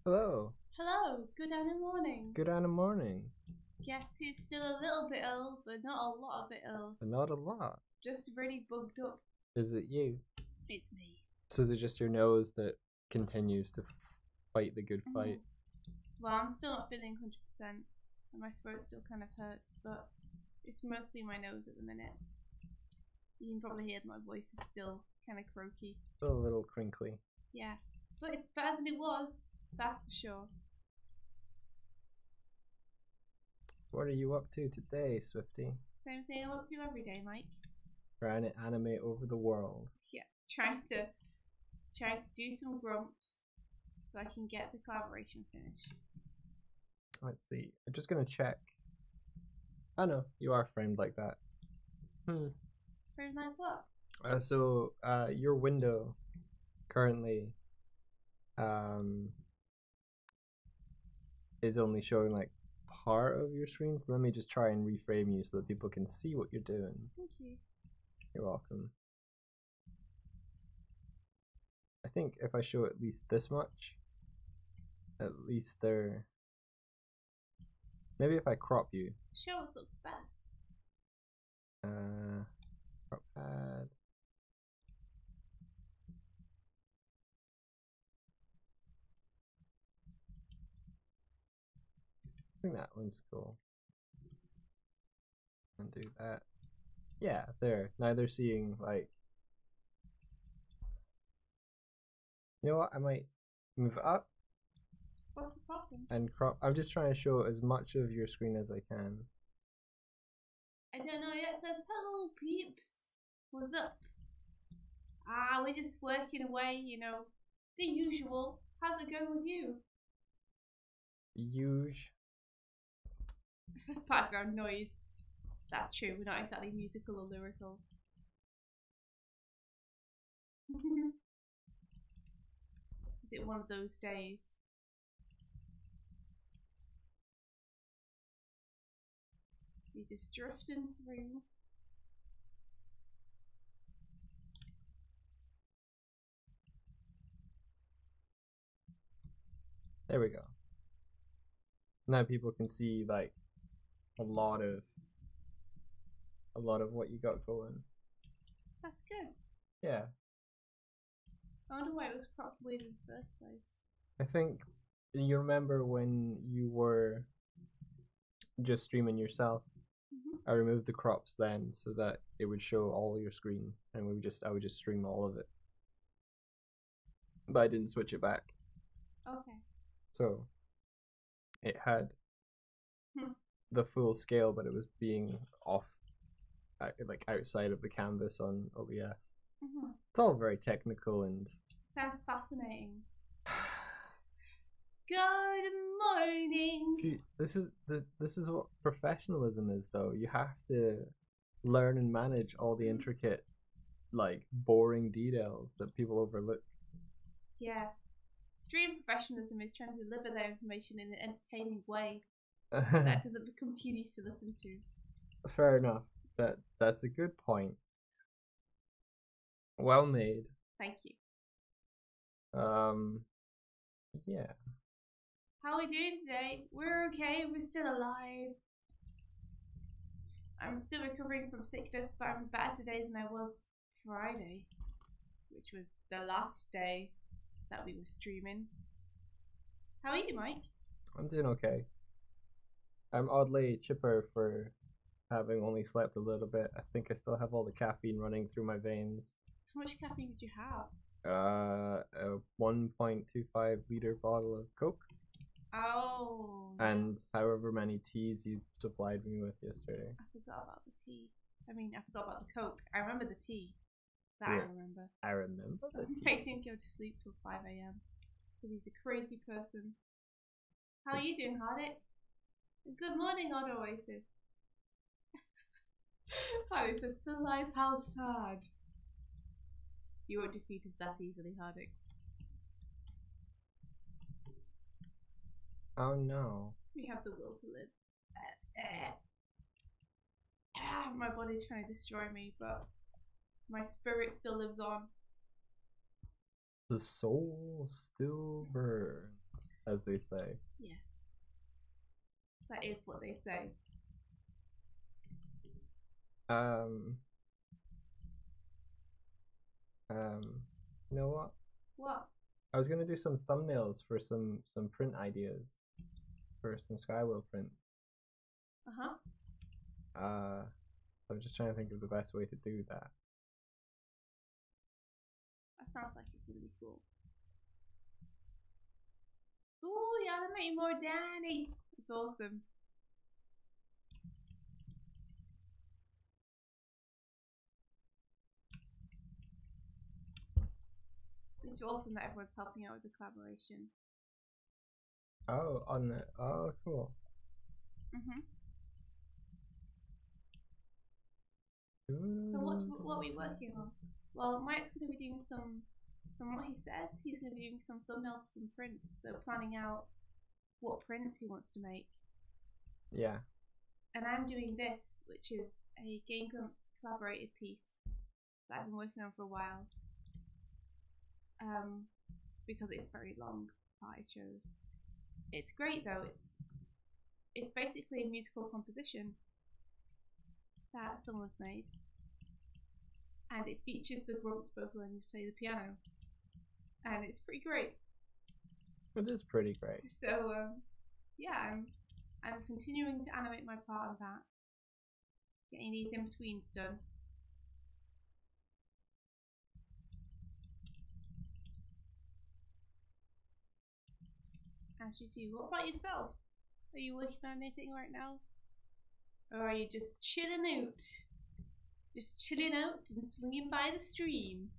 Hello. Hello, good morning. Good morning. Guess who's still a little bit ill, but not a lot bit ill. Not a lot. Just really bugged up. Is it you? It's me. So is it just your nose that continues to fight the good fight? Well, I'm still not feeling 100%, and my throat still kind of hurts, but it's mostly my nose at the minute. You can probably hear my voice is still kind of croaky. Still a little crinkly. Yeah, but it's better than it was, that's for sure. What are you up to today, Swifty? Same thing I'm up to every day, Mike. Trying to animate over the world. Yeah, trying to do some grumps so I can get the collaboration finished. Let's see. I'm just gonna check. Oh no, you are framed like that. Framed like what? So your window currently is only showing like part of your screen, so let me just try and reframe you so that people can see what you're doing. Thank you. You're welcome. I think if I show at least this much, at least there. Maybe if I crop you. Show us looks best. Crop pad. I think that one's cool. And do that. Yeah, there. Now they're seeing like. You know what? I might move up. What's the problem? And crop. I'm just trying to show as much of your screen as I can. I don't know yet. It says hello, peeps. What's up? We're just working away, you know, the usual. How's it going with you? Huge. Background noise. That's true. We're not exactly musical or lyrical. Is it one of those days? You're just drifting through. There we go. Now people can see like a lot of what you got going. That's good. Yeah. I wonder why it was cropped weird in the first place. I think you remember when you were just streaming yourself. I removed the crops then so that it would show all your screen, and I would just stream all of it. But I didn't switch it back. Okay. So it had the full scale, but it was being off, like outside of the canvas on OBS. It's all very technical and. Sounds fascinating. Good morning. See, this is what professionalism is, though. You have to learn and manage all the intricate, like boring details that people overlook. Yeah, stream professionalism is trying to deliver that information in an entertaining way that doesn't become tedious to listen to. Fair enough. That's a good point. Well made. Thank you. Yeah. How are we doing today? We're okay. We're still alive. I'm still recovering from sickness, but I'm better today than I was Friday, which was the last day that we were streaming. How are you, Mike? I'm doing okay. I'm oddly chipper for having only slept a little bit. I think I still have all the caffeine running through my veins. How much caffeine did you have? A 1.25 liter bottle of Coke. Oh. And however many teas you supplied me with yesterday. I forgot about the tea. I forgot about the Coke. I remember the tea. That yeah. I remember the tea. I didn't go to sleep till 5 a.m. because he's a crazy person. How are you doing, Hardick? Good morning, Odd Oasis. Hardick says, still alive, how sad. You won't defeat us that easily, Hardick. Oh no. We have the will to live. My body's trying to destroy me, but my spirit still lives on. The soul still burns. as they say. Yes. That is what they say. You know what? What? I was gonna do some thumbnails for some print ideas for some Skywheel print. I'm just trying to think of the best way to do that. That sounds like it's gonna be cool. Ooh, you animate more Danny. It's awesome. It's awesome that everyone's helping out with the collaboration. Oh, on the cool. So what are we working on? Well, Mike's going to be doing some, from what he says, he's going to be doing some thumbnails for some prints. So planning out what prints he wants to make. Yeah. And I'm doing this, which is a Game Grumps collaborated piece that I've been working on for a while. Because it's very long, part I chose. It's great though. It's basically a musical composition that someone's made, and it features the Grumps both learning to play the piano, and it's pretty great. It is pretty great. So yeah, I'm continuing to animate my part of that, getting these in betweens done. As you do. What about yourself? Are you working on anything right now? Or are you just chilling out? Just chilling out and swinging by the stream?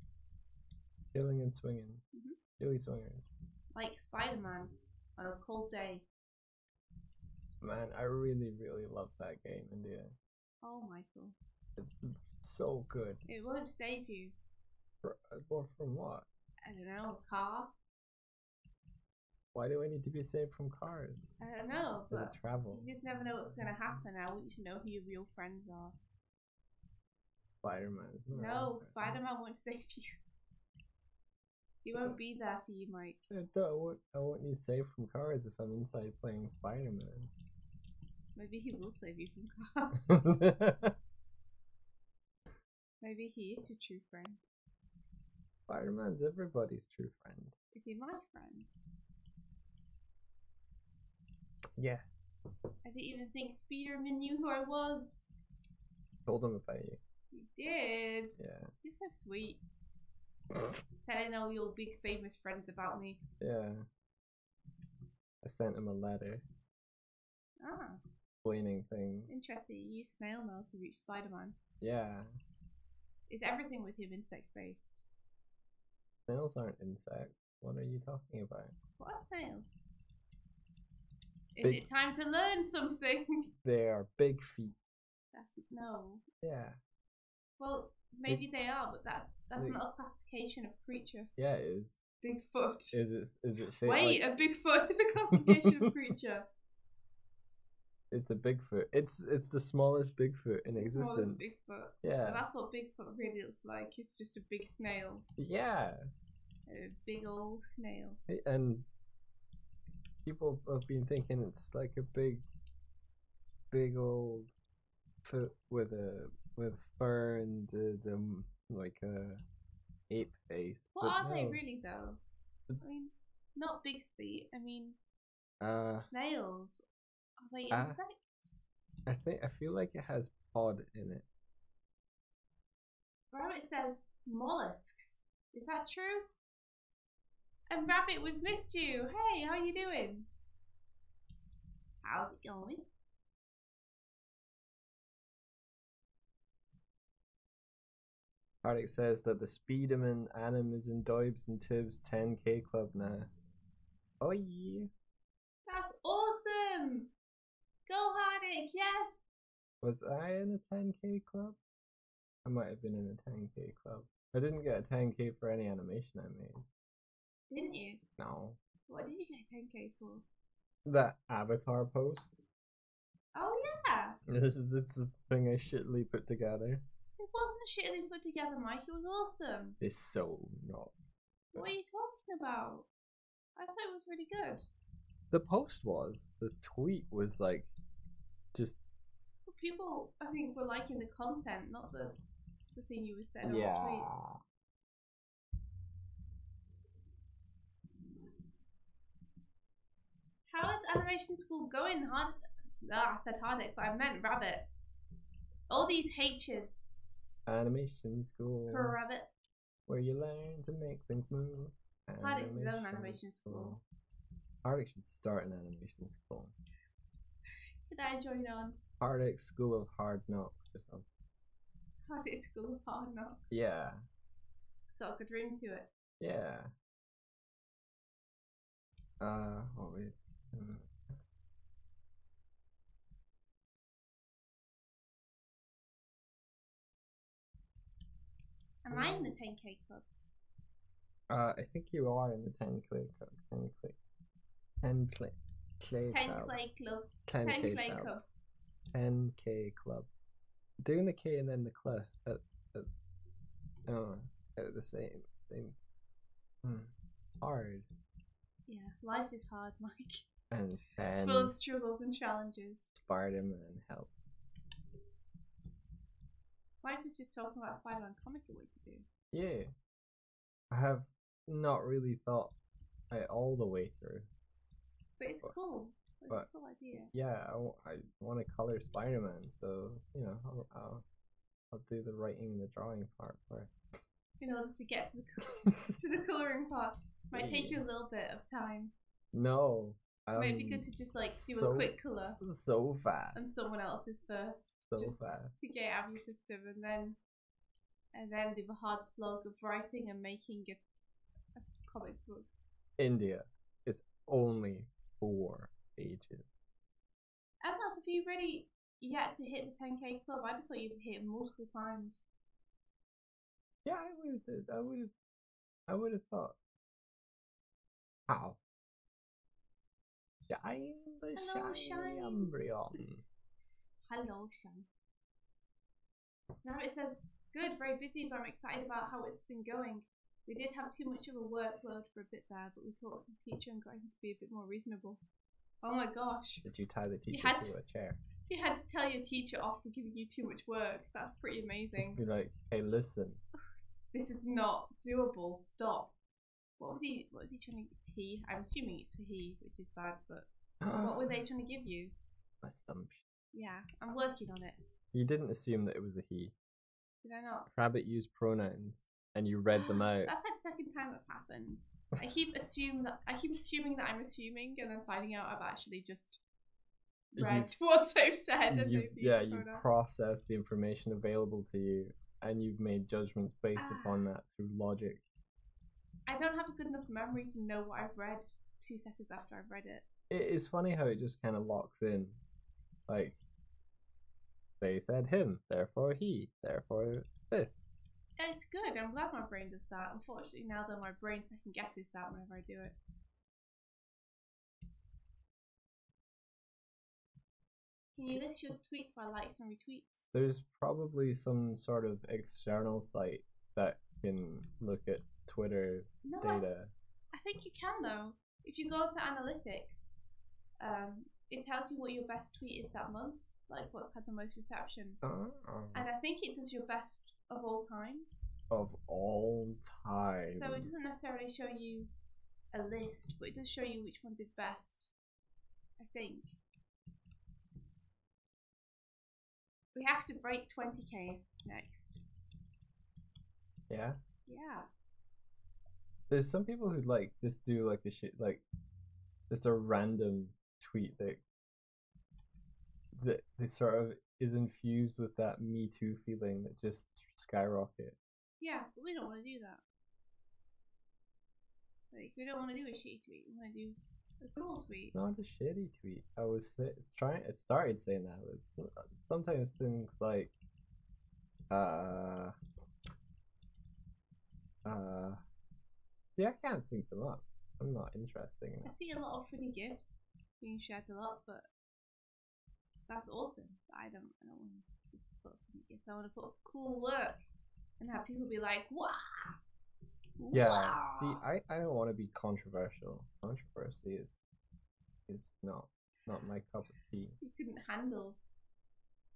Chilling and swinging. Chilly swingers. Like Spider-Man on a cold day. Man, I really, really love that game, India. Oh, Michael. It's so good. It won't save you. From what? I don't know, a car? Why do I need to be saved from cars? I don't know, but travel. You just never know what's going to happen. I want you to know who your real friends are. Spider-Man. No, Spider-Man won't save you. He won't be there for you, Mike. I won't need saved from cars if I'm inside playing Spider-Man. Maybe he will save you from cars. Maybe he is your true friend. Spider-Man's everybody's true friend. Is he my friend? Yeah. I didn't even think Spider-Man knew who I was. Told him about you. You did? Yeah. You're so sweet. Telling all your big famous friends about me. Yeah. I sent him a letter. Ah. Explaining things. Interesting. You use snail mail to reach Spider-Man. Yeah. Is everything with him insect-based? Snails aren't insects. What are you talking about? What are snails? Is it time to learn something? They are big feet. No. Yeah. Well, maybe they are, but that's not a classification of creature. Yeah, it is. Bigfoot. Is it shaped Wait, a Bigfoot is a classification of creature. It's a Bigfoot. It's the smallest Bigfoot in existence. Smallest Bigfoot. Yeah. Well, that's what Bigfoot really looks like. It's just a big snail. Yeah. A big old snail. And people have been thinking it's like a big old foot with fur and like a ape face. What are they really though? I mean, not big feet. I mean, snails. Are they insects? I feel like it has pod in it. Rabbit says mollusks. Is that true? And Rabbit, we've missed you. Hey, how you doing? How's it going? Arctic says that the Speederman Anim is in Doibs and Tibbs 10k club now. Oh yeah. That's awesome! Go Hardic, yes! Was I in a 10k club? I might have been in a 10k club. I didn't get a 10k for any animation I made. Didn't you? No. What did you get 10k for? That avatar post. Oh yeah! This is the thing I shittily put together. It wasn't shittily put together, Mike. It was awesome. It's so not. What are you talking about? I thought it was really good. The post was. The tweet was like, just. People, I think, were liking the content, not the thing you were saying. Yeah. How is animation school going? I said Hardick, but I meant Rabbit. All these H's. Animation school. For Rabbit. Where you learn to make things move. Hardick's his own animation school. Hardick should start an animation school. Could I join on? Hardick School of Hard Knocks or something. Hardick School of Hard Knocks. Yeah. It's got a good ring to it. Yeah. What was Am I in the 10K club? I think you are in the 10 clay club. 10 clay. 10 clay club. 10 clay club. 10K club. Doing the K and then the cl at the same. Hard. Yeah, life is hard, Mike. And it's full of struggles and challenges. Spider-Man helps. Mike was just talking about Spider-Man comic a week ago. Yeah. I have not really thought it all the way through. But it's cool. It's a cool idea. Yeah, I want to color Spider-Man, so you know I'll do the writing and the drawing part first. In order to get to the coloring part, might take you a little bit of time. No, might be good to just like do a quick color. So fast. And someone else's first. So fast. To get out of your system, and then do the hard slog of writing and making a comic book. India is only 4 pages. Emma, have you ready yet to hit the 10K club? I just thought you'd hit it multiple times. Yeah, I would have thought. How? Shine the shiny embryon. Hello, Shine. Now it says, good, very busy, but I'm excited about how it's been going. We did have too much of a workload for a bit there, but we talked to the teacher and got him to be a bit more reasonable. Oh my gosh. Did you tie the teacher to a chair? You had to tell your teacher off for giving you too much work. That's pretty amazing. You're like, hey, listen. This is not doable. Stop. What was he trying to... I'm assuming it's a he, which is bad, but what were they trying to give you? Assumption. Yeah, I'm working on it. You didn't assume that it was a he. Did I not? Rabbit used pronouns, and you read them out. That's like the second time that's happened. I keep assuming that I'm assuming, and then finding out I've actually just read what they've said. And you processed the information available to you, and you've made judgments based upon that through logic. I don't have a good enough memory to know what I've read 2 seconds after I've read it. It is funny how it just kind of locks in. Like, they said him, therefore he, therefore this. It's good. I'm glad my brain does that. Unfortunately, now that my brain second guesses that whenever I do it. Can you list your tweets by likes and retweets? There's probably some sort of external site that can look at Twitter data. I think you can though. If you go to analytics, it tells you what your best tweet is that month, like what's had the most reception. And I think it does your best of all time. Of all time. So it doesn't necessarily show you a list, but it does show you which one did best, I think. We have to break 20K next. Yeah? Yeah. There's some people who like just do like a shit, like just a random tweet that they sort of is infused with that Me Too feeling that just skyrocket. Yeah, but we don't want to do that. Like, we don't want to do a shitty tweet. We want to do a cool tweet. It's not a shitty tweet. I started saying that, but it's sometimes things like yeah, I can't think them up. I'm not interested in that. I see a lot of funny gifs being shared a lot, but that's awesome. But I don't want to just put funny gifs. I want to put cool work and have people be like, wow. Yeah. Wow. See, I don't want to be controversial. Controversy is is not my cup of tea. You couldn't handle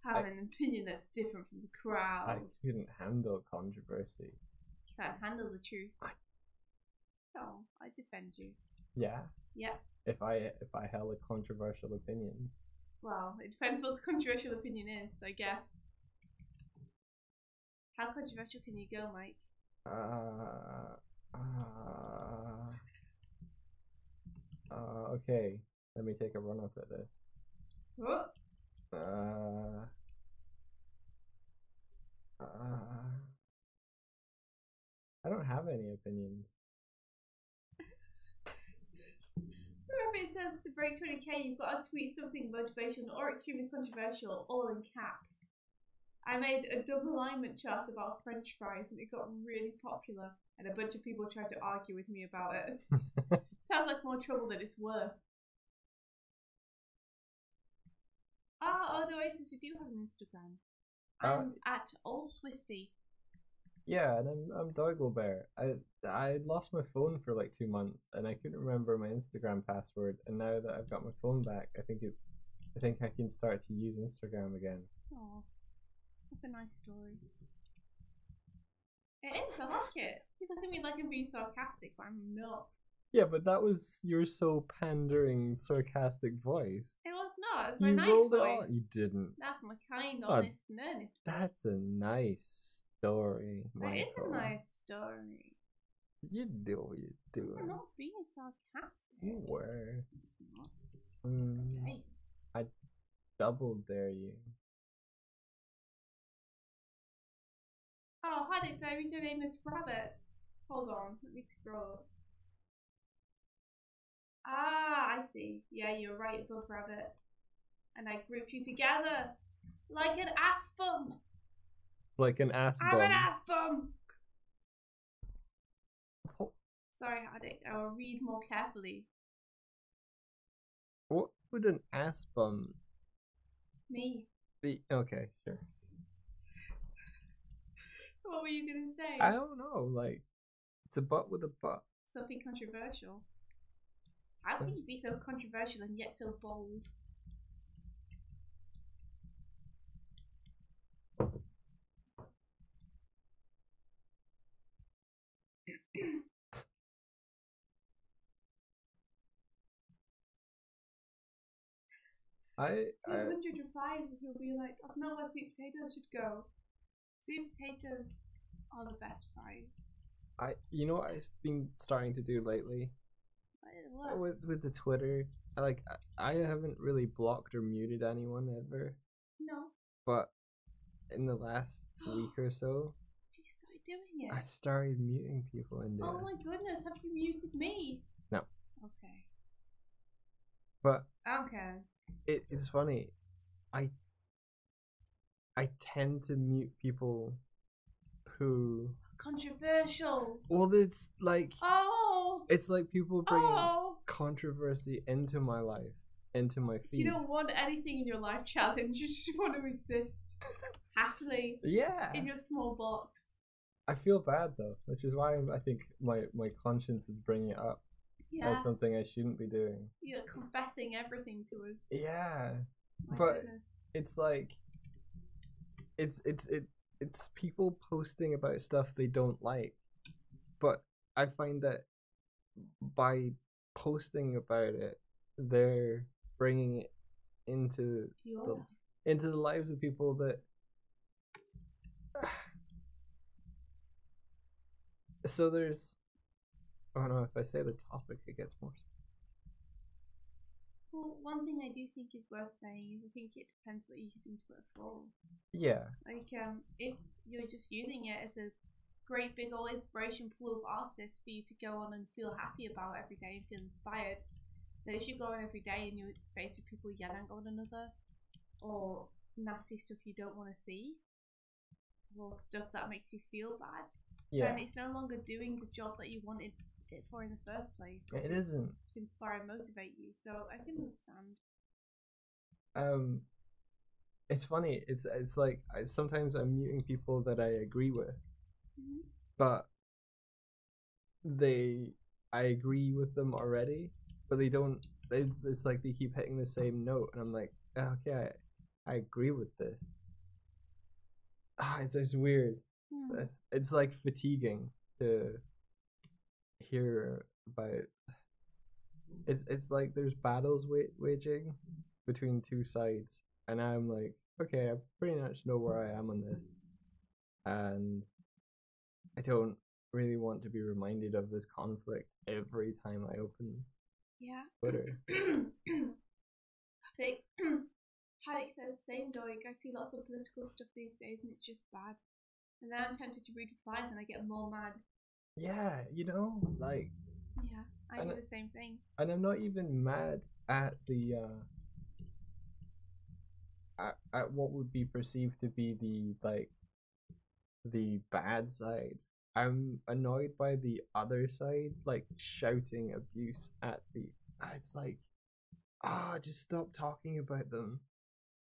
having an opinion that's different from the crowd. I couldn't handle controversy. You can't handle the truth. Oh, I defend you. Yeah. Yeah. If I held a controversial opinion. Well, it depends what the controversial opinion is, I guess. How controversial can you go, Mike? Okay. Let me take a run up at this. What? I don't have any opinions. Remember, it says to break 20k, you've got to tweet something motivational or extremely controversial, all in caps. I made a double alignment chart about French fries and it got really popular, and a bunch of people tried to argue with me about it. Sounds like more trouble than it's worth. Oh, Doig, we do have an Instagram. I'm at allswifty. Yeah, and I'm Doiglebear. I lost my phone for like 2 months, and I couldn't remember my Instagram password. And now that I've got my phone back, I think I can start to use Instagram again. Oh, that's a nice story. It is. I like it. People look at me like I'm being sarcastic, but I'm not. Yeah, but that was your so pandering, sarcastic voice. It was not. It's my you nice rolled voice. It on. You didn't. That's my kind, honest, and earnest. That's a nice story, Michael. It is a nice story. You do what you do. I'm not being sarcastic. You were. It's not. Okay. I double dare you. Oh, hi, Dick. Your name is Rabbit. Hold on, let me scroll. Ah, I see. Yeah, you're right above Rabbit. And I grouped you together like an ass bum. Like an ass bum. I'm an ass bum. Oh. Sorry, Haddock. I will read more carefully. What would an ass bum? Me. Be? Okay, sure. What were you gonna say? I don't know. Like, it's a butt with a butt. Something controversial. How can you be so controversial and yet so bold? I 200 replies and he'll be like, that's not where sweet potatoes should go. Sweet potatoes are the best fries. You know what I've been starting to do lately? What? With the Twitter, I haven't really blocked or muted anyone ever. No. But in the last week or so, you started doing it. I started muting people in there. Oh my goodness, have you muted me? No. Okay. But okay. It's funny. I tend to mute people who controversial. Well, it's like it's like people bringing controversy into my life, into my feed. You don't want anything in your life challenge. You just want to exist happily. Yeah. In your small box. I feel bad though, which is why I think my conscience is bringing it up. Yeah. As something I shouldn't be doing. You're confessing everything to us. Yeah. My but goodness. It's like it's people posting about stuff they don't like. But I find that by posting about it, they're bringing it into the lives of people that so there's oh no, if I say the topic it gets more. Well, one thing I do think is worth saying is I think it depends what you're using Twitter for. Yeah. Like, if you're just using it as a great big old inspiration pool of artists for you to go on and feel happy about every day and feel inspired, then if you go on every day and you're faced with people yelling at one another, or nasty stuff you don't want to see, or stuff that makes you feel bad, then it's no longer doing the job that you wanted it for in the first place. It isn't. To inspire and motivate you, so I can understand. It's funny. It's like sometimes I'm muting people that I agree with, but I agree with them already, but they don't it's like they keep hitting the same note, and I'm like, okay, I agree with this. It's weird. It's like fatiguing to hear about. It's like there's battles waging between two sides, and I'm like, okay, I pretty much know where I am on this, and I don't really want to be reminded of this conflict every time I open Twitter. Paddock says, same Doig. I see lots of political stuff these days and it's just bad. And then I'm tempted to read replies and I get more mad. Yeah, like... Yeah, I do the same thing. And I'm not even mad at the... at what would be perceived to be the bad side. I'm annoyed by the other side, like shouting abuse at the... It's like, just stop talking about them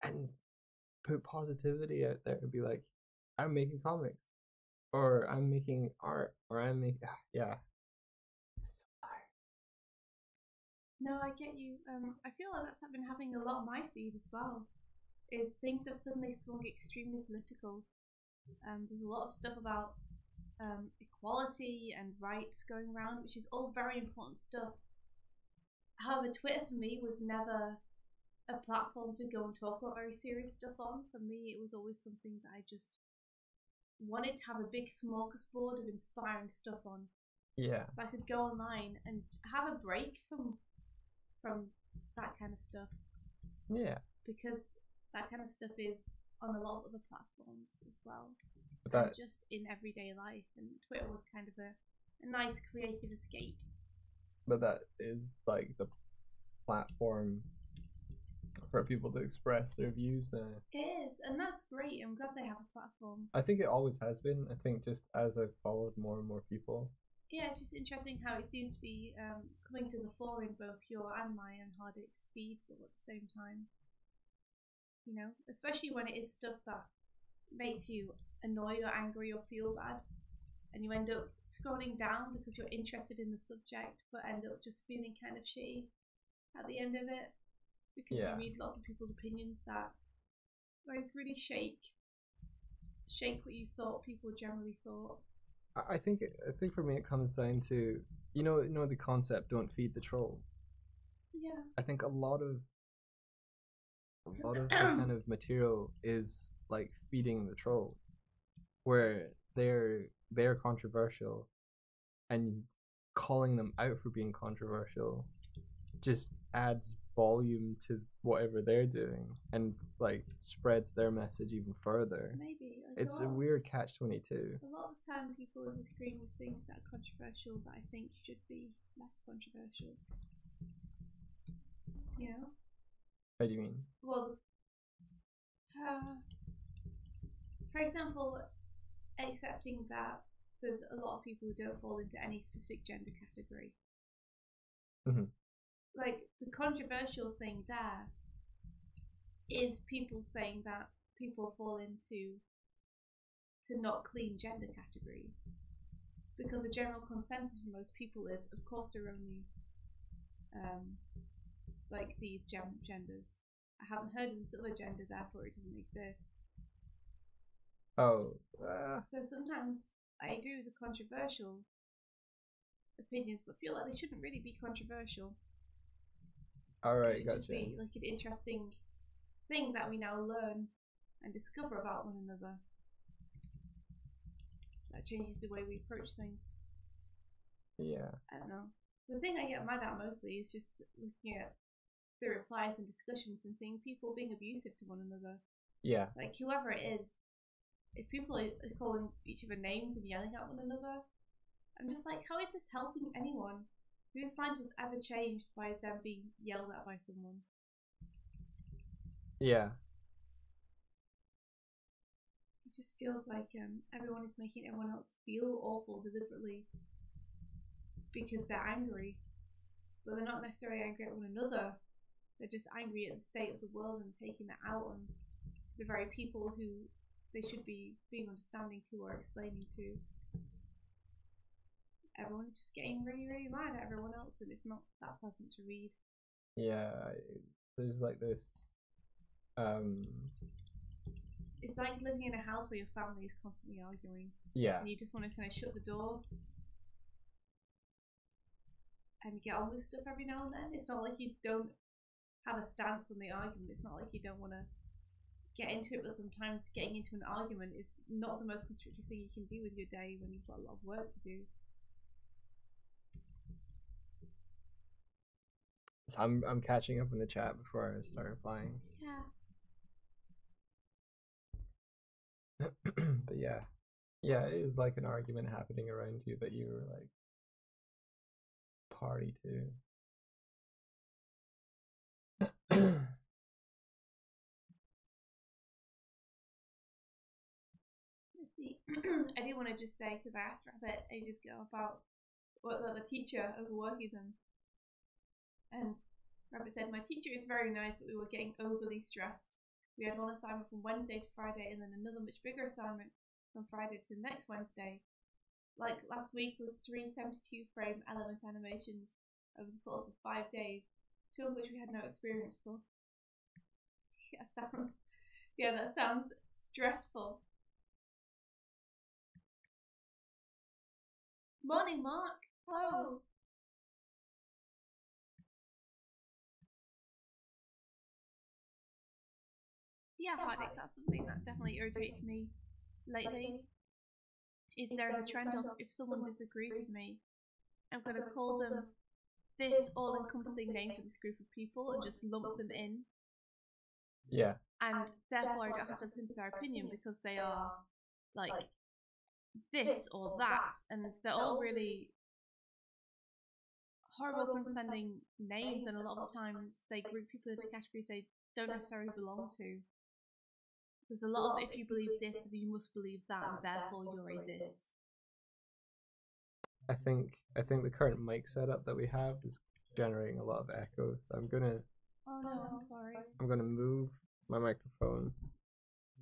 and put positivity out there and be like, I'm making comics, or I'm making art, or I'm making... yeah. No, I get you. I feel like that's been happening a lot on my feed as well. Is things have suddenly swung extremely political. There's a lot of stuff about equality and rights going around, which is all very important stuff. However, Twitter for me was never a platform to go and talk about very serious stuff on. For me, it was always something that I just wanted to have a big smorgasbord of inspiring stuff on. Yeah. So I could go online and have a break from that kind of stuff. Yeah. Because that kind of stuff is on a lot of other platforms as well. But that, and just in everyday life, and Twitter was kind of a nice creative escape. But that is like the platform for people to express their views now. It is, and that's great. I'm glad they have a platform. I think it always has been. I think just as I've followed more and more people. Yeah, it's just interesting how it seems to be coming to the fore in both your and my and Hardick's feeds all at the same time. Especially when it is stuff that makes you annoyed or angry or feel bad, and you end up scrolling down because you're interested in the subject, but end up just feeling kind of shitty at the end of it because you read lots of people's opinions that like really shake what you thought people generally thought. I think for me it comes down to the concept, don't feed the trolls. Yeah. I think a lot of the kind of material is like feeding the trolls, where they're controversial, and calling them out for being controversial just adds volume to whatever they're doing and like spreads their message even further. Maybe it's a weird catch-22. A lot of the time people are disagreeing with things that are controversial that I think should be less controversial. How do you mean? Well, for example, accepting that there's a lot of people who don't fall into any specific gender category. Mm-hmm. Like, the controversial thing there is people saying that people fall into not clean gender categories, because the general consensus for most people is, of course, there are only like these genders. I haven't heard of this other gender, therefore it doesn't exist. So sometimes I agree with the controversial opinions, but feel like they shouldn't really be controversial. Alright, it should just be like an interesting thing that we now learn and discover about one another. That changes the way we approach things. Yeah. I don't know. The thing I get mad at mostly is just looking at the replies and discussions and seeing people being abusive to one another. Yeah. Like, whoever it is, if people are calling each other names and yelling at one another, I'm just like, how is this helping anyone? Whose mind was ever changed by them being yelled at by someone? Yeah. It just feels like everyone is making everyone else feel awful deliberately because they're angry. But they're not necessarily angry at one another. They're just angry at the state of the world and taking it out on the very people who they should be being understanding to or explaining to. Everyone is just getting really, really mad at everyone else, and it's not that pleasant to read. Yeah, there's like this. It's like living in a house where your family is constantly arguing. Yeah. And you just want to kind of shut the door and get on with stuff every now and then. It's not like you don't have a stance on the argument. It's not like you don't want to get into it, but sometimes getting into an argument is not the most constructive thing you can do with your day when you've got a lot of work to do. So I'm catching up in the chat before I start replying. Yeah. But yeah, it is like an argument happening around you that you were like party to. Let's see. I do want to just say, because I asked Rabbit ages ago about the teacher overworking them, and Rabbit said, my teacher is very nice, but we were getting overly stressed. We had one assignment from Wednesday to Friday, and then another much bigger assignment from Friday to next Wednesday. Like last week was 3 72-frame element animations over the course of 5 days, 2 of which we had no experience for. That sounds stressful. Morning, Mark. Hello. Yeah, Hardik, that's something that definitely irritates me lately. Is there's a trend of if someone disagrees with me, I'm going to call them this all-encompassing name for this group of people and just lump them in. Yeah. And therefore I don't have to listen to their opinion because they are like this or that, and they're all really horrible condescending names, and a lot of times they group people into categories they don't necessarily belong to. There's a lot of if you believe this, you must believe that, and therefore you're a this. I think the current mic setup that we have is generating a lot of echo, so I'm gonna. Oh no, I'm sorry. I'm gonna move my microphone.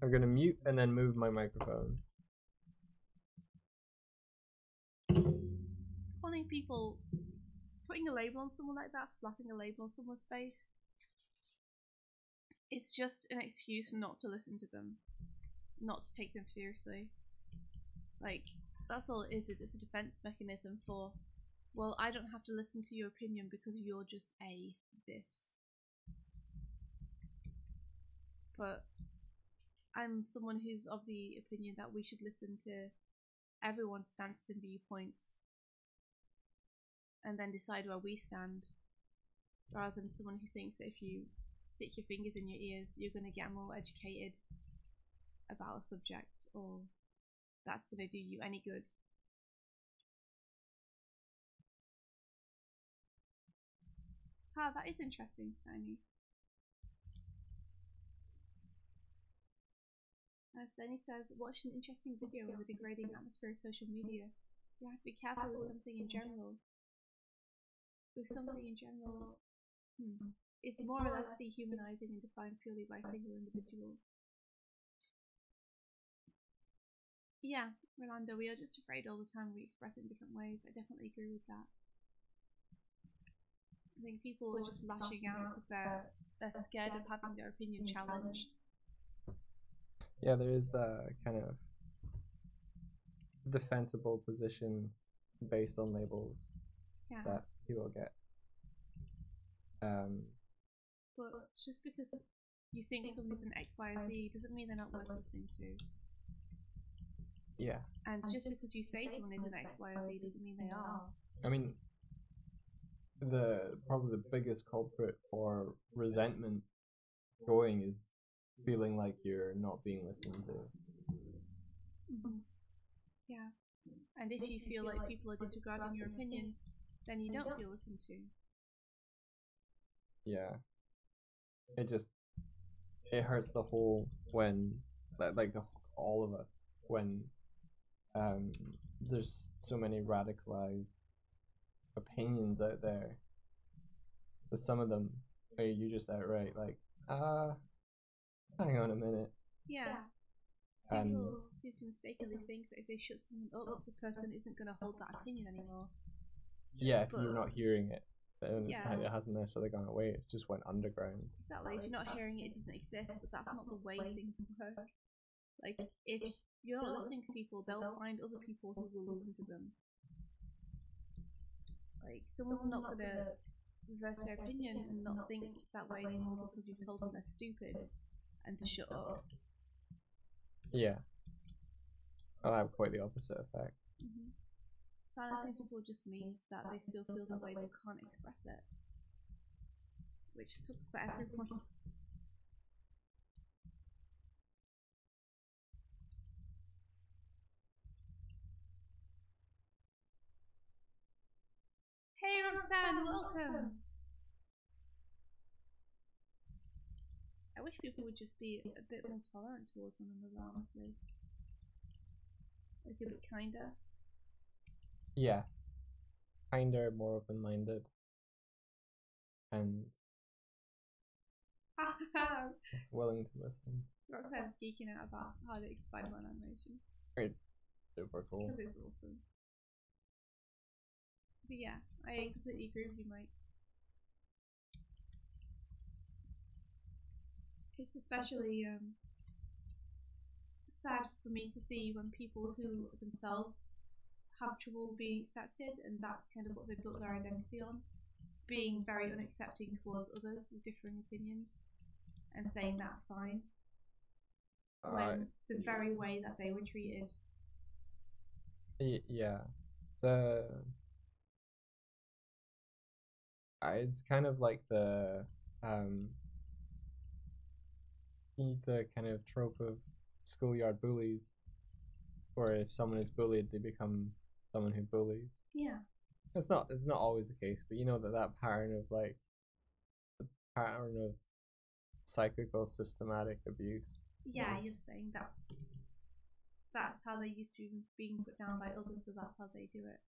I'm gonna mute and then move my microphone. Calling people, putting a label on someone like that, slapping a label on someone's face, it's just an excuse not to listen to them, not to take them seriously. Like, that's all it is. It's a defense mechanism for, well, I don't have to listen to your opinion because you're just a this. But I'm someone who's of the opinion that we should listen to everyone's stances and viewpoints and then decide where we stand, rather than someone who thinks that if you stick your fingers in your ears, you're going to get more educated about a subject, or that's going to do you any good. Ah, that is interesting, Steiny. Steiny says, watch an interesting video on the degrading atmosphere of social media. You have to be careful with something in general. It's more or less dehumanizing and defined purely by a single individual. Yeah, Rolando, we are just afraid all the time we express it in different ways. I definitely agree with that. I think people are just lashing out because they're scared of having their opinion challenged. Yeah, there is kind of defensible positions based on labels that people get. But just because you think someone is an X, Y, or Z doesn't mean they're not worth listening to. Yeah. And just because you say someone is an X, Y, or Z doesn't mean they are. I mean, probably the biggest culprit for resentment going is feeling like you're not being listened to. Mm-hmm. Yeah. And if you feel like people are disregarding your opinion, then you don't feel listened to. Yeah. It hurts the whole when, like all of us, when there's so many radicalized opinions out there. But some of them are you just outright like, hang on a minute. Yeah. People seem to mistakenly think that if they shut someone up, the person isn't going to hold that opinion anymore. Yeah, if you're not hearing it, and it hasn't necessarily gone away. It's just went underground. Exactly. If you're not hearing it, it doesn't exist. But that's not the way things work. Like, if you're not listening to people, they'll find other people who will listen to them. Like, someone's not gonna reverse their opinion and not think that way anymore because you've told them they're stupid and to shut up. Yeah. I'll have quite the opposite effect. Silencing people just means that they still feel that way but can't express it, which sucks for everyone. Hey Roxanne, welcome! I wish people would just be a bit more tolerant towards one another, honestly. Like a bit kinder. Yeah. Kinder, more open-minded. And willing to listen. Roxanne's geeking out about how to Spider-Man animation. It's super cool. Because it's awesome. But yeah, I completely agree with you, Mike. It's especially sad for me to see when people who themselves have trouble being accepted, and that's kind of what they built their identity on, being very unaccepting towards others with differing opinions and saying that's fine when the very way that they were treated. Yeah. It's kind of like the kind of trope of schoolyard bullies, where if someone is bullied, they become someone who bullies. Yeah. It's not always the case, but you know that pattern of like the pattern of cyclical systematic abuse. Yeah, you're saying that's how they used to being put down by others, so that's how they do it.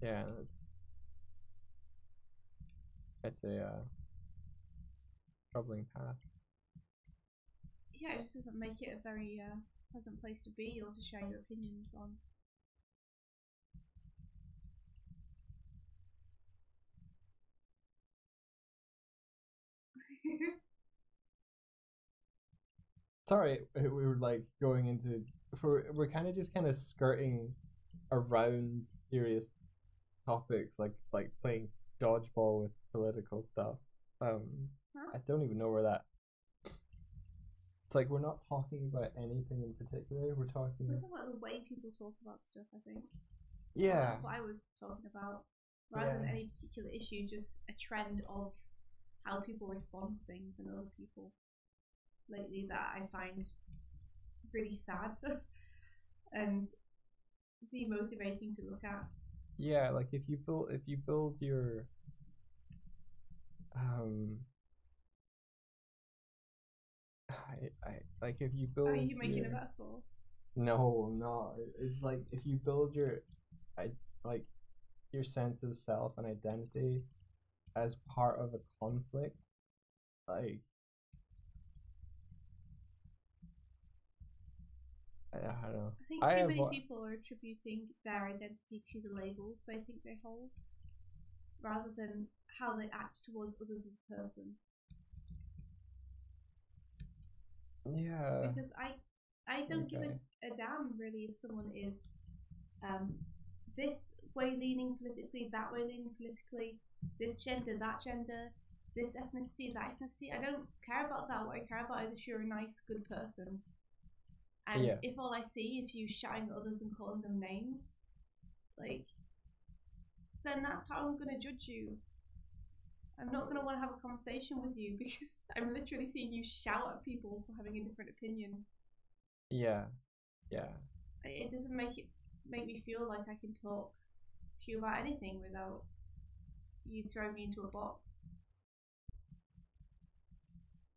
Yeah, it's a troubling path. Yeah, it just doesn't make it a very pleasant place to be or to share your opinions on. Sorry, we were like going into we're kind of skirting around serious topics like playing dodgeball with political stuff. I don't even know where that. It's like we're not talking about anything in particular. We're talking about the way people talk about stuff, I think. Yeah. Well, that's what I was talking about. Rather than any particular issue, just a trend of how people respond to things and other people lately that I find really sad and demotivating to look at. Yeah, like if you build your I like if you build. Are you making a metaphor? No, I'm not. It's like if you build your sense of self and identity as part of a conflict, like I don't know. I think too many people are attributing their identity to the labels they think they hold, rather than how they act towards others as a person. Yeah. Because I don't give a damn really if someone is this way leaning politically, that way leaning politically, this gender, that gender, this ethnicity, that ethnicity. I don't care about that. What I care about is if you're a nice, good person. And if all I see is you shouting at others and calling them names, like, then that's how I'm going to judge you. I'm not going to want to have a conversation with you because I'm literally seeing you shout at people for having a different opinion. Yeah. It doesn't make me feel like I can talk to you about anything without you throwing me into a box.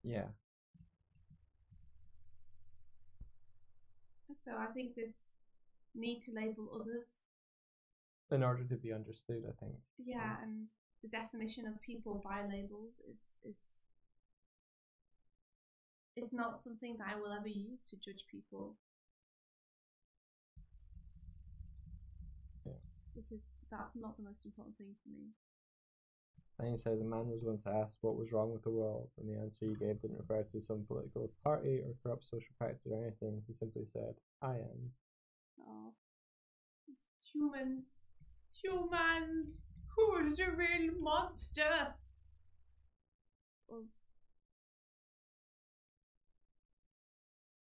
Yeah. So I think this need to label others in order to be understood, I think. Yeah, and the definition of people by labels is not something that I will ever use to judge people. Yeah. Because that's not the most important thing to me. Then he says, a man was once asked what was wrong with the world, and the answer he gave didn't refer to some political party or corrupt social practice or anything. He simply said, I am. Oh. It's humans. Humans! Who is the real monster?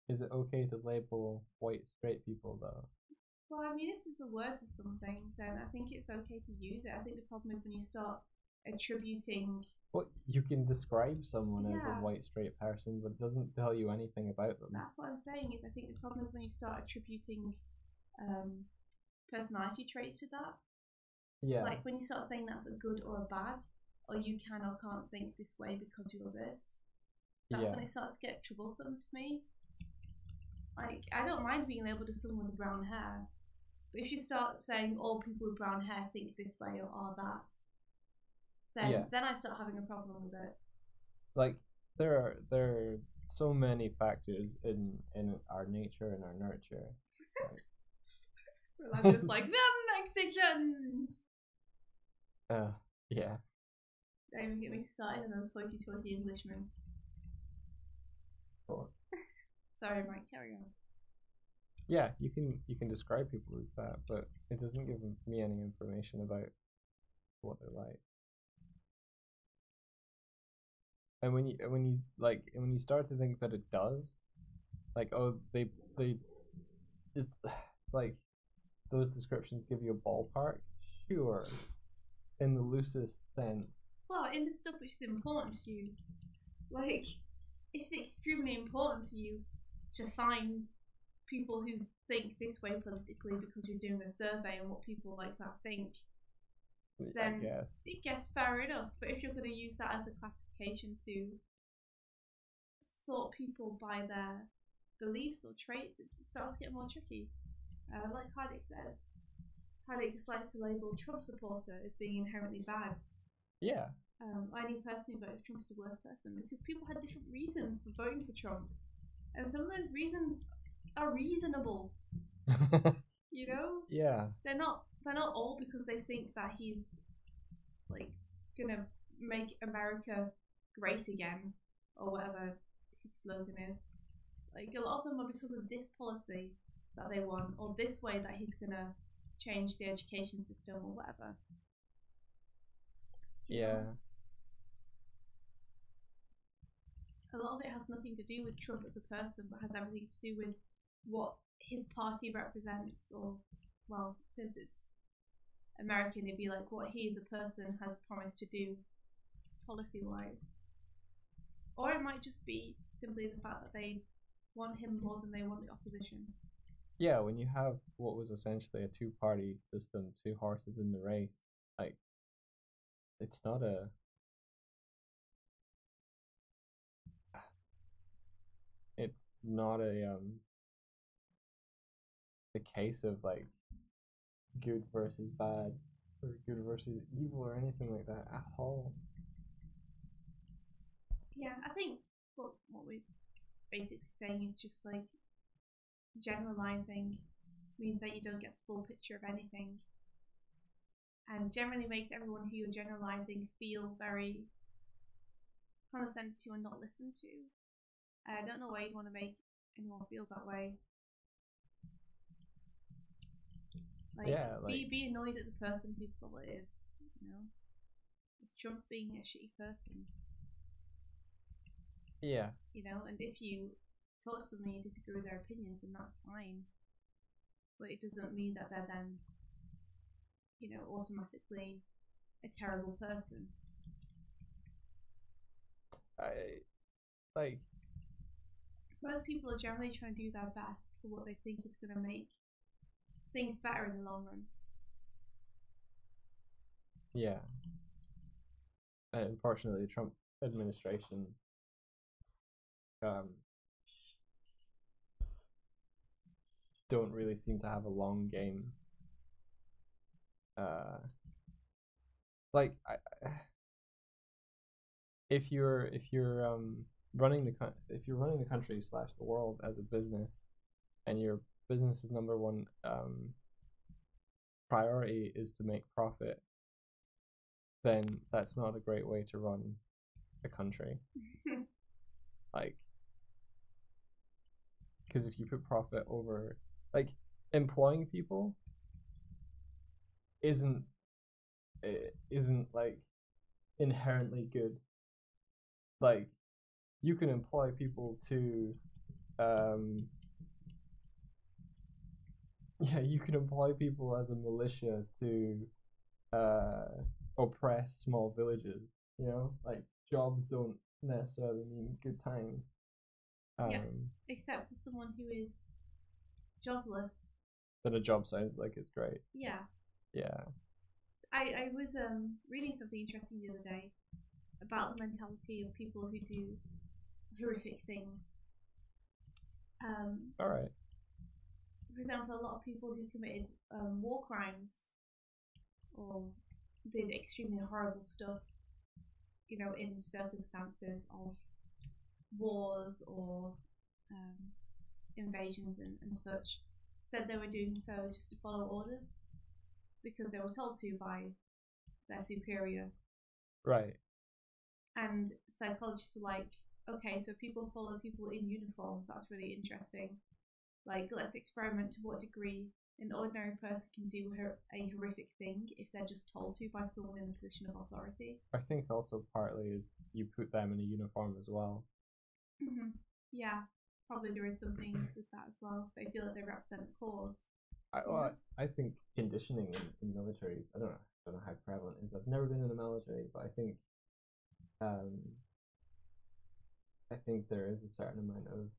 Is it okay to label white straight people, though? Well, I mean, if it's a word for something, then I think it's okay to use it. I think the problem is when you start attributing. Well, you can describe someone as a Yeah. white straight person, but it doesn't tell you anything about them. That's what I'm saying. Is I think the problem is when you start attributing personality traits to that. Yeah. Like when you start saying that's a good or a bad, or you can or can't think this way because you're this. That's when it starts to get troublesome to me. Like, I don't mind being labelled as someone with brown hair, but if you start saying all people with brown hair think this way or are that, then I start having a problem with it. Like, there are so many factors in our nature and our nurture. Well, I'm just like, them Mexicans! Yeah. Don't even get me started on those talky Englishmen. Cool. Sorry, Mike, carry on. Yeah, you can describe people as that, but it doesn't give me any information about what they're like. And when you start to think that it does, like, oh, it's like those descriptions give you a ballpark, sure, in the loosest sense. Well, in the stuff which is important to you, like, it's extremely important to you to find people who think this way politically because you're doing a survey on what people like that think, then it gets fair enough. But if you're going to use that as a classification to sort people by their beliefs or traits, it starts to get more tricky. Like Heidick says, Heidick likes to label Trump supporter as being inherently bad. Yeah. I knew personally voted for Trump as the worst person because people had different reasons for voting for Trump, and some of those reasons are reasonable. You know? Yeah. They're not all because they think that he's like gonna make America great again or whatever his slogan is. Like a lot of them are because of this policy that they want or this way that he's gonna change the education system or whatever. Yeah. A lot of it has nothing to do with Trump as a person, but has everything to do with what his party represents, or, well, since it's American, it'd be like what he as a person has promised to do policy-wise. Or it might just be simply the fact that they want him more than they want the opposition. Yeah, when you have what was essentially a two-party system, two horses in the race, like, it's not a... It's not a case of, like, good versus bad, or good versus evil, or anything like that at all. Yeah, I think what we're basically saying is just, like, generalizing means that you don't get the full picture of anything, and generally makes everyone who you're generalizing feel very condescended to and not listened to. I don't know why you'd want to make anyone feel that way. Like, be annoyed at the person whose fault it is, you know? If Trump's being a shitty person. Yeah. You know, and if you talk to somebody and disagree with their opinions, then that's fine. But it doesn't mean that they're then, you know, automatically a terrible person. Most people are generally trying to do their best for what they think is going to make things better in the long run. Yeah. Unfortunately, the Trump administration don't really seem to have a long game. Like, if you're running the country / the world as a business, and your business's number one priority is to make profit, then that's not a great way to run a country. Like, because if you put profit over, like, employing people isn't like inherently good. Like, you can employ people to you can employ people as a militia to oppress small villages, like jobs don't necessarily mean good times. Except to someone who is jobless. Then a job sounds like it's great. Yeah. I was reading something interesting the other day about the mentality of people who do horrific things. All right. For example, a lot of people who committed war crimes or did extremely horrible stuff, in circumstances of wars or invasions and such, said they were doing so just to follow orders because they were told to by their superior. Right. And psychologists were like, okay, so people follow people in uniforms, that's really interesting. Like, let's experiment to what degree an ordinary person can do a horrific thing if they're just told to by someone in a position of authority. I think also partly is you put them in a uniform as well. Mm-hmm. Yeah, probably there is something with that as well. They feel that they represent the cause. I think conditioning in militaries, I don't know how prevalent it is. I've never been in the military, but I think there is a certain amount of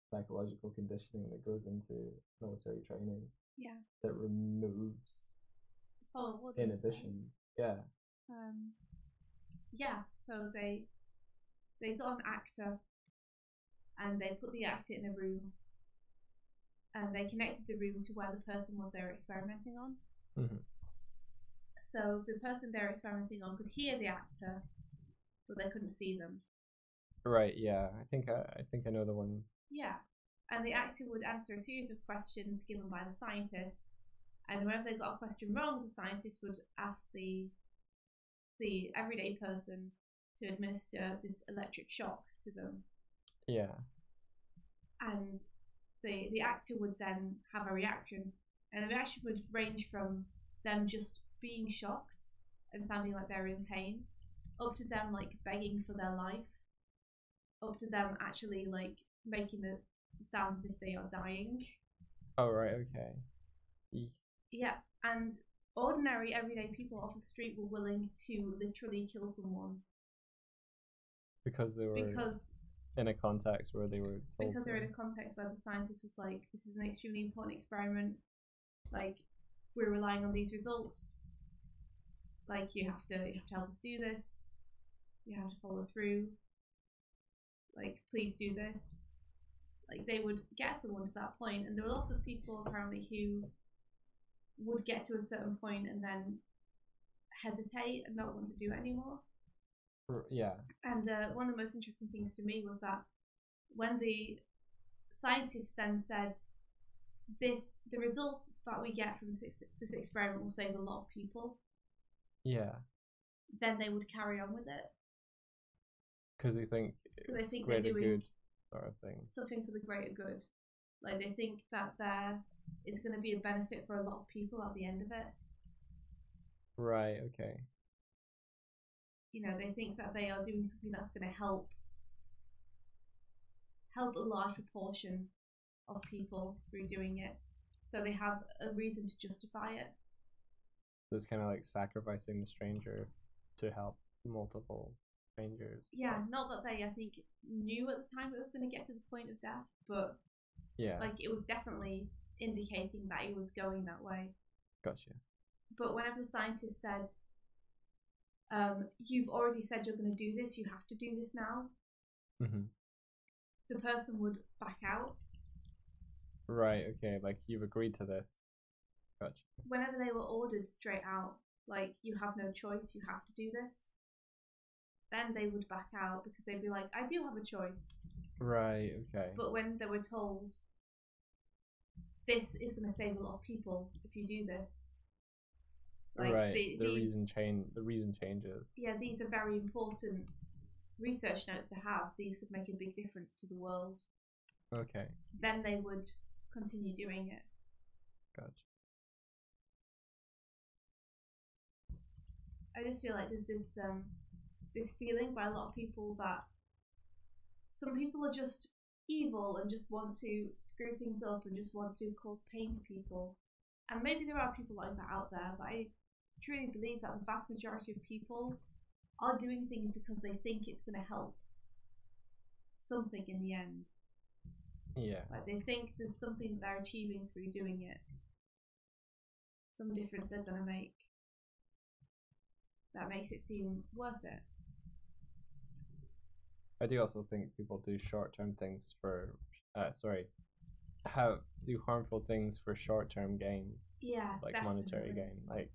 psychological conditioning that goes into military training. Yeah. That removes follow orders. In addition, right? So they got an actor, and they put the actor in a room, and they connected the room to where the person was they were experimenting on. Mm-hmm. So the person they were experimenting on could hear the actor, but they couldn't see them. Right. Yeah. I think I know the one. Yeah, and the actor would answer a series of questions given by the scientist, and whenever they got a question wrong, the scientist would ask the everyday person to administer this electric shock to them. Yeah. And the actor would then have a reaction, and the reaction would range from them just being shocked and sounding like they're in pain, up to them like begging for their life, up to them actually like making the sounds as if they are dying. Oh, right, okay. Yeah, and ordinary everyday people off the street were willing to literally kill someone because they were in a context where they were told because they were in a context where the scientist was like, this is an extremely important experiment, like we're relying on these results, like you have to help us do this, you have to follow through, like please do this. Like they would get someone to that point, and there were lots of people apparently who would get to a certain point and then hesitate and not want to do it anymore. Yeah. And one of the most interesting things to me was that when the scientists then said, the results that we get from this experiment will save a lot of people. Yeah. Then they would carry on with it. Because they think they're doing good sort of thing. Something for the greater good. Like they think that it's going to be a benefit for a lot of people at the end of it. Right, okay. They think that they are doing something that's going to help a large proportion of people through doing it. So they have a reason to justify it. So it's kind of like sacrificing the stranger to help multiple strangers. Yeah, not that they, I think, knew at the time it was going to get to the point of death, but yeah, like it was definitely indicating that it was going that way. Gotcha. But whenever the scientist said, you've already said you're going to do this, you have to do this now, the person would back out. Right, okay, like you've agreed to this. Gotcha. Whenever they were ordered straight out, like you have no choice, you have to do this, then they would back out because they'd be like, I do have a choice. Right, okay. But when they were told, this is going to save a lot of people if you do this, Like right. The these, reason changes. yeah, these are very important research notes to have. These could make a big difference to the world. Okay. Then they would continue doing it. Gotcha. I just feel like there's this feeling by a lot of people that some people are just evil and just want to screw things up and just want to cause pain to people. And maybe there are people like that out there, but I truly believe that the vast majority of people are doing things because they think it's going to help something in the end. Yeah. Like they think there's something that they're achieving through doing it, some difference they're going to make that makes it seem worth it. I do also think people do short-term things for, do harmful things for short-term gain. Yeah, like definitely. Monetary gain, like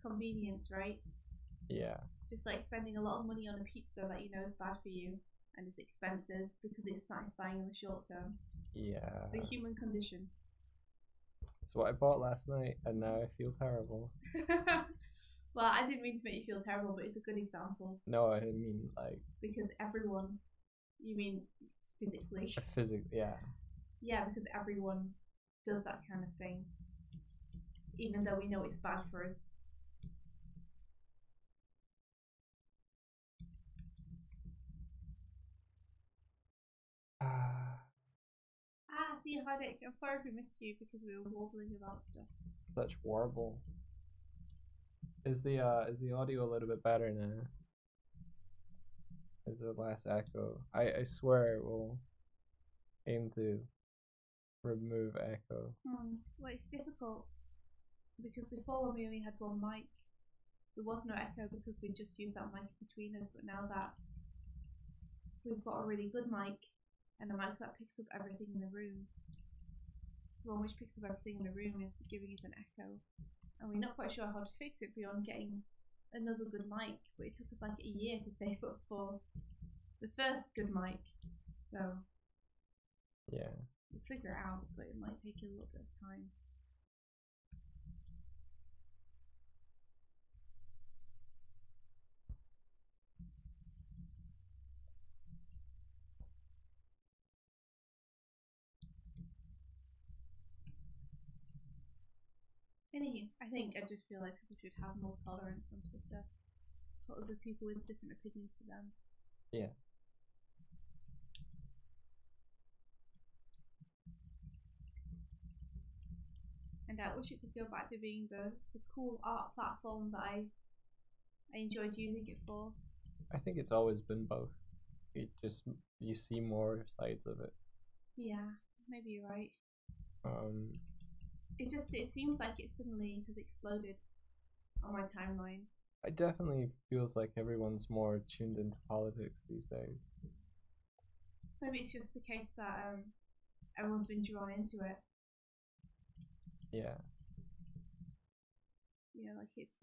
convenience, right? Yeah. Just like spending a lot of money on a pizza that you know is bad for you and it's expensive because it's satisfying in the short term. Yeah. The human condition. It's what I bought last night, and now I feel terrible. Well, I didn't mean to make you feel terrible, but it's a good example. No, I mean like. Because everyone. You mean physically? Yeah. Yeah, because everyone does that kind of thing, even though we know it's bad for us. See, hi Dick. I'm sorry if we missed you because we were warbling about stuff. Such warble. Is the audio a little bit better now? Is it less echo? I swear we'll aim to remove echo. Well, it's difficult because before when we only had one mic, there was no echo because we just used that mic between us. But now that we've got a really good mic and a mic that picks up everything in the room, the one which picks up everything in the room is giving us an echo, and we're not quite sure how to fix it beyond getting another good mic. But it took us like a year to save up for the first good mic, so yeah, we'll figure it out, but it might take a little bit of time. Anyway, I just feel like people should have more tolerance on Twitter for other people with different opinions to them. Yeah. And I wish it could go back to being the cool art platform that I enjoyed using it for. I think it's always been both. You see more sides of it. Yeah, maybe you're right. It seems like it suddenly has exploded on my timeline. It definitely feels like everyone's more tuned into politics these days. Maybe it's just the case that everyone's been drawn into it. Yeah. Like it's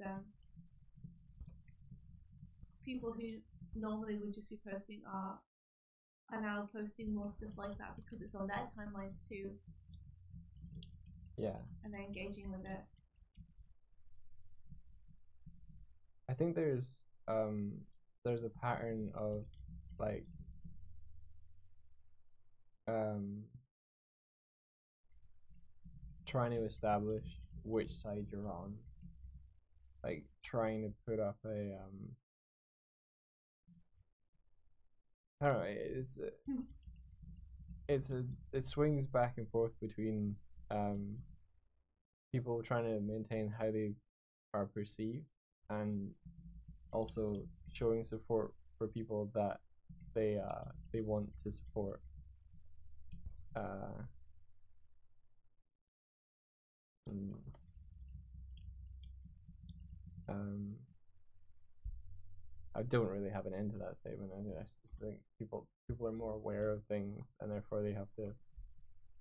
people who normally would just be posting art are now posting more stuff like that because it's on their timelines too. Yeah. And they're engaging with it. I think there's a pattern of like trying to establish which side you're on, like trying to put up a I don't know, it swings back and forth between people trying to maintain how they are perceived and also showing support for people that they want to support. I don't really have an end to that statement. I just think people are more aware of things, and therefore they have to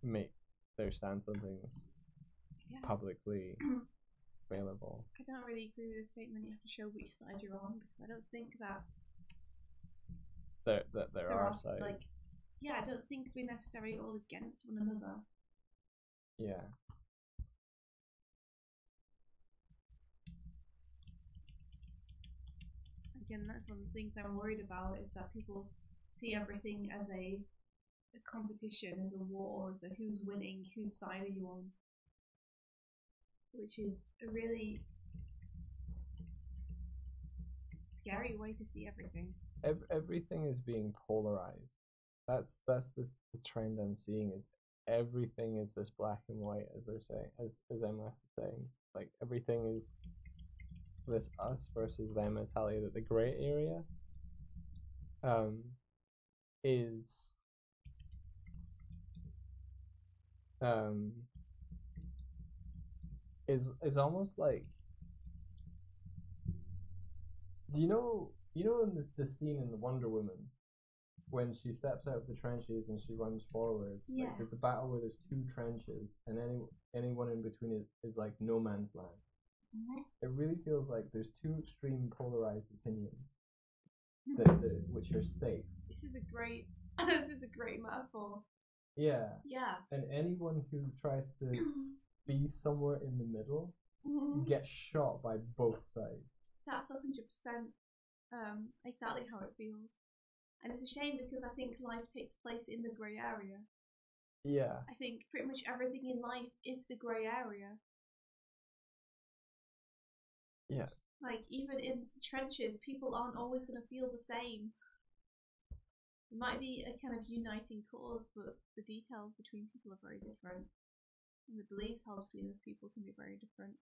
make their stance on things publicly available. I don't really agree with the statement you have to show which side you're on, because I don't think that there are sides. Like, yeah, I don't think we're necessarily all against one another. Yeah. again, that's one of the things I'm worried about, is that people see everything as a competition, as a war, as a who's winning, whose side are you on, which is a really scary way to see everything. Everything is being polarized. That's the trend I'm seeing, is everything is this black and white, as they're saying, as Emma is saying. Like everything is this us versus them mentality. That the gray area is is almost like, do you know in the scene in the Wonder Woman when she steps out of the trenches and she runs forward, Yeah. like the battle where there's two trenches and anyone in between is like no man's land. Mm-hmm. It really feels like there's two extreme polarized opinions which are safe. This is a great metaphor. Yeah. Yeah. And anyone who tries to be somewhere in the middle gets shot by both sides. That's 100% exactly how it feels. And it's a shame because I think life takes place in the grey area. Yeah. I think pretty much everything in life is the grey area. Yeah. Like, even in the trenches, people aren't always going to feel the same. It might be a kind of uniting cause, but the details between people are very different. And the beliefs held between those people can be very different.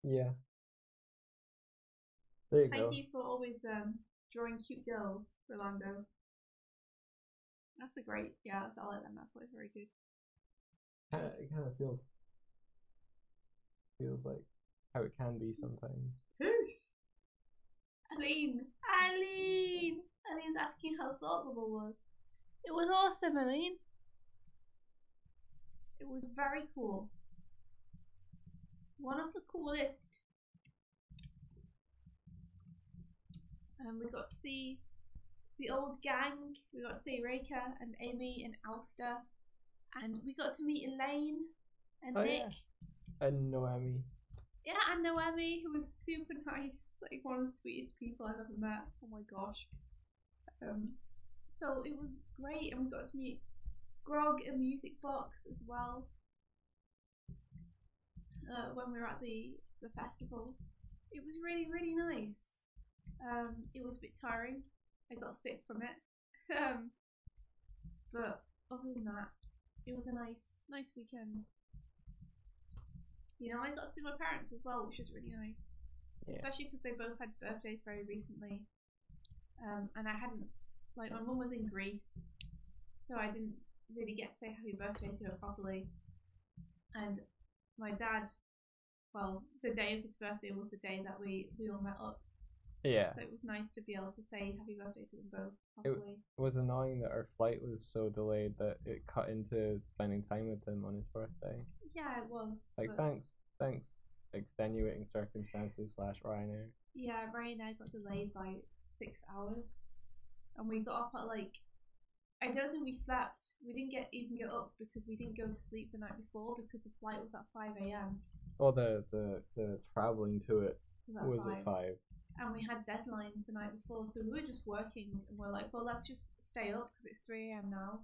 Yeah. There you go. Thank you for always drawing cute girls, Rolando. That's a great, I like that metaphor. It's very good. It kind of feels like how it can be sometimes. Peace. Aline! Aline's asking how Thought Bubble was. It was awesome, Aline. It was very cool. One of the coolest. We got to see the old gang. We got to see Reika and Amy and Alistair. And we got to meet Elaine and Nick. Yeah. And Noemi. Yeah, and Noemi, who was super nice. Like one of the sweetest people I've ever met. Oh my gosh. So it was great, and we got to meet Grog and Music Box as well. When we were at the festival. It was really, really nice. It was a bit tiring. I got sick from it. But other than that, it was a nice weekend. You know, I got to see my parents as well, which was really nice. Yeah. Especially because they both had birthdays very recently. And I hadn't, like, my mum was in Greece, so I didn't really get to say happy birthday to her properly. And my dad, well, the day of his birthday was the day that we all met up. Yeah. So it was nice to be able to say happy birthday to them both properly. It was annoying that our flight was so delayed that it cut into spending time with him on his birthday. Yeah, it was. Like, thanks. Extenuating circumstances / Ryanair. Yeah, Ryanair got delayed by 6 hours. And we got up at I don't think we slept. We didn't even get up because we didn't go to sleep the night before because the flight was at 5 a.m. Well, the traveling to it was at 5. And we had deadlines the night before, so we were just working, and we're like, well, let's just stay up because it's 3 a.m. now.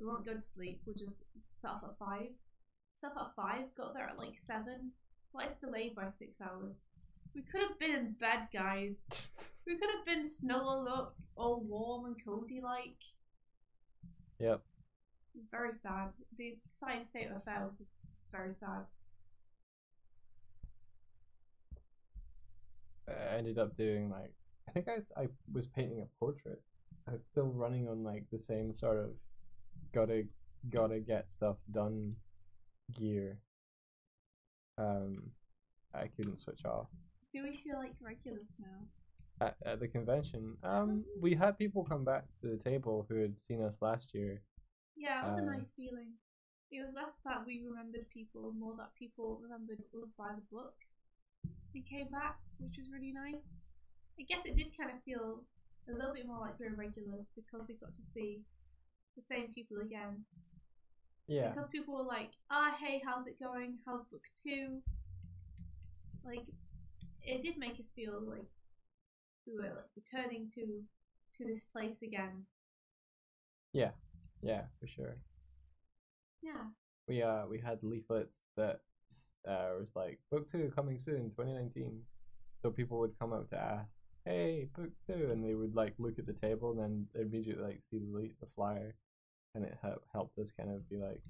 We won't go to sleep. We'll just set up at 5. Set up at 5, got there at 7. Flight's delayed by 6 hours. We could have been in bed, guys. We could have been snuggled up, all warm and cozy like. Yep. It was very sad. The science state of affairs was very sad. I ended up doing I think I was painting a portrait. I was still running on the same sort of gotta get stuff done gear. I couldn't switch off. Do we feel like regulars now? At the convention, we had people come back to the table who had seen us last year. Yeah, it was a nice feeling. It was less that we remembered people, more that people remembered us by the book. They came back, which was really nice. I guess it did kind of feel a little bit more like we were regulars because we got to see the same people again. Yeah. Because people were like, hey, how's it going? How's book 2? It did make us feel we were like, returning to this place again. Yeah, for sure. Yeah. We had leaflets that was like book 2 coming soon, 2019. So people would come up to ask, "Hey, book 2," and they would like look at the table and then immediately like see the flyer, and it helped us kind of be like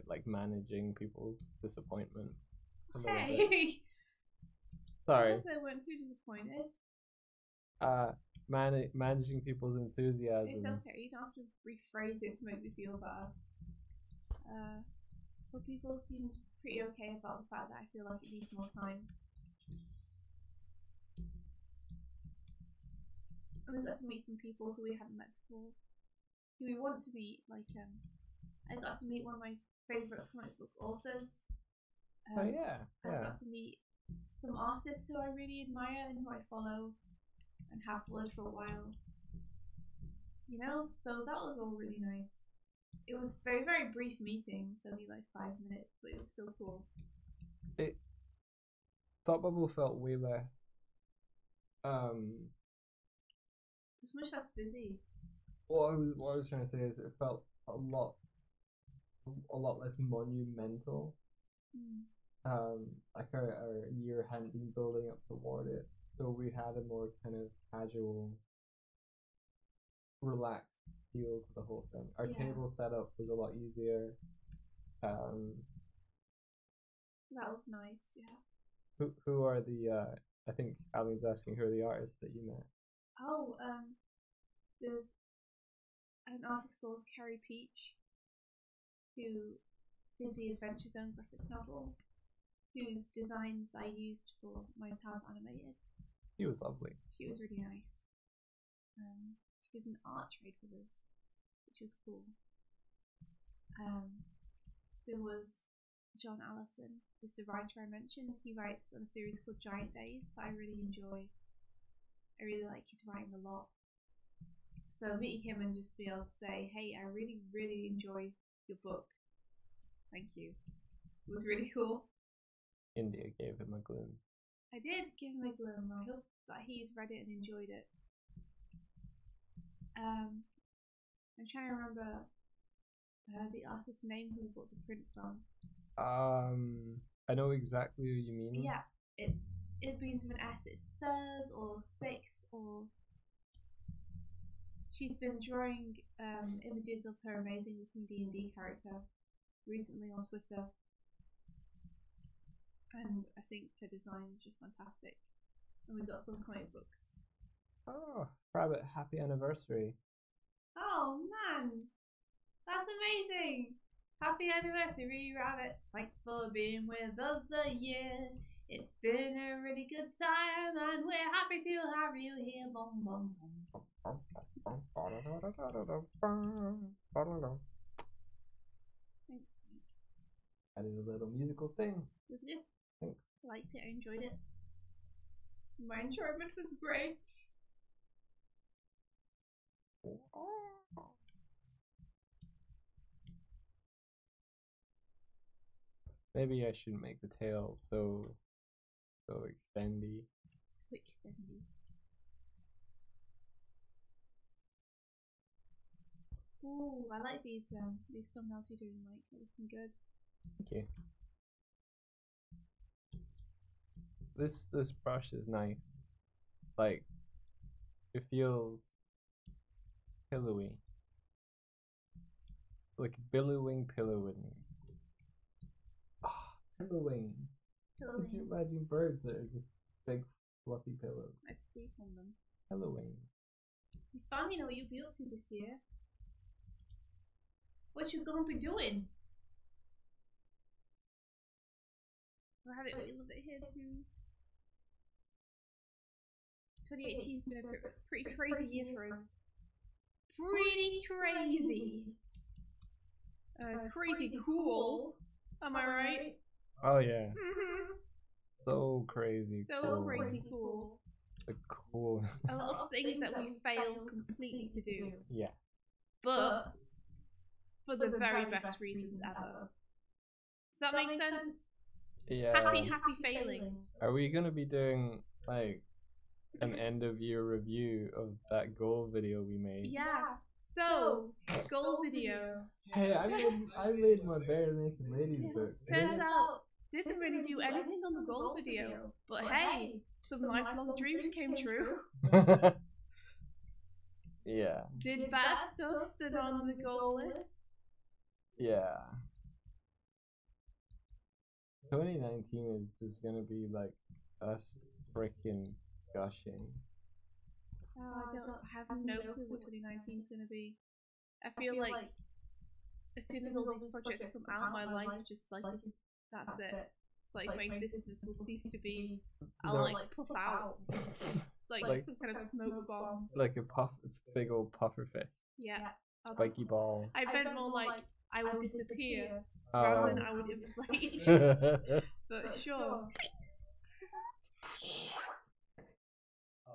like managing people's disappointment a little bit. Sorry. I hope they weren't too disappointed. Managing people's enthusiasm. It's okay. You don't have to rephrase it to make me feel bad. But people seemed pretty okay about the fact that I feel like it needs more time. And we got to meet some people who we hadn't met before, who we want to meet. Like, I got to meet one of my favourite comic book authors. Oh yeah. I got to meet some artists who I really admire and who I follow and have followed for a while. You know, so that was all really nice. It was very, very brief meetings, only like 5 minutes, but it was still cool. Thought Bubble felt way less. It was much less busy. What I was trying to say is it felt a lot less monumental. Like our year hadn't been building up toward it, so we had a more kind of casual, relaxed feel to the whole thing. Our table setup was a lot easier. That was nice, yeah. Who are the I think Ali's asking who are the artists that you met? Oh, there's an artist called Carrie Peach who did the Adventure Zone graphic novel, whose designs I used for my entire animated. She was lovely. She was really nice. She did an art trade with us, which was cool. There was John Allison, who's the writer I mentioned. He writes on a series called Giant Days that I really enjoy. I really like his writing a lot. So meeting him and just be able to say, hey, I really, really enjoy your book. Thank you. It was really cool. India gave him a gloom. I did give him a gloom. I hope that he's read it and enjoyed it. I'm trying to remember the artist's name who we bought the print from. I know exactly who you mean. Yeah, it begins with an S. It's Sirs or Six or. She's been drawing images of her amazing looking D&D character recently on Twitter, and I think her design is just fantastic. And we've got some comic books. Oh, Rabbit, happy anniversary! Oh man, that's amazing! Happy anniversary, Rabbit! Thanks for being with us a year. It's been a really good time, and we're happy to have you here. Bom, bom, bom. Thanks. Added a little musical sting. Did you? Thanks. I liked it. I enjoyed it. My enjoyment was great. Maybe I shouldn't make the tail so extendy. So extendy. Ooh, I like these thumbnails you're doing, Mike. They're looking good. Okay. This brush is nice. Like, it feels pillowy. Like billowing. Ah, pillowing. Could you imagine birds that are just big fluffy pillows? I sleep on them. Pillowing. You finally know what you'll be up to this year. What you gonna be doing? We'll have it a little bit here too. 2018's been a pretty crazy year for us. Pretty crazy. Crazy cool. Am I right? Oh yeah. So crazy. So cool. crazy cool. The cool. A lot of things that we failed completely to do. Yeah. But for the very best reasons ever. Does that make sense? Yeah. Happy failings. Are we gonna be doing like an end of year review of that goal video we made. Yeah. So, goal video. Hey, I made my Bare Naked Ladies book. Turns out, didn't really do anything on the goal video. But hey, some lifelong dreams came true. Yeah. Did bad stuff than on the goal list. Yeah. 2019 is just gonna be like us freaking gushing. Oh, I have no clue what 2019 is gonna be. I feel like as soon as all these projects come out, my life just like that's it. It's like my existence will cease to be. I'll like puff out like some kind of smoke bomb. Like a big old puffer fish. Yeah. Spiky ball. I meant more like I would disappear rather than I would inflate. But sure.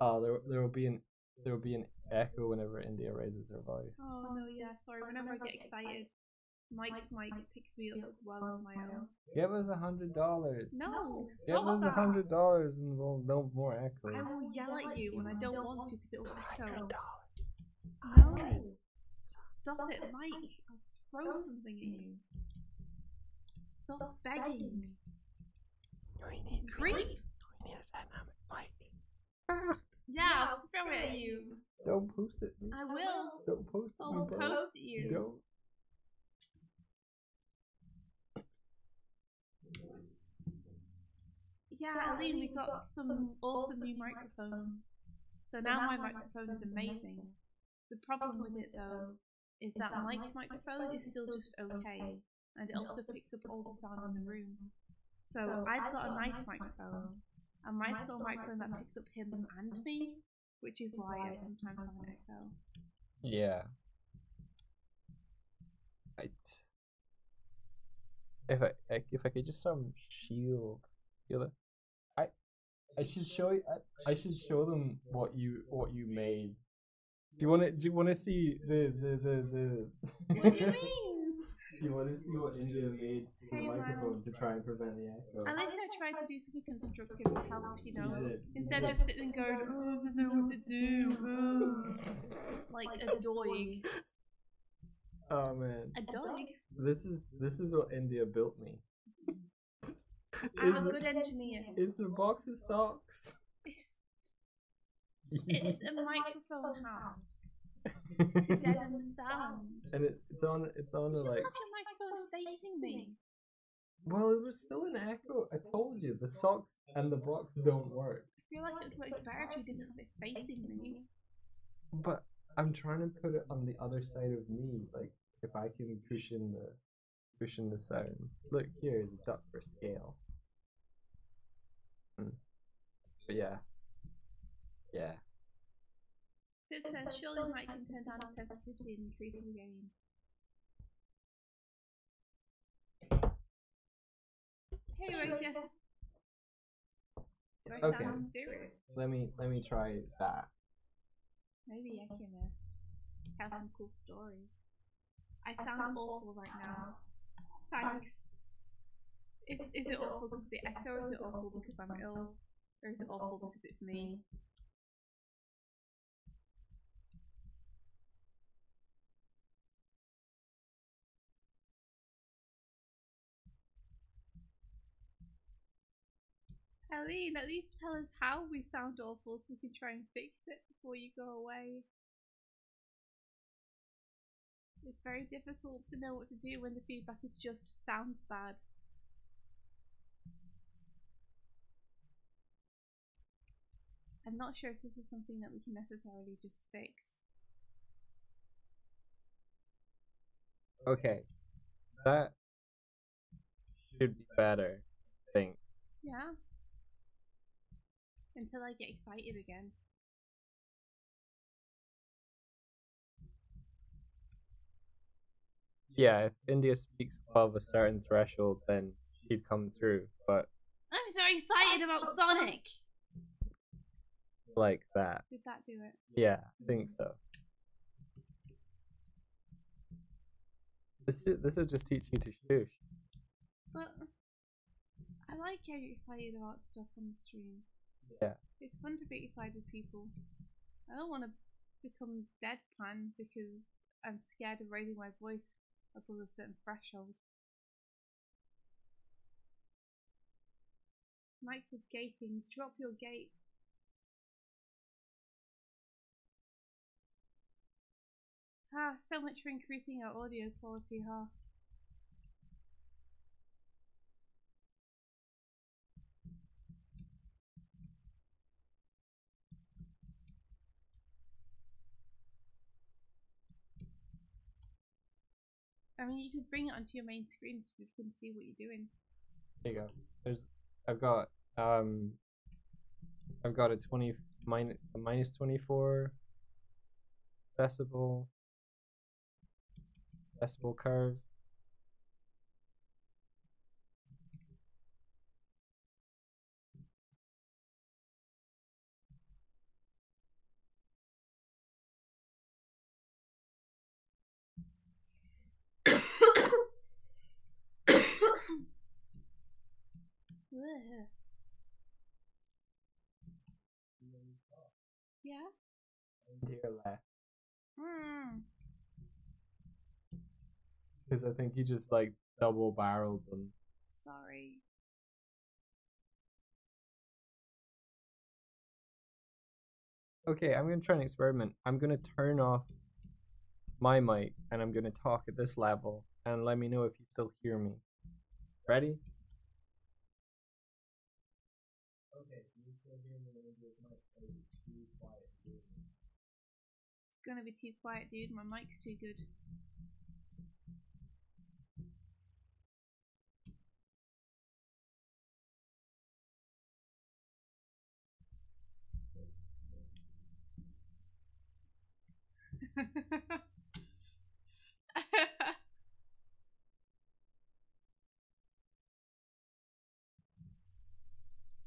Oh, there will be an echo whenever India raises her voice. Oh no, yeah, sorry. Whenever I get excited, Mike's mic picks me up as well as my own. Give us $100. No, give us $100 and we'll no more echoes. I will yell at you when I don't want to because it'll echo. $100. No, stop it, Mike. I'll throw something at you. Stop begging me. We need a dynamic mic. Yeah, I'll throw it at you. Don't post it. I will. Don't post it. I'll post it you. Don't. Yeah, Aline, we got some awesome new microphones. So now my microphone is amazing. The problem with it though is that Mike's microphone is still just okay, and it also picks up all the sound in the room. So I've got a nice microphone, and Mike's got a microphone that picks up him and me, which is why I sometimes have an echo. Yeah. If I could just shield it. I should show you. I should show them what you made. Do you want to see the What do you mean? Do you want to see what India made for the microphone to try and prevent the echo? At least I tried to do something constructive to help, you know, instead of just sitting and going, oh, I don't know what to do, like a Doig. Oh man. A Doig? This is what India built me. I'm a good engineer. It's a box of socks. It's a microphone house to deaden the sound. And it's on a like. Have your microphone facing me. Well, it was still an echo. I told you the socks and the box don't work. I feel like it would work better if you didn't have it facing me. But I'm trying to put it on the other side of me, like if I can cushion the sound. Look here, the duck for scale. But yeah. It says surely might can turn down sensitivity and increase the gain. Hey, right there. Do I Okay. sound mysterious? Let me try that. Maybe I can have some cool stories. I sound awful right now. Thanks. Is it awful because of the echo, or is it awful because I'm ill? Or is it awful because it's me? Eileen, at least tell us how we sound awful so we can try and fix it before you go away. It's very difficult to know what to do when the feedback is just sounds bad. I'm not sure if this is something that we can necessarily just fix. Okay. That should be better, I think. Yeah? Until I get excited again. Yeah, if India speaks above a certain threshold, then she'd come through, but I'm so excited about Sonic! like that. Did that do it? Yeah, I think so. This will just teach you to shush. But I like getting excited about stuff on the stream. Yeah. It's fun to be excited with people. I don't want to become deadpan because I'm scared of raising my voice above a certain threshold. Mike was gating. Drop your gate. So much for increasing our audio quality, huh? I mean, you could bring it onto your main screen so people can see what you're doing. There you go. I've got a minus 24 decibel curve. Yeah? To your left. Mm. Because I think you just like double barreled them. Sorry. Okay, I'm gonna try an experiment. I'm gonna turn off my mic and I'm gonna talk at this level and let me know if you still hear me. Ready? Okay, can you still hear me when I do this mic? It's too quiet. It's gonna be too quiet, dude. My mic's too good.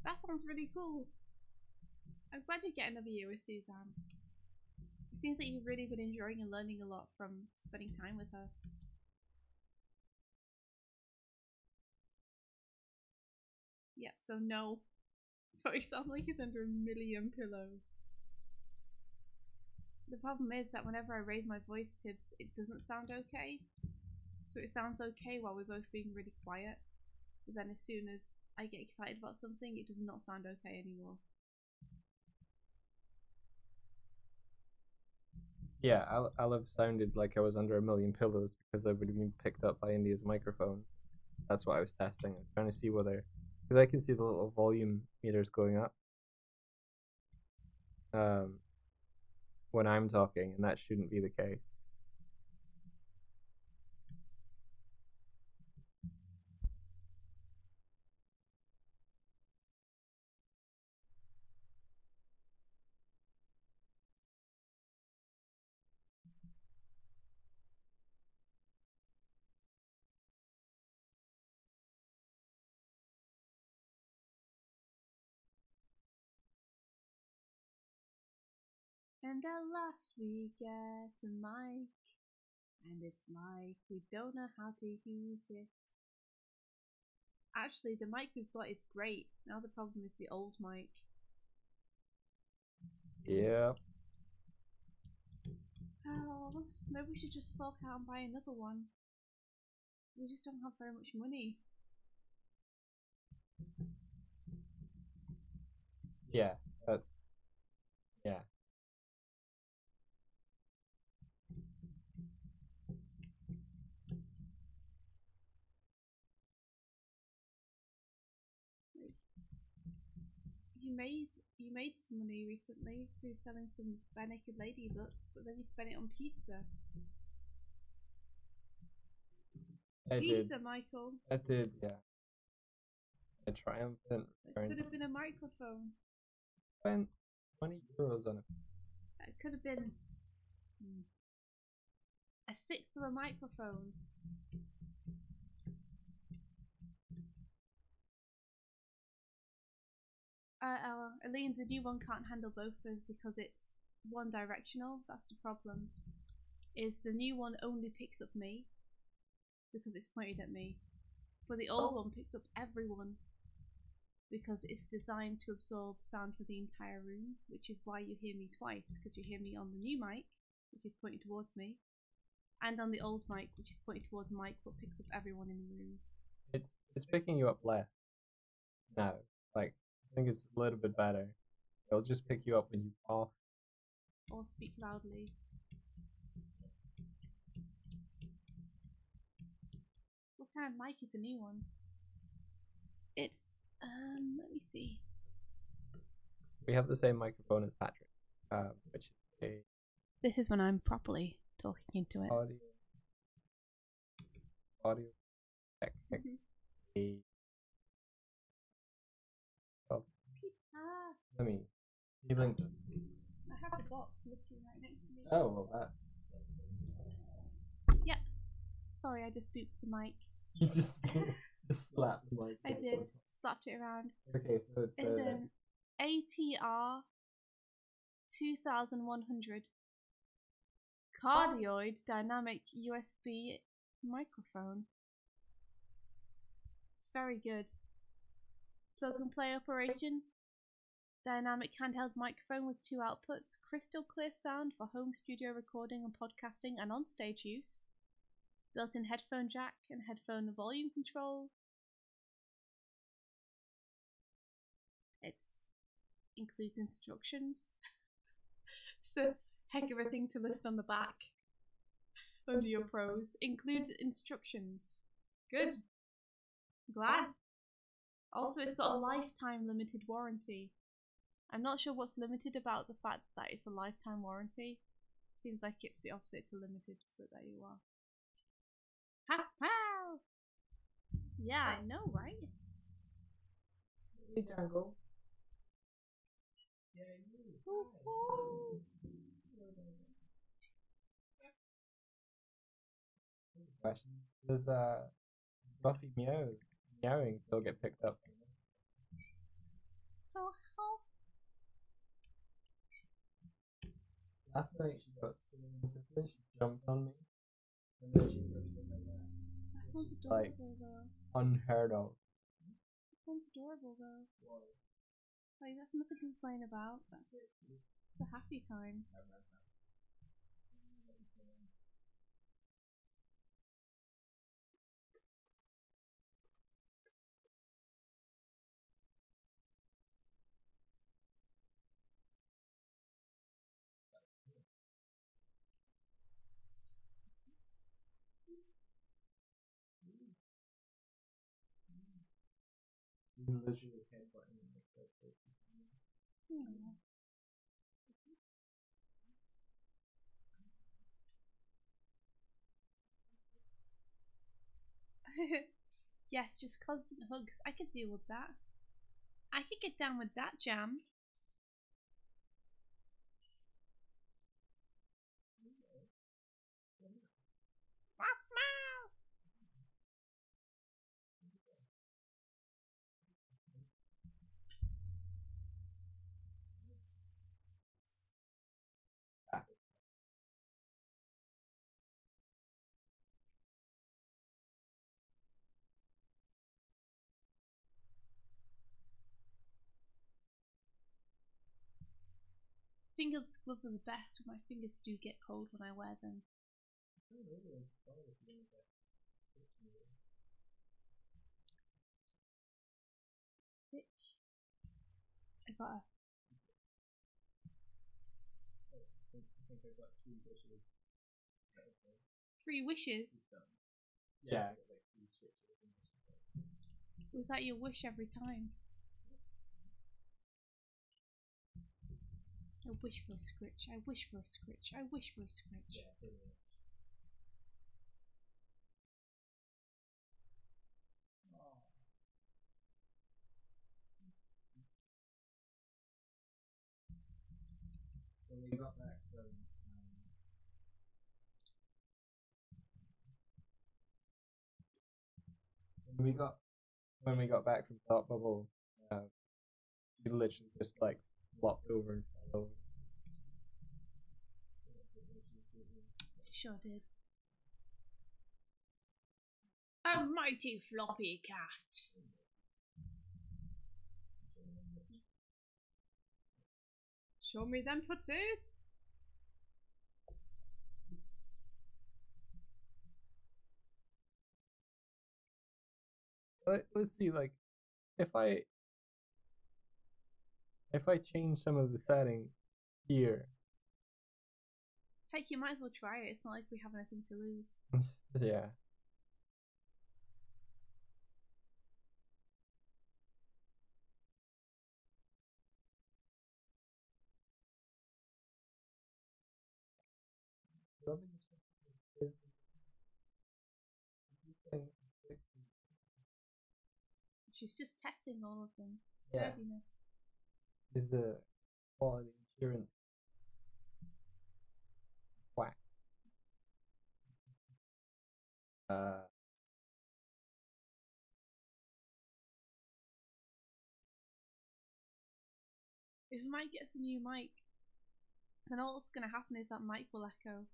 That sounds really cool. I'm glad you get another year with Suzanne. It seems that you've really been enjoying and learning a lot from spending time with her. Yep, so no. So he sounds like he's under a million pillows. The problem is that whenever I raise my voice tips, it doesn't sound okay. So it sounds okay while we're both being really quiet. But then as soon as I get excited about something, it does not sound okay anymore. Yeah, I'll have sounded like I was under a million pillows because I would have been picked up by India's microphone. That's what I was testing. I'm trying to see whether, because I can see the little volume meters going up when I'm talking, and that shouldn't be the case. And at last we get a mic, and it's like we don't know how to use it. Actually, the mic we've got is great. Now the problem is the old mic. Yeah. Oh, maybe we should just fork out and buy another one. We just don't have very much money. Yeah. That's, yeah. You made some money recently through selling some bare naked lady books, but then you spent it on pizza. Pizza, Michael. I did, yeah. A triumphant. It could have been a microphone. Spent €20 on it. It could have been a sixth of a microphone. Aline, the new one can't handle both of us because it's one directional. That's the problem. Is the new one only picks up me because it's pointed at me, but the old one picks up everyone. because it's designed to absorb sound for the entire room, which is why you hear me twice, because you hear me on the new mic, which is pointing towards me, and on the old mic, which is pointing towards Mike, but picks up everyone in the room. It's picking you up less now. Like, I think it's a little bit better. It'll just pick you up when you cough. Or speak loudly. What kind of mic is the new one? It's, let me see. We have the same microphone as Patrick, which is a This is when I'm properly talking into it. audio technique. Let me. You link them. I have the box literally right next to me. Oh, well, that. Yeah. Sorry, I just booped the mic. You just slapped the mic. I did. Slapped it around. Okay, so it's an ATR 2100 cardioid dynamic USB microphone. It's very good. Plug and play operation. Dynamic handheld microphone with 2 outputs. Crystal clear sound for home studio recording and podcasting and on-stage use. Built-in headphone jack and headphone volume control. It includes instructions. It's a heck of a thing to list on the back under your pros. Includes instructions. Good. Glad. Also, it's got a lifetime limited warranty. I'm not sure what's limited about the fact that it's a lifetime warranty. Seems like it's the opposite to limited, but there you are. Ha ha! Yeah, I know, right? Hey, Jungle. Question: Does Buffy meowing still get picked up? Oh. Last night she got so insistent, she jumped on me, and then she pushed me like that. That sounds adorable, Like, though. unheard of. That sounds adorable, though. Why? Like, that's nothing to complain about. That's a happy time. He's literally headbutting me. Yes, just constant hugs. I could deal with that. I could get down with that, Jam. Fingers gloves are the best, but my fingers do get cold when I wear them. Bitch. I got a... I think I got 3 wishes. 3 wishes? Yeah, I got like 3 switches. Was that your wish every time? I wish for a scritch. I wish for a scritch. I wish for a scritch. Yeah, pretty much. When we got back from when we got back from Thought Bubble, we literally just like flopped over and fell over. She sure did. A mighty floppy cat. Show me them tootsies. Let's see, like, if I change some of the setting here. Heck, you might as well try it. It's not like we have anything to lose. Yeah. She's just testing all of them. Yeah. Sturdiness. Is the quality insurance whack? If Mike gets a new mic, then all that's going to happen is that mic will echo.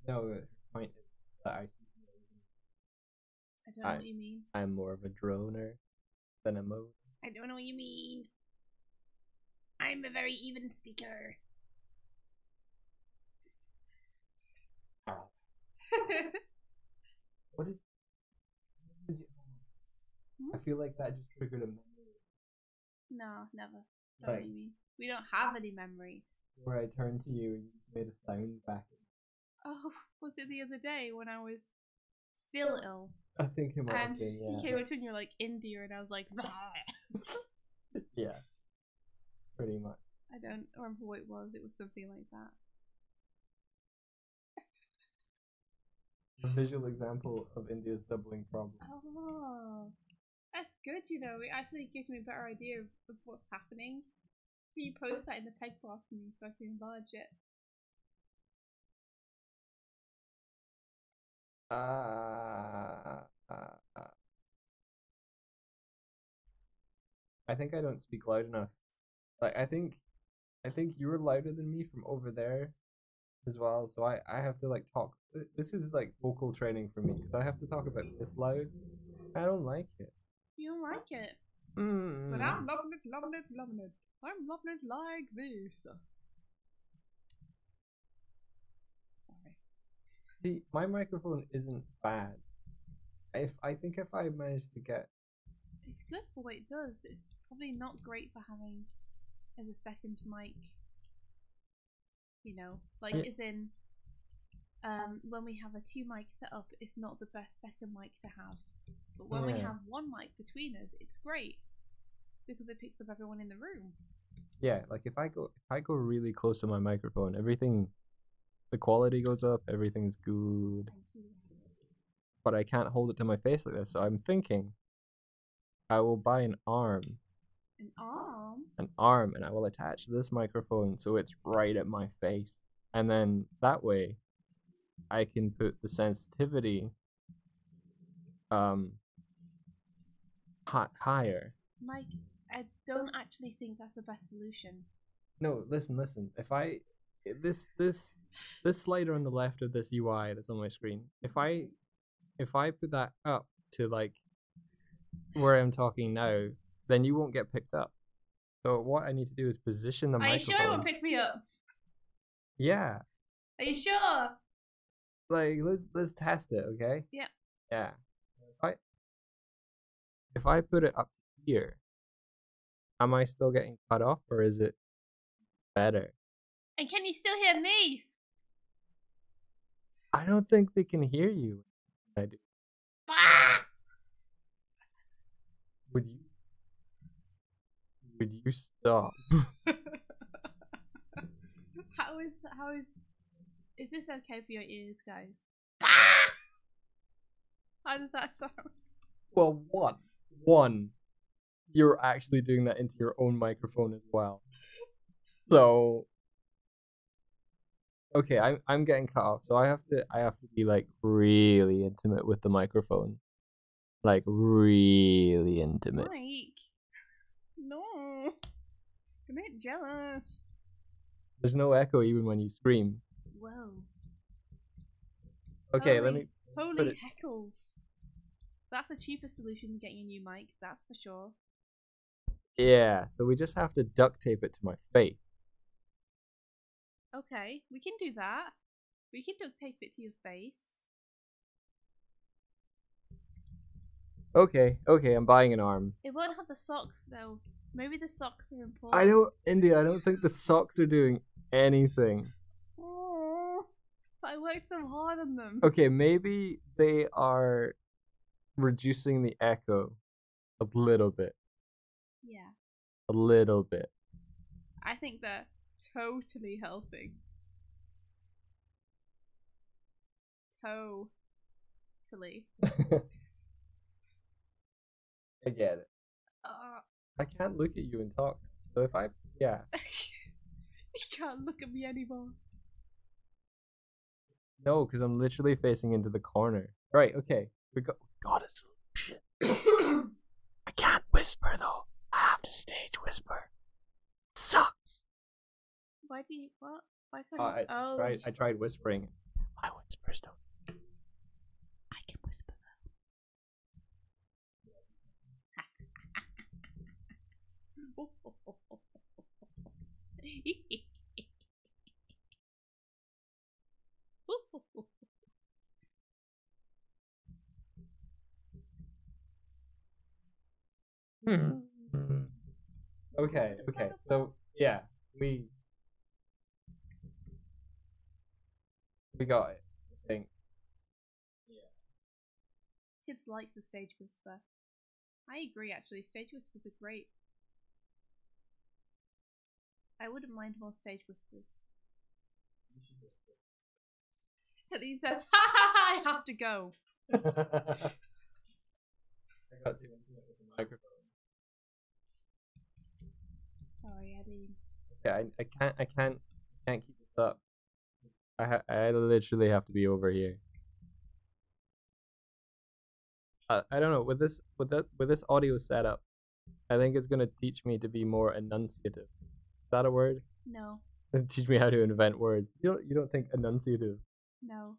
No, the point is that I don't know what you mean. I'm more of a droner than a mode. I don't know what you mean. I'm a very even speaker. What did you... I feel like that just triggered a memory. No, never. Don't know what you mean. We don't have any memories. Where I turned to you and you just made a sound back. Oh, was it the other day when I was still ill? I think it might have been, yeah. You came up to me and you're like, India, and I was like, yeah, pretty much. I don't remember what it was. It was something like that. A visual example of India's doubling problem. Oh, that's good, you know. It actually gives me a better idea of what's happening. Can you post that in the peg bar for me so I can enlarge it? I think I don't speak loud enough. Like I think you're louder than me from over there as well. So I have to like talk. This is like vocal training for me because I have to talk about this loud. I don't like it. You don't like it? But I'm loving it, loving it, loving it. I'm loving it like this. Sorry. See, my microphone isn't bad. I think if I manage to get... It's good for what it does. It's probably not great for having as a second mic. You know, like as in, when we have a 2 mic setup, it's not the best second mic to have. But when we have 1 mic between us, it's great because it picks up everyone in the room. Yeah, like if I go really close to my microphone, everything, the quality goes up, everything's good. But I can't hold it to my face like this, so I'm thinking I will buy an arm. An arm? An arm, and I will attach this microphone so it's right at my face. And then that way I can put the sensitivity higher. Mike, I don't actually think that's the best solution. No, listen. If I this slider on the left of this UI that's on my screen, if I put that up to like where I'm talking now, then you won't get picked up. So what I need to do is position the microphone. Are you sure it won't pick me up? Yeah. Are you sure? Like let's test it, okay? Yeah. Yeah. If I put it up to here, am I still getting cut off or is it better? And can you still hear me? I don't think they can hear you. I do. Would you stop? How is this okay for your ears, guys? How does that sound? Well, one, you're actually doing that into your own microphone as well. So, okay, I'm getting cut off, so I have to be like really intimate with the microphone, like really intimate. Mike, no, I'm not jealous. There's no echo even when you scream. Whoa. Okay, let me. Holy heckles! That's a cheaper solution than getting a new mic. That's for sure. Yeah, so we just have to duct tape it to my face. Okay, we can do that. We can duct tape it to your face. Okay, I'm buying an arm. It won't have the socks though. Maybe the socks are important. I don't, India, I don't think the socks are doing anything. But I worked so hard on them. Okay, maybe they are reducing the echo a little bit. Yeah. A little bit. I think they're totally helping. Totally. I get it. I can't look at you and talk. So if I, yeah. You can't look at me anymore. No, because I'm literally facing into the corner. Right, okay. We got a solution. I can't whisper though. I have to stage whisper. Sucks. Why do you, what? Why can't you? I tried whispering. My whispers don't. I can whisper Okay. So yeah, we got it. I think. Tibbs likes the stage whisper. I agree, actually. Stage whispers are great. I wouldn't mind more stage whispers. And he says, "Ha ha ha! I have to go." I got too intimate with the microphone. Sorry, Eddie. Okay, I can't keep this up. I literally have to be over here. I don't know, with this audio setup, I think it's gonna teach me to be more enunciative. Is that a word? No. Teach me how to invent words. You don't think enunciative? No.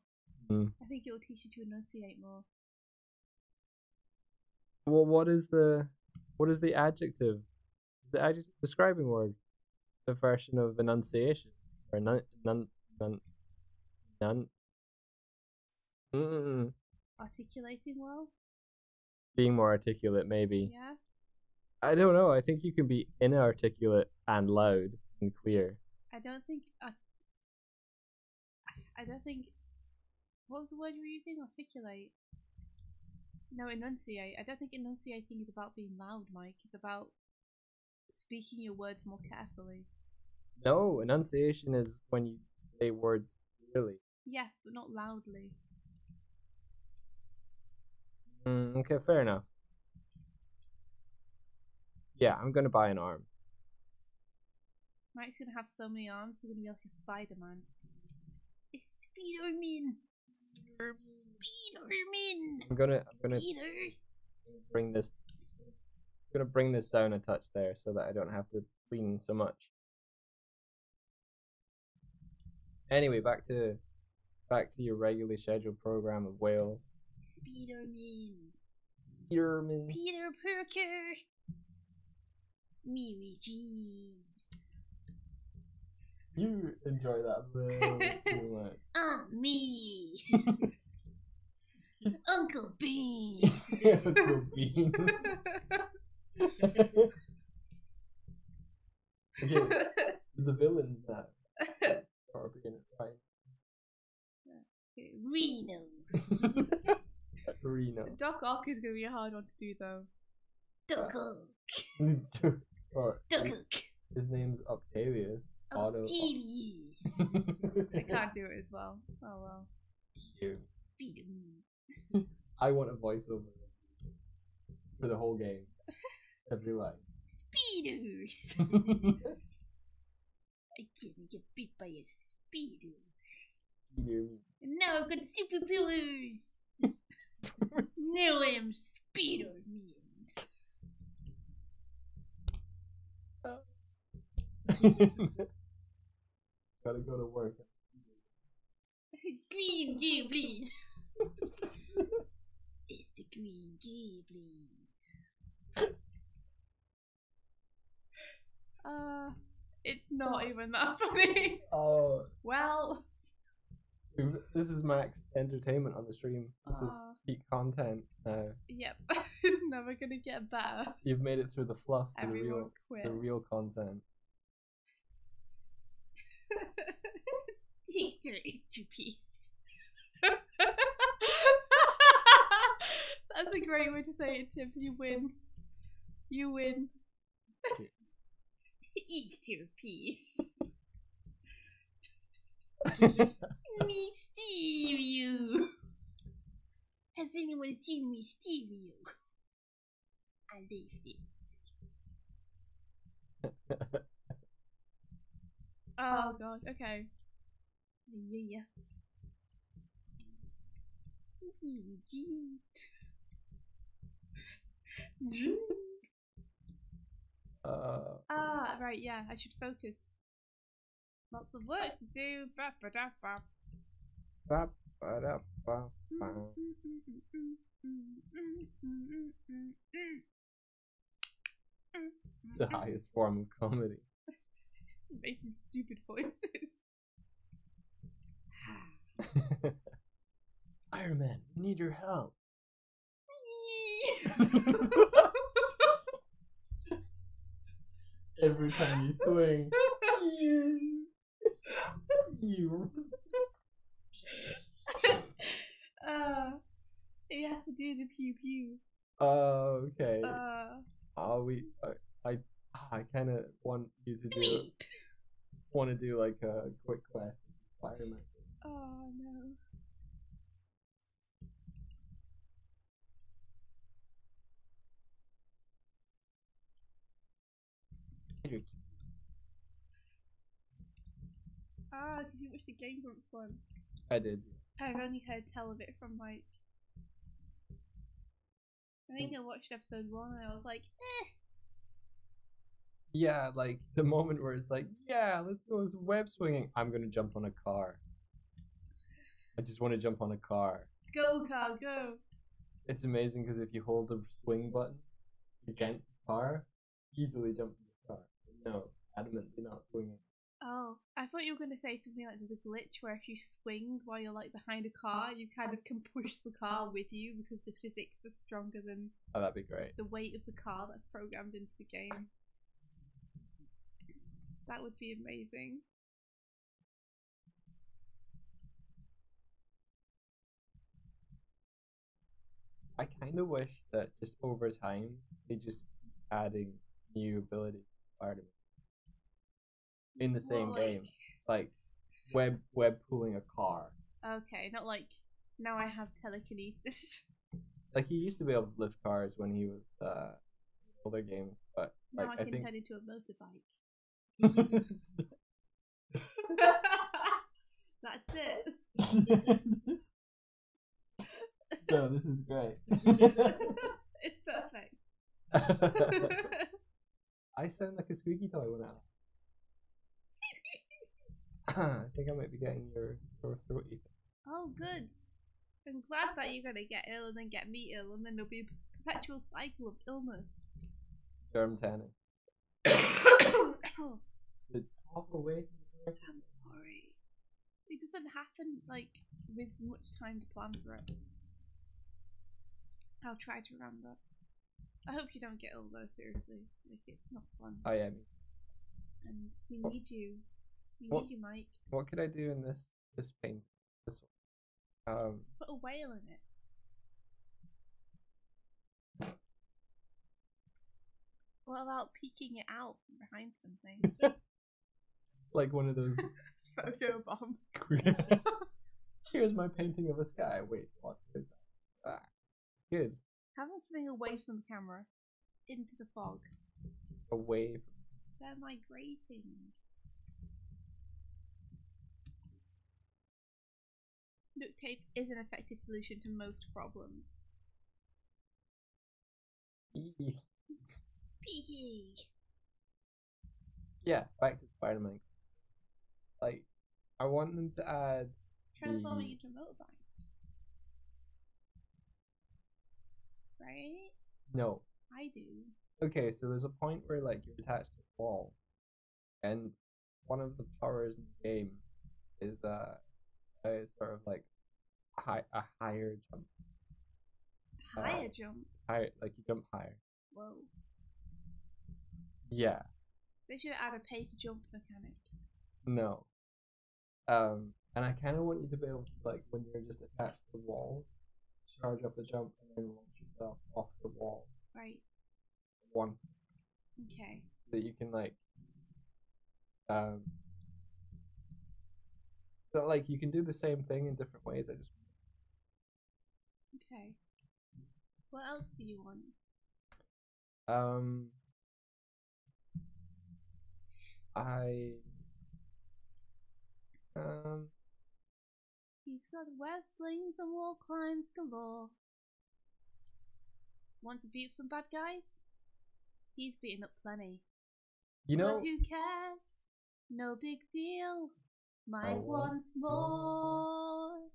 I think it will teach you to enunciate more. Well, what is the adjective? The adjective describing word. The version of enunciation or Articulating well? Being more articulate, maybe. Yeah. I don't know. I think you can be inarticulate and loud and clear. I don't think. What was the word you were using? Articulate. No, enunciate. I don't think enunciating is about being loud, Mike. It's about speaking your words more carefully. No, enunciation is when you say words clearly. Yes, but not loudly. Okay, fair enough. Yeah, I'm gonna buy an arm. Mike's gonna have so many arms, he's gonna be like a Spider-Man. It's Spider-Man! Spider-Man! I'm gonna Peter! bring this. I'm gonna bring this down a touch there so that I don't have to clean so much. Anyway, back to your regularly scheduled program of whales. Spider-Man! Peterman. Peter Parker! Mary Jean! You enjoy that very too much. Aunt Me! Uncle Bean! Uncle Bean. Okay, the villains that are being right. Reno. Reno. Doc Ock is gonna be a hard one to do though. Doc Ock. His name's Octavius. Octavius. I can't do it as well. Oh well. Speed of me. I want a voiceover for the whole game. Every line. Speeders. I can't get beat by a speeder. Now I've got superpowers. Now I am Spider-Man. Gotta go to work. Green Goblin. It's the Green Goblin. It's not even that funny. Oh, Well, this is max entertainment on the stream. This is peak content now. Yep, it's never gonna get better. You've made it through the fluff to Everyone quit. the real content. Eat your 2-piece. That's a great way to say it, Tibbs. You win. You win. Eat your piece. Mysterio. Has anyone seen Mysterio? I lived it. Oh god, okay. Yeah. Right, yeah, I should focus. Lots of work to do. The highest form of comedy. Making stupid voices. Iron Man, we need your help. Every time you swing. You. You have to do the pew pew. Okay. I kind of want you to do like a quick quest Spider-Man. Oh no. Did you watch the Game Grumps one? I did. I've only heard tell of it from like. I think I watched episode 1 and I was like, eh. Yeah, like the moment where it's like, yeah, let's go web swinging. I'm gonna jump on a car. I just want to jump on a car. Go, car, go. It's amazing because if you hold the swing button against the car, easily jumps in the car. No, adamantly not swinging. Oh, I thought you were going to say something like there's a glitch where if you swing while you're like behind a car, you kind of can push the car with you because the physics are stronger than that'd be great. The weight of the car that's programmed into the game. That would be amazing. I kind of wish that just over time they just adding new abilities to Spider-Man in the same game, like web pulling a car. Okay, not like now I have telekinesis. Like he used to be able to lift cars when he was older games, but now like, I can turn into a motorbike. That's it. No, this is great. It's perfect. I sound like a squeaky toy when I think I might be getting your sore throaty. Oh, good. I'm glad that you're gonna get ill and then get me ill, and then there'll be a perpetual cycle of illness. Germ tanning. The talk away. I'm sorry. It doesn't happen like with much time to plan for it. I'll try to remember. I hope you don't get ill though, seriously. Like, it's not fun. I am. And we need you. We need you, Mike. What could I do in this paint? This one. Put a whale in it. What about peeking it out from behind something? Like one of those photo bomb. Here's my painting of a sky. Wait, what is that? Good. Have them swing away from the camera into the fog. Away. They're migrating. Duct tape is an effective solution to most problems. Peeky. Yeah, back to Spider-Man. Like, I want them to add transforming into a motorbike. Right? No. I do. Okay, so there's a point where like you're attached to a wall And one of the powers in the game is a sort of like a higher jump. Higher jump. Higher, like you jump higher. Whoa. Yeah. They should add a pay to jump mechanic. No. And I kind of want you to be able to, like, when you're just attached to the wall, charge up a jump and then launch yourself off the wall. Right. Once. Okay. So that you can, like, so, like, you can do the same thing in different ways. Okay. What else do you want? He's got web slings and wall climbs galore. Want to beat up some bad guys? He's beaten up plenty. You know, but who cares? No big deal. Mine once more.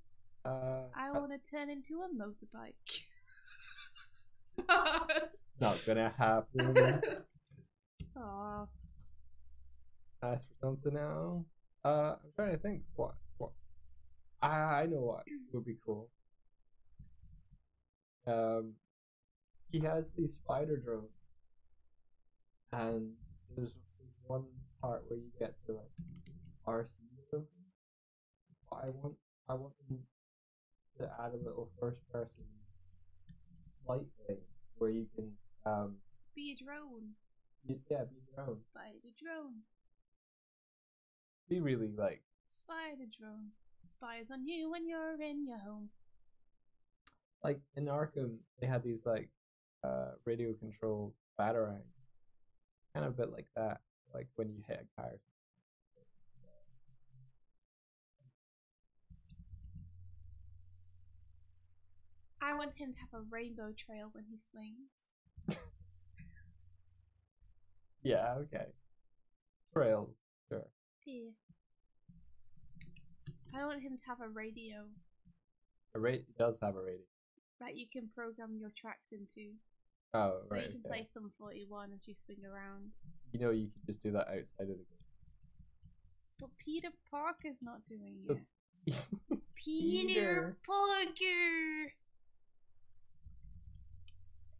I want to turn into a motorbike. Not gonna happen. Aww. Ask for something now. I'm trying to think what I know what would be cool. He has these spider drones, and there's one part where you get to like RC them. I want them to add a little first person light thing where you can be a drone. Be a drone. Spider drone. Be really like spider drone. Spies on you when you're in your home. Like in Arkham, they had these like radio controlled batarangs, kind of a bit like that. Like when you hit a car. I want him to have a rainbow trail when he swings. Yeah, okay. Trails, sure. Here. I want him to have a radio. He does have a radio. That you can program your tracks into. Oh, so right. So you can play Sum 41 as you swing around. You know, you can just do that outside of the game. But Peter Parker's not doing it. Peter Parker!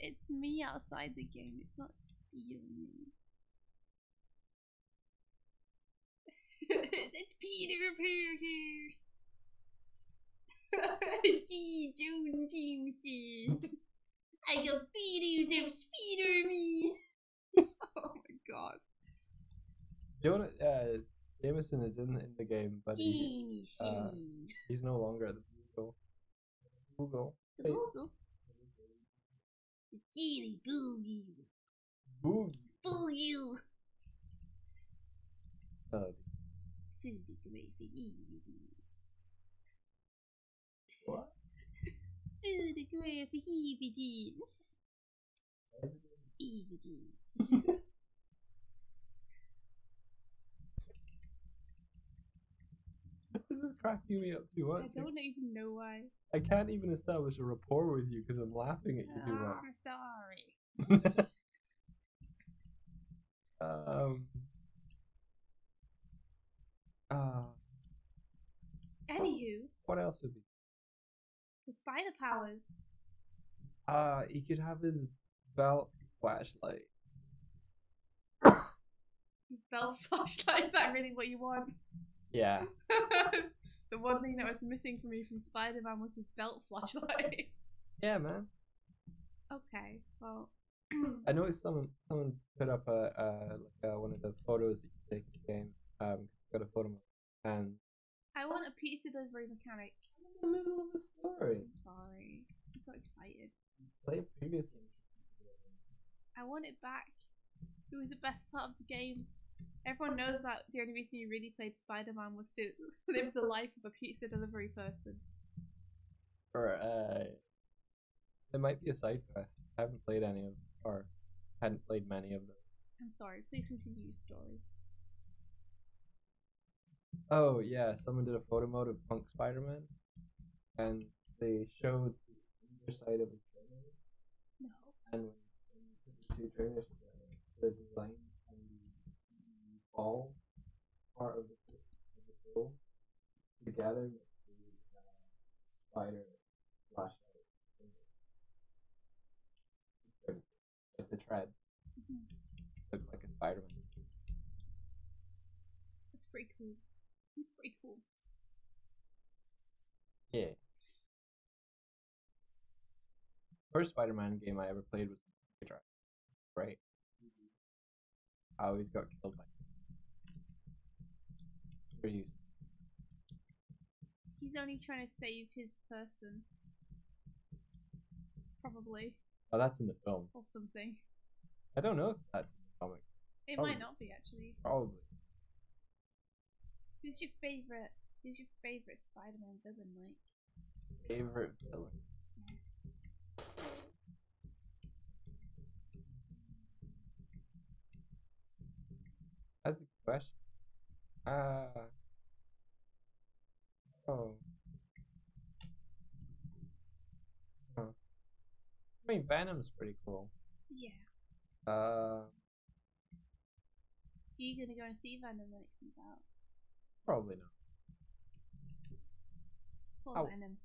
It's me outside the game, it's not stealing me. It's Peter Parker! Gee, Joan Jameson! I got Peter to speeder me! Oh my god. Jonah Jameson is in the game, but he's no longer at the Google. Google. The Google. Gee, boogie. Boogie. Boogie. Oh. What? Food is great for EVDs. This is cracking me up too much. I don't even know why. I can't even establish a rapport with you because I'm laughing at you too much. I'm sorry. Anywho. What else would be? The spider powers. He could have his belt flashlight. His belt flashlight? Is that really what you want? Yeah. The one thing that was missing for me from Spider-Man was his belt flashlight. Yeah, man. Okay, well. I noticed someone put up one of the photos that you take in the game. Got a photo and I want a pizza delivery mechanic. In the middle of a story. I'm sorry. I'm so excited. Play a previous game. I want it back. It was the best part of the game. Everyone knows that the only reason you really played Spider-Man was to live the life of a pizza delivery person. Or there might be a side quest. I haven't played any of them, or hadn't played many of them. I'm sorry. Please continue your story. Oh yeah, someone did a photo mode of Punk Spider-Man, and they showed the underside of his trainer. No. And when you put the two trainers together, the design and the ball part of the soul together with the spider flashlight, like the tread, looks like a Spider-Man. That's pretty cool. That's pretty cool. Yeah. First Spider-Man game I ever played was Mega Drive. Right. I always got killed by. Pretty used. He's only trying to save his person. Probably. Oh, that's in the film. Or something. I don't know if that's in the comic. It might not be actually. Probably. Who's your favorite Spider-Man villain, Mike? Favorite villain? That's a good question. Oh. Huh. I mean, Venom's pretty cool. Yeah. Are you gonna go and see Venom when it comes out? Probably not. Poor Venom.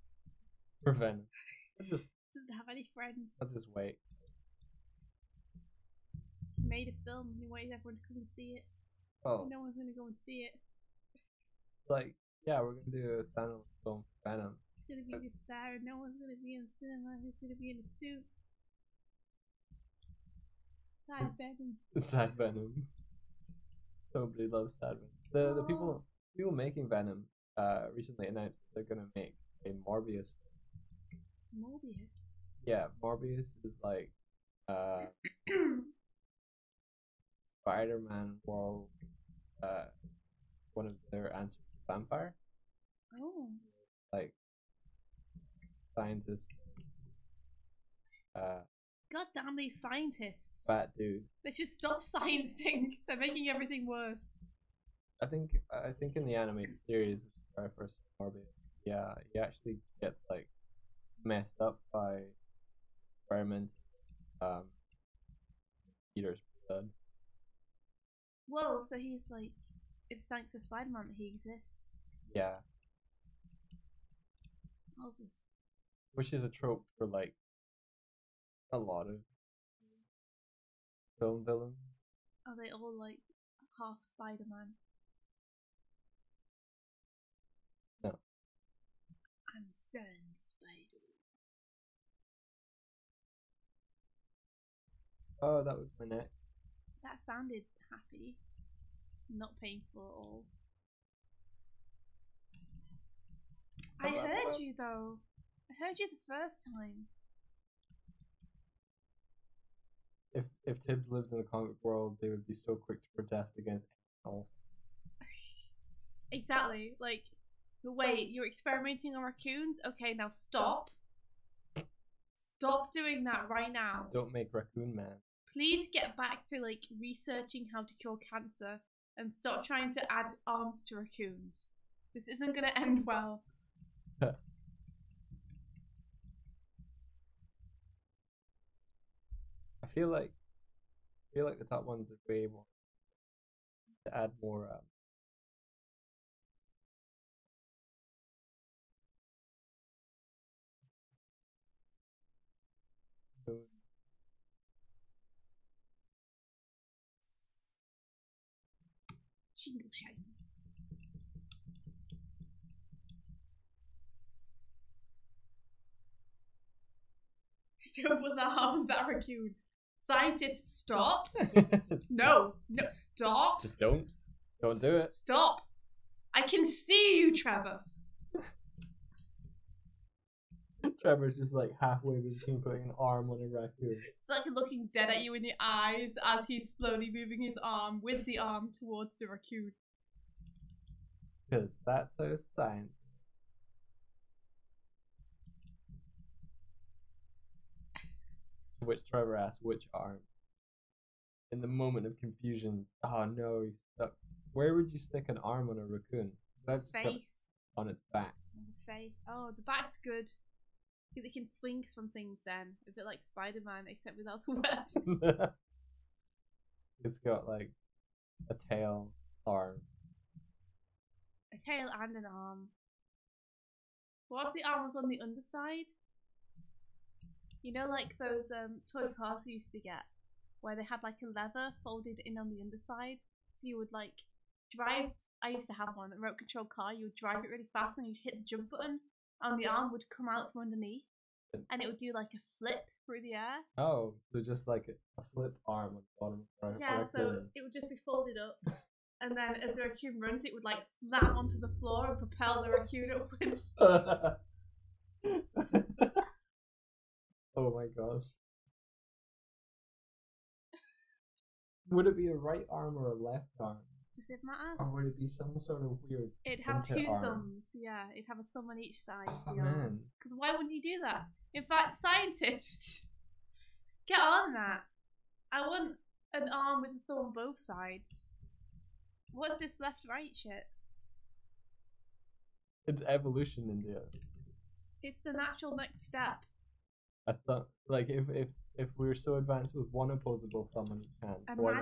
For Venom. Doesn't have any friends. I'll just wait. He made a film and he wanted everyone to come and see it. Oh. No one's gonna go and see it. Like, yeah, we're gonna do a standalone film for Venom. It's gonna be just there and no one's gonna be in the cinema, who's gonna be in a suit. Sad Venom. Sad Venom. Nobody loves Sad Venom. The people making Venom recently announced that they're gonna make a Morbius. Morbius? Yeah, Morbius is like Spider-Man world, one of their answers to vampire. Oh. Like scientists. God damn these scientists. Fat dude. They should stop sciencing. They're making everything worse. I think in the animated series, which is where I first saw Morbius, yeah, he actually gets like messed up by experimenting Peter's blood. Whoa, so he's like, it's thanks to Spider-Man that he exists. Yeah. Moses. Which is a trope for like a lot of film villains. Are they all like half Spider-Man? No. I'm Sun Spider. Oh, that was my neck. That sounded happy. Not painful at all. I heard you though. I heard you the first time. If Tibbs lived in a comic world, they would be so quick to protest against animals. Exactly. Like, wait, you're experimenting on raccoons? Okay, now stop. Stop doing that right now. Don't make Raccoon Man. Please get back to like researching how to cure cancer and stop trying to add arms to raccoons. This isn't going to end well. I feel like the top ones are way able to add more Jingle shine. Don't put that arm on that raccoon. Scientists, stop. No, stop. Just don't do it. Stop. I can see you, Trevor. Trevor's just like halfway between putting an arm on a raccoon. It's like looking dead at you in the eyes as he's slowly moving his arm with the arm towards the raccoon. Because that's how science. Which Trevor asked, which arm? In the moment of confusion, oh no, he's stuck. Where would you stick an arm on a raccoon? Face. On its back. On the face. Oh, the back's good. Because it can swing from things then. A bit like Spider-Man, except without the webs. It's got like A tail, arm. A tail and an arm. What if the arm was on the underside? You know, like those toy cars you used to get, where they had like a lever folded in on the underside, so you would like drive. I used to have one, a remote control car. You would drive it really fast, and you'd hit the jump button, and the arm would come out from underneath, and it would do like a flip through the air. Oh, so just like a flip arm on the bottom of the Yeah, so it would just be folded up, and then as the raccoon runs, it would like slam onto the floor and propel the raccoon upwards. Oh my gosh. Would it be a right arm or a left arm? Does it matter? Or would it be some sort of weird It'd have two inter-arm? thumbs, yeah. It'd have a thumb on each side. Oh man. Because why wouldn't you do that? In fact, scientists, get on that. I want an arm with a thumb on both sides. What's this left-right shit? It's evolution, India. It's the natural next step. I thought, like, if we were so advanced with one opposable thumb on each hand, why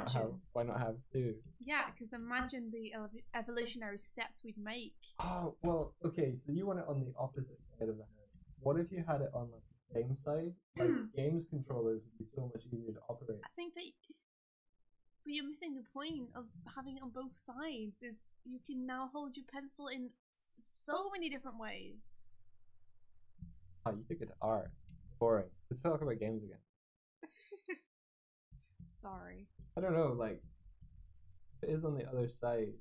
not have two? Yeah, because imagine the evolutionary steps we'd make. Oh well, okay. So you want it on the opposite side of the hand. What if you had it on like the same side? Like games controllers would be so much easier to operate. I think that, but you're missing the point of having it on both sides. Is you can now hold your pencil in so many different ways. Oh, you took it to art. Boring. Let's talk about games again. Sorry. I don't know, like, if it is on the other side.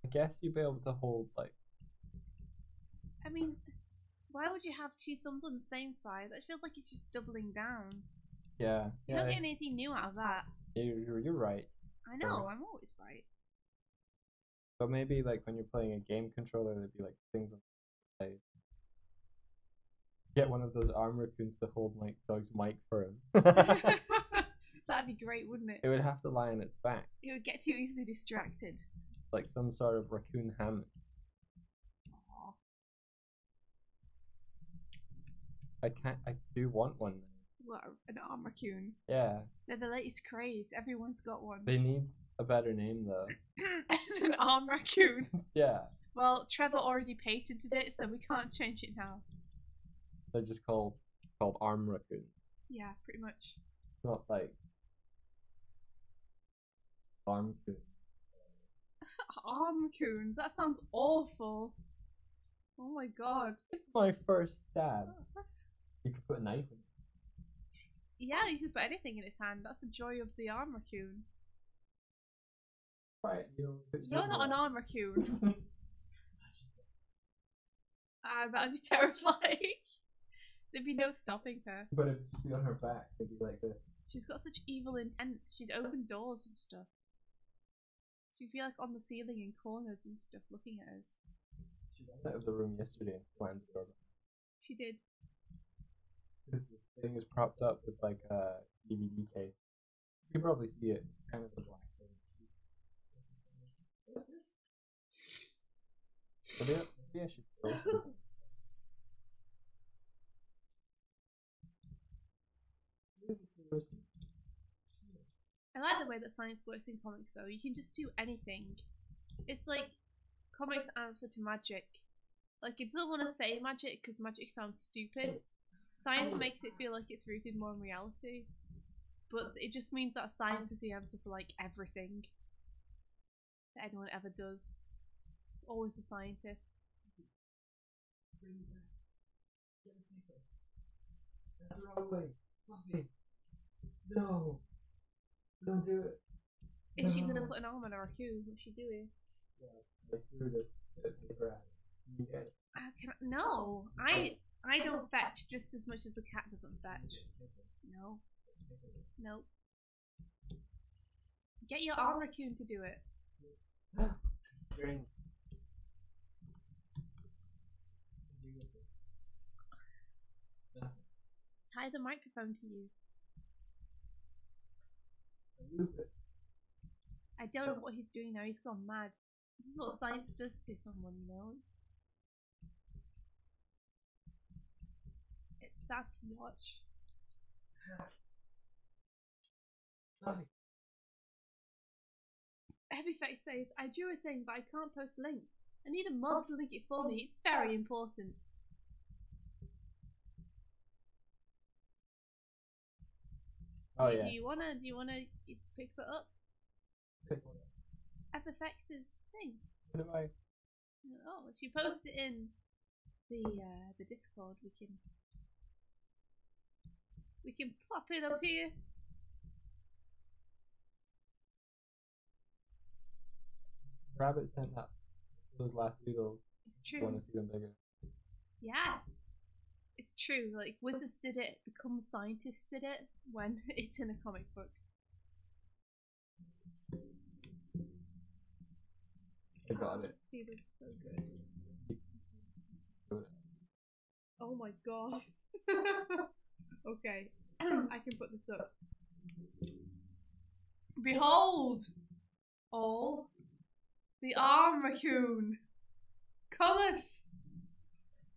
I guess you'd be able to hold, like... I mean, why would you have two thumbs on the same side? That feels like it's just doubling down. Yeah. You don't get anything new out of that. You're right. I know, I'm always right. But maybe, like, when you're playing a game controller, there'd be, like, things on the side. Get one of those arm raccoons to hold Mike Doig's mic for him. That'd be great, wouldn't it? It would have to lie on its back. It would get too easily distracted. Like some sort of raccoon hammock. Aww. I do want one. What, an arm raccoon? Yeah. They're the latest craze. Everyone's got one. They need a better name though. It's an arm raccoon. Yeah. Well, Trevor already patented it, so we can't change it now. They're just called arm raccoon. Yeah, pretty much. Not like arm coon. Arm raccoons? That sounds awful. Oh my god. It's my first stab. You could put a knife in it. Yeah, you could put anything in its hand. That's the joy of the arm raccoon. Right, You're not an arm raccoon. That would be terrifying. There'd be no stopping her. But it'd just be on her back. It'd be like this. She's got such evil intent. She'd open doors and stuff. She'd be like on the ceiling in corners and stuff looking at us. She went out of the room yesterday and slammed the door. She did. This thing is propped up with like a DVD case. You can probably see it. Kind of the black thing. Maybe I should throw something. I like the way that science works in comics though. You can just do anything. It's like comics answer to magic. Like it doesn't want to say magic because magic sounds stupid. Science makes it feel like it's rooted more in reality. But it just means that science is the answer for like everything that anyone ever does. Always a scientist. That's the wrong way. Mommy. No. Don't do it. Is she gonna put an arm on a raccoon? What's she doing? Yeah, I threw this paper at you guys. No, I don't fetch just as much as the cat doesn't fetch. No. Nope. Get your arm raccoon to do it. String. Tie the microphone to you. I don't know what he's doing now. He's gone mad. This is what science does to someone, you know? It's sad to watch. Epifect says, I drew a thing, but I can't post links. I need a mod to link it for me. It's very important. Oh yeah. Do you wanna pick that up? Epifect's thing. What do I? Oh, if you post it in the Discord, we can plop it up here. Rabbit sent that those last doodles. It's true. I want to see them bigger. Yes, it's true. Like wizards did it, become scientists did it when it's in a comic book. I got it. He looks so good. Oh my god. Okay, I can put this up. Behold, all the arm raccoon cometh.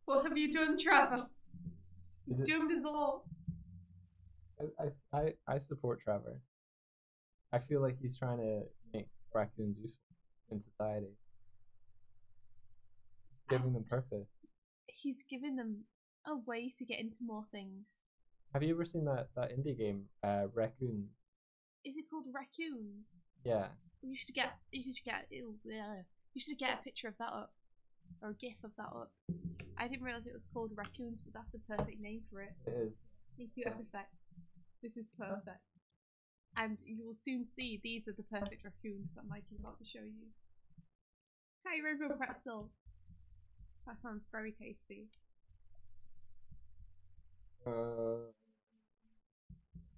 What have you done, Trevor? He's doomed us all. I support Trevor. I feel like he's trying to make raccoons useful in society. Giving them purpose. He's giving them a way to get into more things. Have you ever seen that indie game, Raccoon? Is it called Raccoons? Yeah. You should get a picture of that up, or a GIF of that up. I didn't realize it was called Raccoons, but that's the perfect name for it. It is. Thank you, Epifect. This is perfect. And you will soon see these are the perfect raccoons that Mike is about to show you. Hi, Rainbow Pretzel. That sounds very tasty.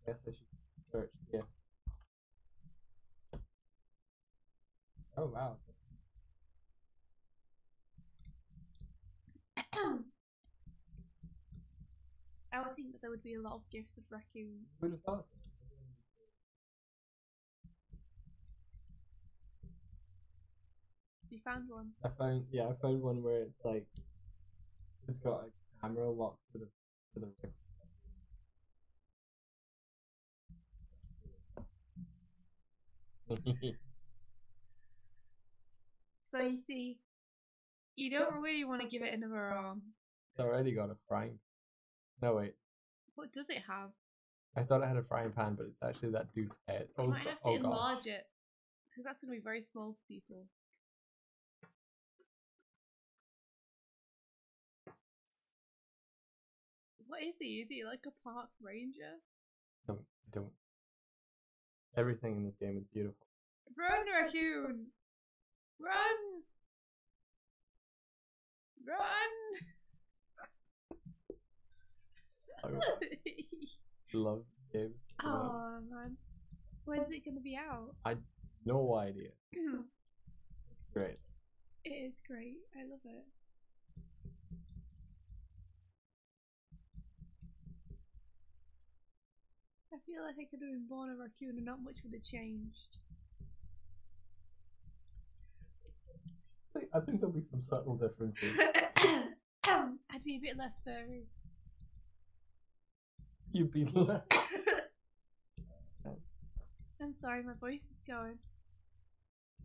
Guess I should search. Yeah. Oh wow. I would think that there would be a lot of gifts of raccoons. Who'd have thought so? You found one? I found one where it's like it's got a camera locked to the So you see, you don't really want to give it another arm. It's already got a frying. No wait. What does it have? I thought it had a frying pan, but it's actually that dude's head. You might have to enlarge it, because that's going to be very small for people. What is he? Is he like a park ranger? Don't. Everything in this game is beautiful. Run, raccoon! Run! Run! I love games. Oh man, when's it gonna be out? I no idea. Great. It is great. I love it. I feel like I could have been born a raccoon and not much would have changed. I think there'll be some subtle differences. I'd be a bit less furry. You'd be less. I'm sorry, my voice is going.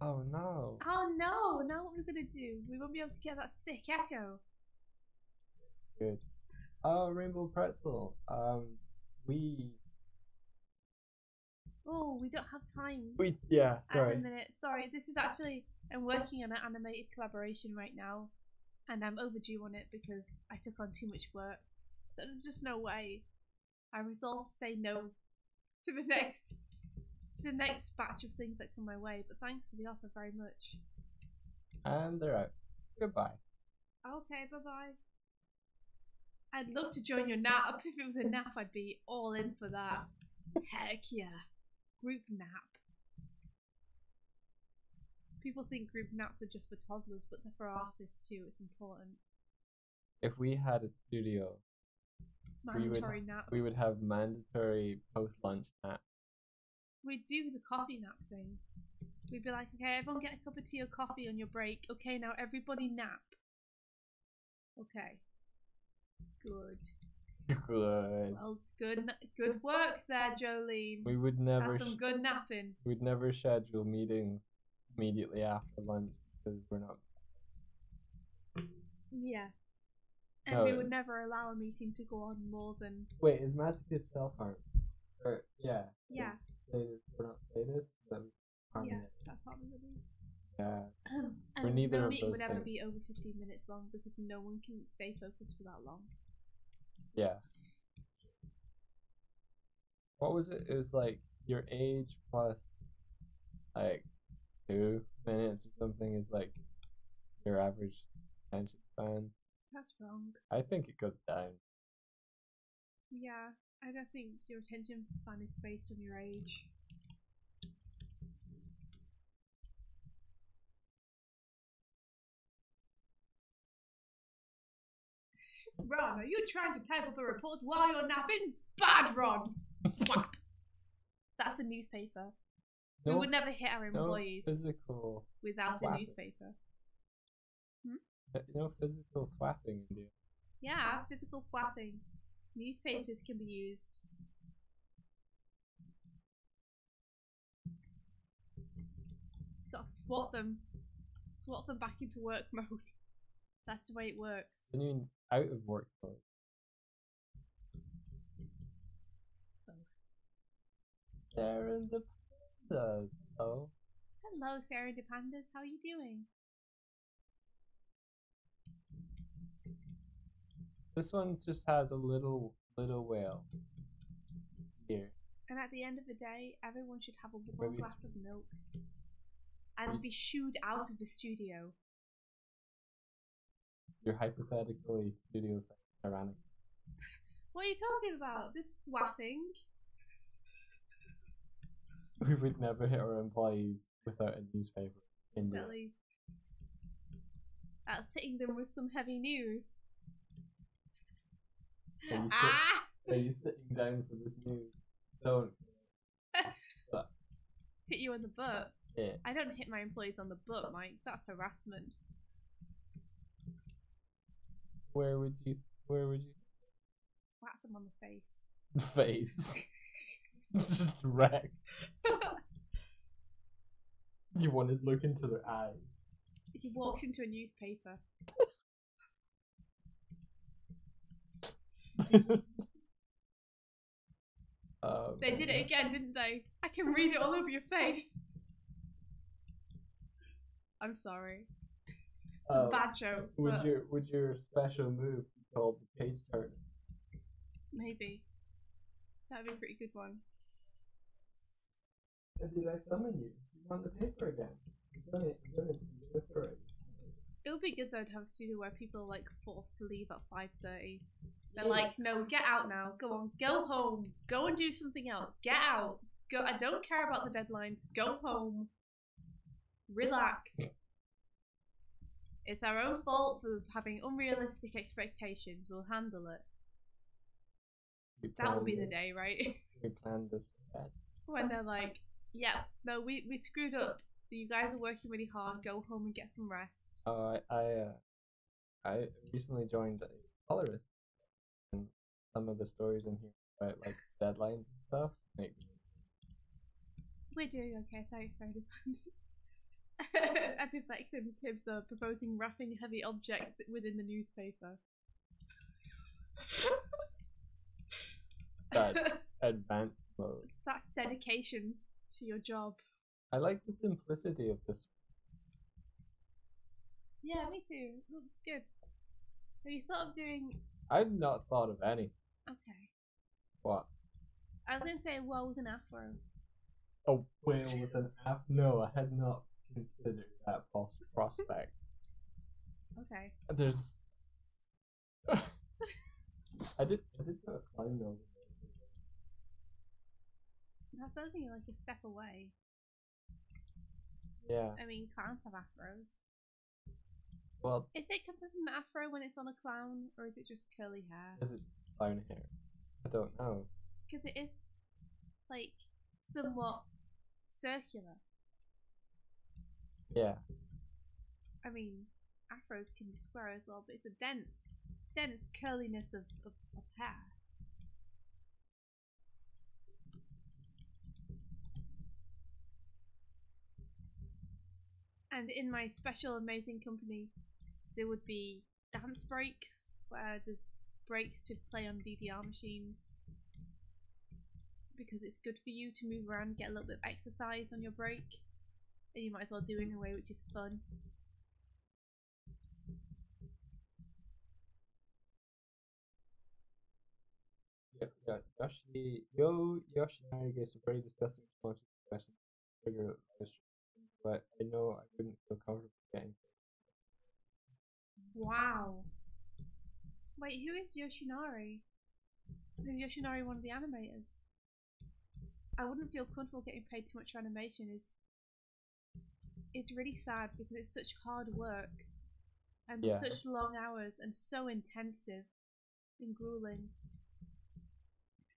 Oh no. Oh no! Now what we're gonna do? We won't be able to get that sick echo. Good. Oh, Rainbow Pretzel. Oh, we don't have time. Yeah, sorry. At a minute. Sorry, this is actually, I'm working on an animated collaboration right now, and I'm overdue on it because I took on too much work. So there's just no way. I resolved to say no to the next batch of things that come my way. But thanks for the offer very much. And they're out. Goodbye. Okay, bye bye. I'd love to join your nap. If it was a nap, I'd be all in for that. Heck yeah. Group nap. People think group naps are just for toddlers, but they're for artists too. It's important. If we had a studio, mandatory naps. We would have mandatory post-lunch naps. We'd do the coffee nap thing. We'd be like, okay, everyone get a cup of tea or coffee on your break. Okay, now everybody nap. Okay. Good. Good. Well, good work there, Jolene. We would never. That's some good napping. We'd never schedule meetings immediately after lunch because we're not. Yeah. And No, we would never allow a meeting to go on more than. Wait, is masochist self-harm? Or yeah. Yeah. Say this, we're not say this, but harming Yeah, it. that's how we would do. Yeah. And neither no of meeting those would ever things. be over 15 minutes long because no one can stay focused for that long. Yeah. What was it? It was like your age plus like 2 minutes or something is like your average attention span. That's wrong. I think it goes down. Yeah, I don't think your attention span is based on your age. Ron, are you trying to type up a report while you're napping? Bad, Ron! Whap! That's a newspaper. We would never hit our employees physical without a newspaper. No physical thwapping, do you? Yeah, physical flapping. Newspapers can be used. Gotta swat them. Swat them back into work mode. That's the way it works. I mean, out of work mode. Sarah and the Pandas. Oh. Hello, Sarah the Pandas. How are you doing? This one just has a little whale here. And at the end of the day, everyone should have a warm glass of milk and be shooed out of the studio. You're hypothetically studio tyrannic. What are you talking about? This waffing? We would never hit our employees without a newspaper. Really? That's hitting them with some heavy news. Are you sitting down for this news? Don't. Hit you on the butt? Yeah. I don't hit my employees on the butt, Mike. That's harassment. Where would you? Whack them on the face. The face. Just wrecked. You wanted to look into their eyes. You walked into a newspaper. They did it again, didn't they? I can read it all over your face. I'm sorry. Bad joke. Would your special move be called the page turner? Maybe. That'd be a pretty good one. Did I summon you? Do you want the paper again? I'm gonna throw it. It would be good though to have a studio where people are like forced to leave at 5:30. They're like, no, get out now. Go on, go home. Go and do something else. Get out. Go. I don't care about the deadlines. Go home. Relax. It's our own fault for having unrealistic expectations. We'll handle it. That would be the day, right? We planned this bad. When they're like, yeah, no, we screwed up. You guys are working really hard. Go home and get some rest. Oh, I recently joined a colorist, and some of the stories in here about like deadlines and stuff. We're doing okay, thanks, Sarah. Epiplex and Tibbs are proposing wrapping heavy objects within the newspaper. That's advanced mode. That's dedication to your job. I like the simplicity of this. Yeah, me too. Looks good. Have you thought of doing... I've not thought of any. Okay. What? I was going to say a whale with an afro. A whale with an afro? No, I had not considered that prospect. Okay. There's... I did put a clown nose. That's only like a step away. Yeah. I mean, clowns have afros. Well, is it considered an afro when it's on a clown, or is it just curly hair? Is it clown hair? I don't know. Because it is, like, somewhat circular. Yeah. I mean, afros can be square as well, but it's a dense curliness of hair. And in my special amazing company, there would be dance breaks where there's breaks to play on DDR machines because it's good for you to move around, get a little bit of exercise on your break, and you might as well do it in a way which is fun. Yeah, Yoshinari gave some pretty disgusting responses to questions trigger but I know I wouldn't feel comfortable getting. Wow. Wait, who is Yoshinari? Is Yoshinari one of the animators? I wouldn't feel comfortable getting paid too much for animation. It's really sad because it's such hard work and such long hours and so intensive and grueling.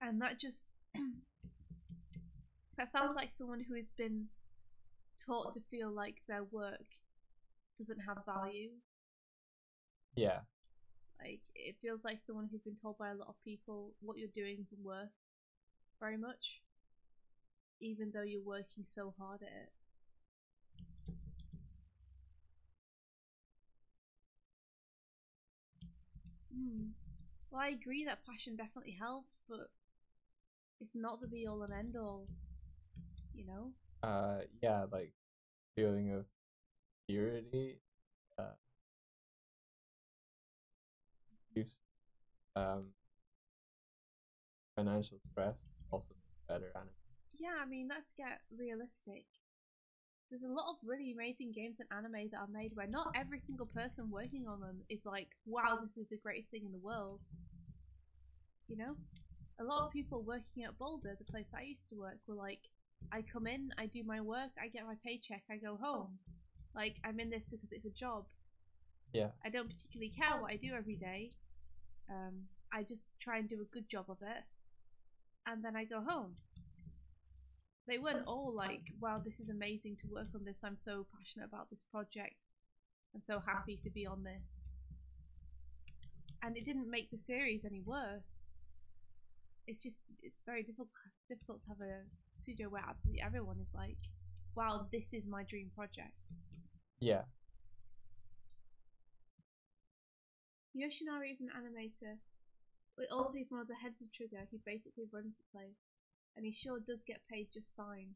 And that just that sounds like someone who has been taught to feel like their work doesn't have value. Yeah. Like, it feels like someone who's been told by a lot of people what you're doing isn't worth very much, even though you're working so hard at it. Well, I agree that passion definitely helps, but it's not the be all and end all, you know? Yeah, like feeling of purity, use, financial stress, also better anime. Yeah, I mean, let's get realistic. There's a lot of really amazing games and anime that are made where not every single person working on them is like, wow, this is the greatest thing in the world. You know? A lot of people working at Boulder, the place I used to work, were like, I come in, I do my work, I get my paycheck, I go home. Like, I'm in this because it's a job. Yeah. I don't particularly care what I do every day. I just try and do a good job of it. And then I go home. They weren't all like, wow, this is amazing to work on this. I'm so passionate about this project. I'm so happy to be on this. And it didn't make the series any worse. It's very difficult to have a studio where absolutely everyone is like, wow, this is my dream project. Yeah. Yoshinari is an animator, but also he's one of the heads of Trigger. He basically runs the place, and he sure does get paid just fine.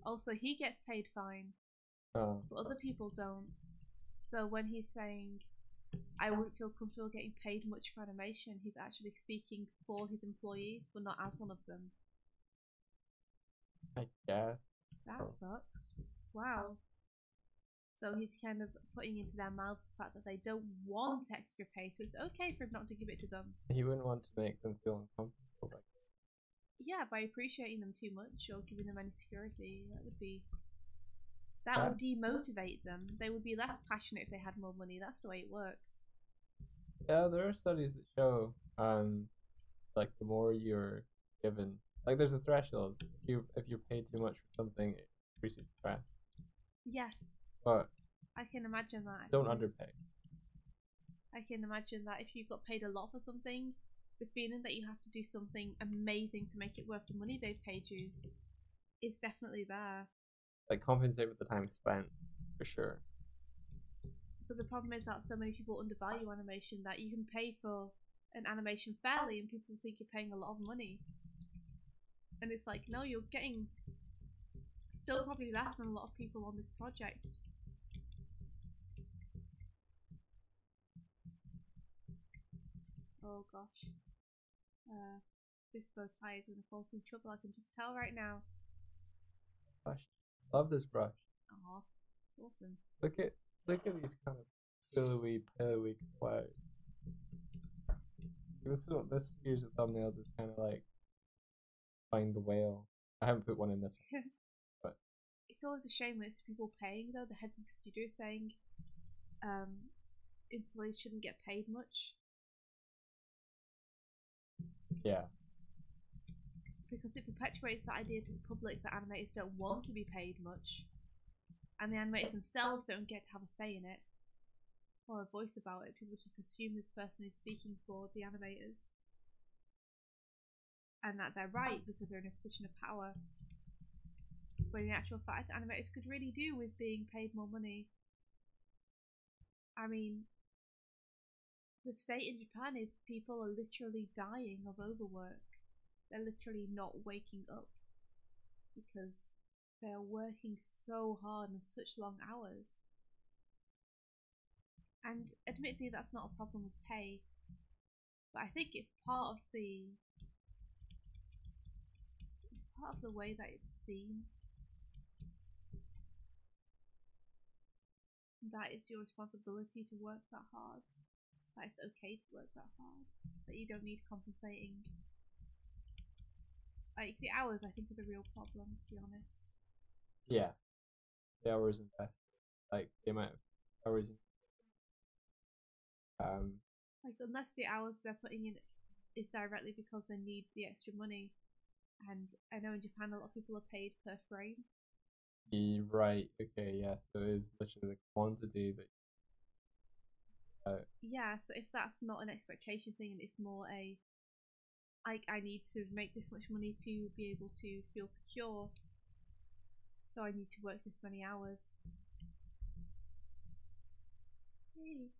Also, he gets paid fine, but other people don't. So when he's saying, I wouldn't feel comfortable getting paid much for animation, he's actually speaking for his employees, but not as one of them. I guess. That sucks. Wow. So he's kind of putting into their mouths the fact that they don't want extra pay, so it's okay for him not to give it to them. He wouldn't want to make them feel uncomfortable. Like, yeah, by appreciating them too much or giving them any security, that would demotivate them. They would be less passionate if they had more money. That's the way it works. Yeah, there are studies that show, like the more you're given, like there's a threshold. If you pay too much for something, it increases your stress. Yes. But I can imagine that. Don't underpay. I can imagine that if you've got paid a lot for something, the feeling that you have to do something amazing to make it worth the money they've paid you is definitely there. Like compensate with the time spent, for sure. But the problem is that so many people undervalue animation that you can pay for an animation fairly and people think you're paying a lot of money. And it's like, no, you're getting still probably less than a lot of people on this project. Oh gosh. This bow tie is going to cause me trouble, I can just tell right now. Gosh, love this brush. Aw, awesome. Look at these kind of pillowy clouds. This year's thumbnail just kind of like find the whale. I haven't put one in this one, but it's always a shame when it's people paying though. The heads of the studio saying employees shouldn't get paid much. Yeah. Because it perpetuates the idea to the public that animators don't want to be paid much, and the animators themselves don't get to have a say in it or a voice about it. People just assume this person is speaking for the animators and that they're right because they're in a position of power. But in actual fact, animators could really do with being paid more money I mean, the state in Japan is people are literally dying of overwork. They're literally not waking up because they're working so hard and such long hours. And admittedly, that's not a problem with pay, but I think it's part of the way that it's seen. That it's your responsibility to work that hard. That it's okay to work that hard. That you don't need compensating. Like the hours, I think, are the real problem, to be honest. Yeah, the hours invested, like the amount of hours. Like unless the hours they're putting in is directly because they need the extra money, and I know in Japan a lot of people are paid per frame. Right. Okay. Yeah. So it is literally the quantity that. Yeah. So if that's not an expectation thing, and it's more a like I need to make this much money to be able to feel secure, so I need to work this many hours. Hey.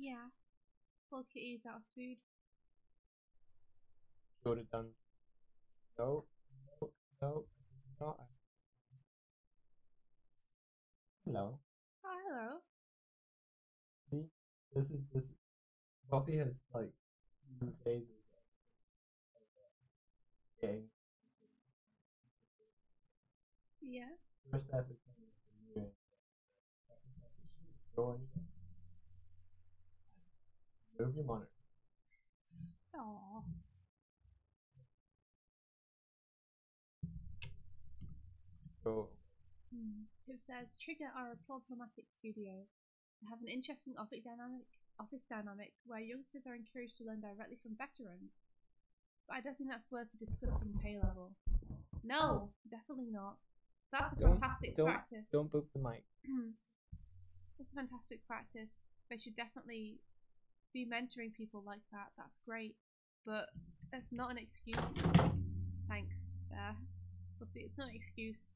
Yeah. Well, Kitty's out of food. Go to done. No. No. No. Not. Hello. Oh, hello. See, this. Coffee has like two phases. Okay. Yeah. First step is moving. Go on. Move your monitor. Aww. Go. Who says Trigger are a problematic studio. They have an interesting office dynamic where youngsters are encouraged to learn directly from veterans. But I don't think that's worth a disgusting pay level. No, definitely not. That's a fantastic practice. Don't boop the mic. That's a fantastic practice. They should definitely be mentoring people like that. That's great. But that's not an excuse. Thanks. It's not an excuse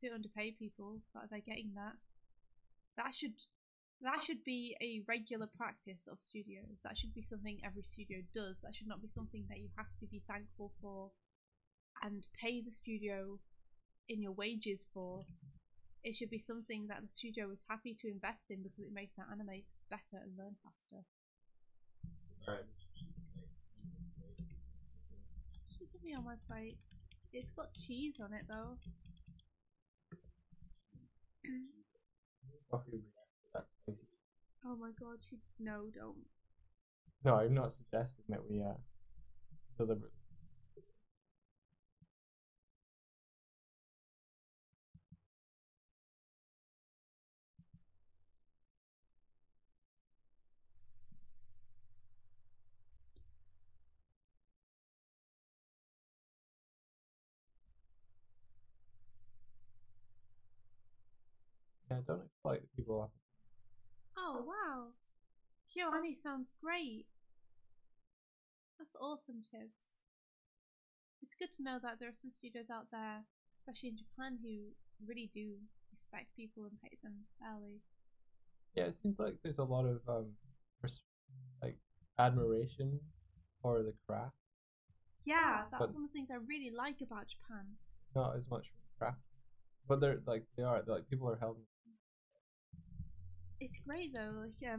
to underpay people, but they're getting that. That should be a regular practice of studios. That should be something every studio does. That should not be something that you have to be thankful for and pay the studio in your wages for. It should be something that the studio is happy to invest in because it makes their animators better and learn faster. Alright. Should give me on my plate. It's got cheese on it though. That's spicy. Oh my god, no, don't. No, I'm not suggesting that we deliberately. Yeah, don't exploit people up. Oh wow. Kyoani sounds great. That's awesome tips. It's good to know that there are some studios out there, especially in Japan, who really do respect people and pay them fairly. Yeah, it seems like there's a lot of like admiration for the craft. Yeah, that's one of the things I really like about Japan. Not as much craft, but they're like people are helping. It's great though. Like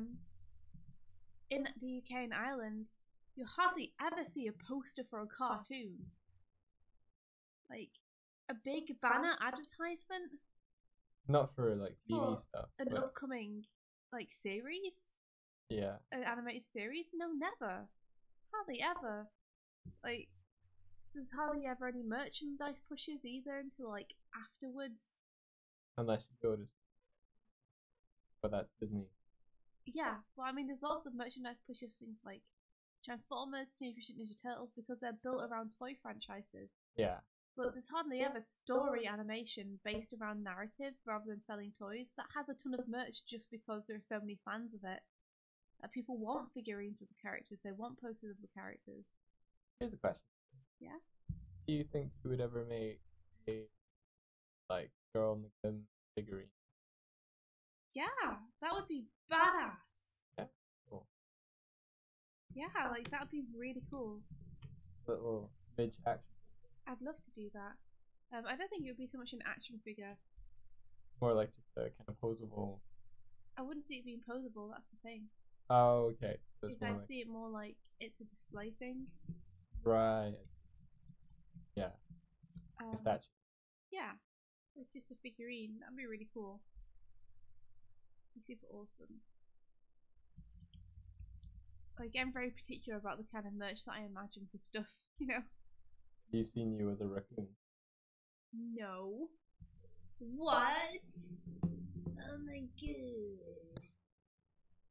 in the UK and Ireland, you hardly ever see a poster for a cartoon. Like a big banner advertisement. Not for like TV for stuff. An upcoming like series. Yeah. An animated series? No, never. Hardly ever. Like there's hardly ever any merchandise pushes either until like afterwards. Unless you go to, but that's Disney. Yeah, well, I mean, there's lots of merchandise pushes, things like Transformers, Teenage Mutant Ninja Turtles, because they're built around toy franchises. Yeah. But there's hardly ever story animation based around narrative rather than selling toys that has a ton of merch just because there are so many fans of it. that people want figurines of the characters. They want posters of the characters. Here's a question. Yeah. Do you think you would ever make a like Girl in the Gym figurine? Yeah, that would be badass. Yeah, cool. Yeah, like that would be really cool. Little midge action. I'd love to do that. I don't think it would be so much an action figure. More like just a kind of posable. I wouldn't see it being posable. That's the thing. Oh, okay. So Because I'd see it more like it's a display thing. Right. Yeah. A statue. Yeah. It's just a figurine. That'd be really cool. Super awesome. Like, I'm very particular about the kind of merch that I imagine for stuff, you know? Have you seen you as a raccoon? No. What? Oh my god.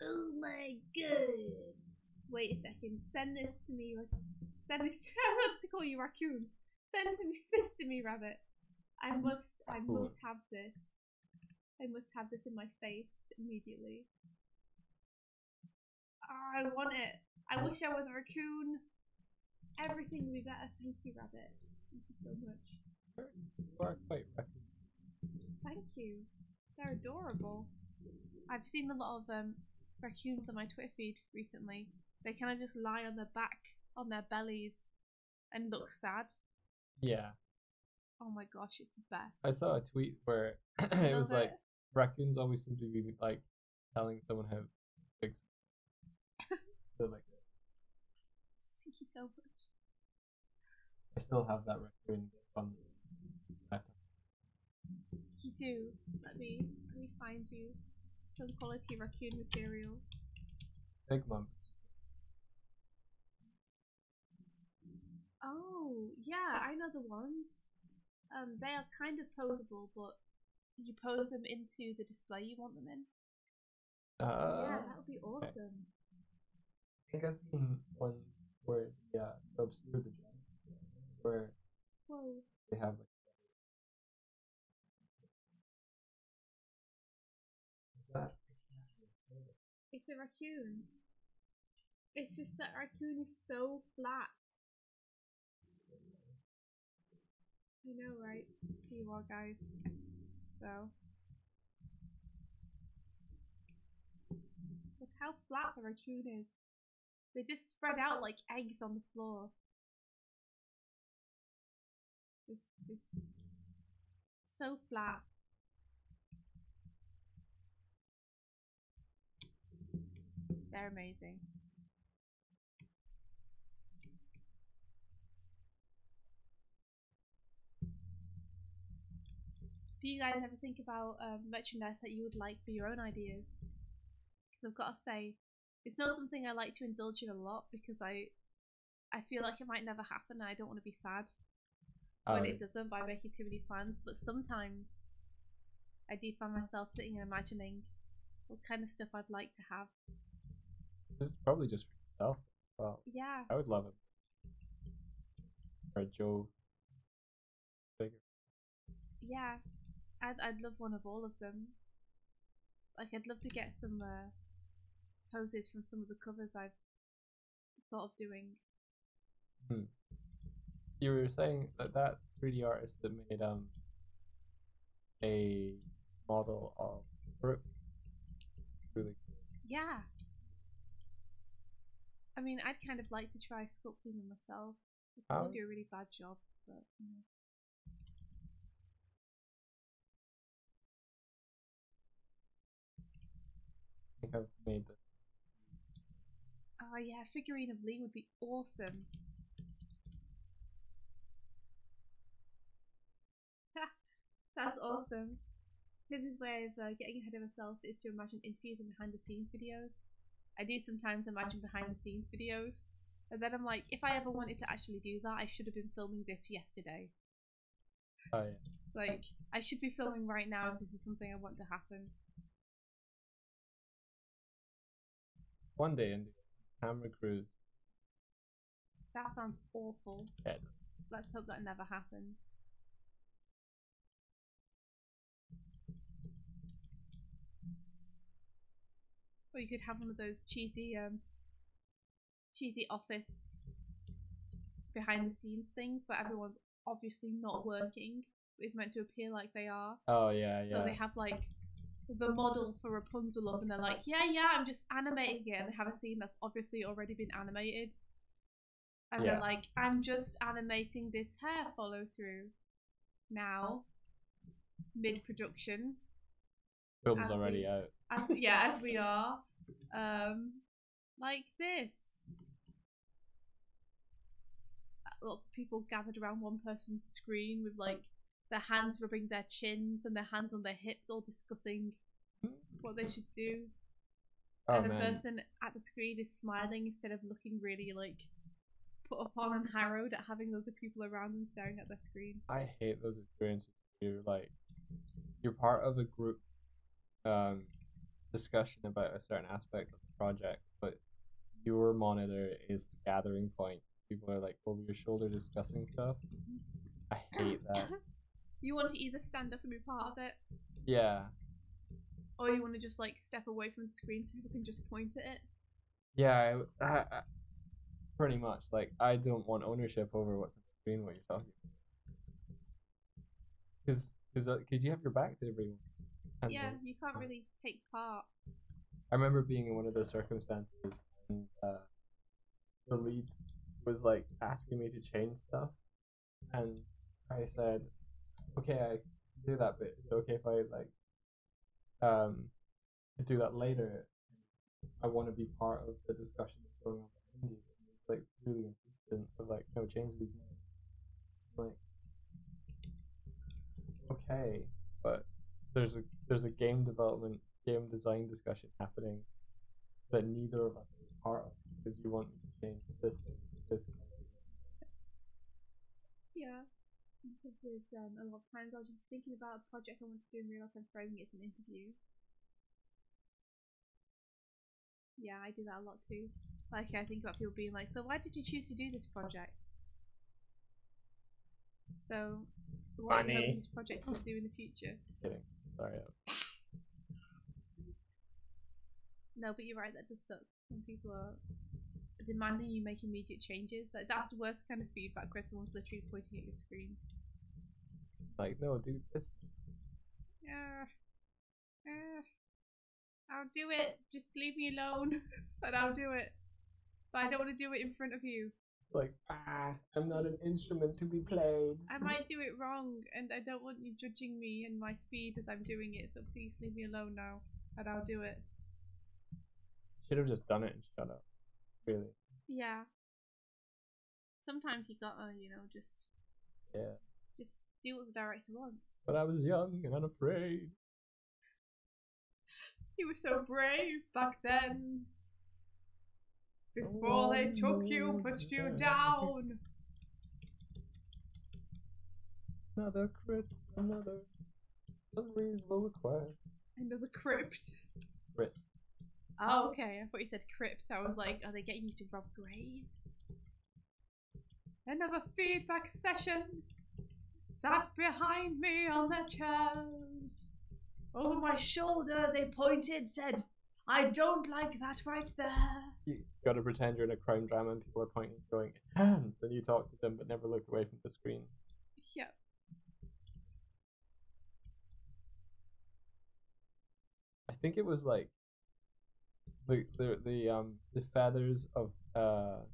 Oh my god. Wait a second. Send this to me. Send this to me. I want to call you raccoon. Send this to me, rabbit. I must have this. I must have this in my face immediately. Oh, I want it. I wish I was a raccoon. Everything would be better. Thank you, rabbit. Thank you so much. You are quite raccoon. Thank you. They're adorable. I've seen a lot of raccoons on my Twitter feed recently. They kind of just lie on their back, on their bellies, and look sad. Yeah. Oh my gosh, it's the best. I saw a tweet where it was like raccoons always seem to be like telling someone how big. So like that. Thank you so much. I still have that raccoon from left. You do. Let me find you some quality raccoon material. Big mom. Oh yeah, I know the ones. They are kind of posable, but you pose them into the display you want them in. Yeah, that would be awesome. Okay. I think I've seen one where obscure the gem, where they have like. It's a raccoon. It's just that raccoon is so flat. I know, right? Here you are, guys. So, look how flat the raccoon is. They just spread out like eggs on the floor. Just so flat. They're amazing. Do you guys ever think about merchandise that you would like for your own ideas? Because I've got to say, it's not something I like to indulge in a lot because I feel like it might never happen and I don't want to be sad when it doesn't by making too many plans. But sometimes I do find myself sitting and imagining what kind of stuff I'd like to have. This is probably just for yourself. Well, yeah. I would love it. Or a Joe figure. Yeah. I'd love one of all of them. Like, I'd love to get some poses from some of the covers I've thought of doing. You were saying that 3D artist that made a model of Brooke. Really cool. Yeah. I mean, I'd kind of like to try sculpting them myself. I probably do a really bad job, but you know. I think I've made this. Oh yeah, figurine of Lee would be awesome. That's awesome. His way of getting ahead of himself is to imagine interviews and behind the scenes videos. I do sometimes imagine behind the scenes videos, and then I'm like, if I ever wanted to actually do that, I should have been filming this yesterday. Oh yeah. Like, I should be filming right now if this is something I want to happen. One day in the camera crews. That sounds awful. Yeah. Let's hope that never happens. Well, you could have one of those cheesy office behind the scenes things where everyone's obviously not working, but is meant to appear like they are. Oh yeah, yeah. So they have like the model for Rapunzel up, and they're like, yeah, I'm just animating it, and they have a scene that's obviously already been animated, and they're like, I'm just animating this hair follow through now, mid-production. Film's already out. As we are, like this. Lots of people gathered around one person's screen with like their hands rubbing their chins and their hands on their hips, all discussing what they should do. And the person at the screen is smiling instead of looking really like put upon and harrowed at having loads of people around them staring at their screen. I hate those experiences. You're part of a group discussion about a certain aspect of the project, but your monitor is the gathering point. People are like over your shoulder discussing stuff. I hate that. You want to either stand up and be part of it, yeah, or you want to just like step away from the screen so people can just point at it. Yeah, I pretty much. Like, I don't want ownership over what's on the screen, what you're talking about. Because you have your back to everyone. Yeah, you can't really take part. I remember being in one of those circumstances, and the lead was like asking me to change stuff, and I said, okay, I do that, but it's okay if I like do that later. I want to be part of the discussion that's going on behind you. And it's like really insistent of like, no, change these names. Like, okay, but there's a game design discussion happening that neither of us is part of, because you want me to change this thing to this color. Yeah. Because there's a lot of times I was just thinking about a project I want to do and realise I'm framing it as an interview. Yeah, I do that a lot too. Like, I think about people being like, so why did you choose to do this project? So, what are you hoping this project will do in the future? Kidding. Sorry. No, but you're right, that does suck when people are demanding you make immediate changes. Like, that's the worst kind of feedback where someone's literally pointing at your screen. Like, no, do this. I'll do it. Just leave me alone, and I'll do it. But I don't want to do it in front of you. Like, I'm not an instrument to be played. I might do it wrong, and I don't want you judging me and my speed as I'm doing it, so please leave me alone now, and I'll do it. Should have just done it and shut up. Really. Yeah. Sometimes you gotta, just... Yeah. Just do what the director wants. But I was young and unafraid. You were so brave back then. Before they took you, pushed you down. Another crypt, another unreasonable request. Another crypt. Crypt. Oh, okay. I thought you said crypt. I was like, are they getting you to rob graves? Another feedback session. Sat behind me on their chairs. Over my shoulder they pointed, said, I don't like that right there. You gotta pretend you're in a crime drama and people are pointing going, hands, and you talk to them but never look away from the screen. Yeah. I think it was like the feathers of the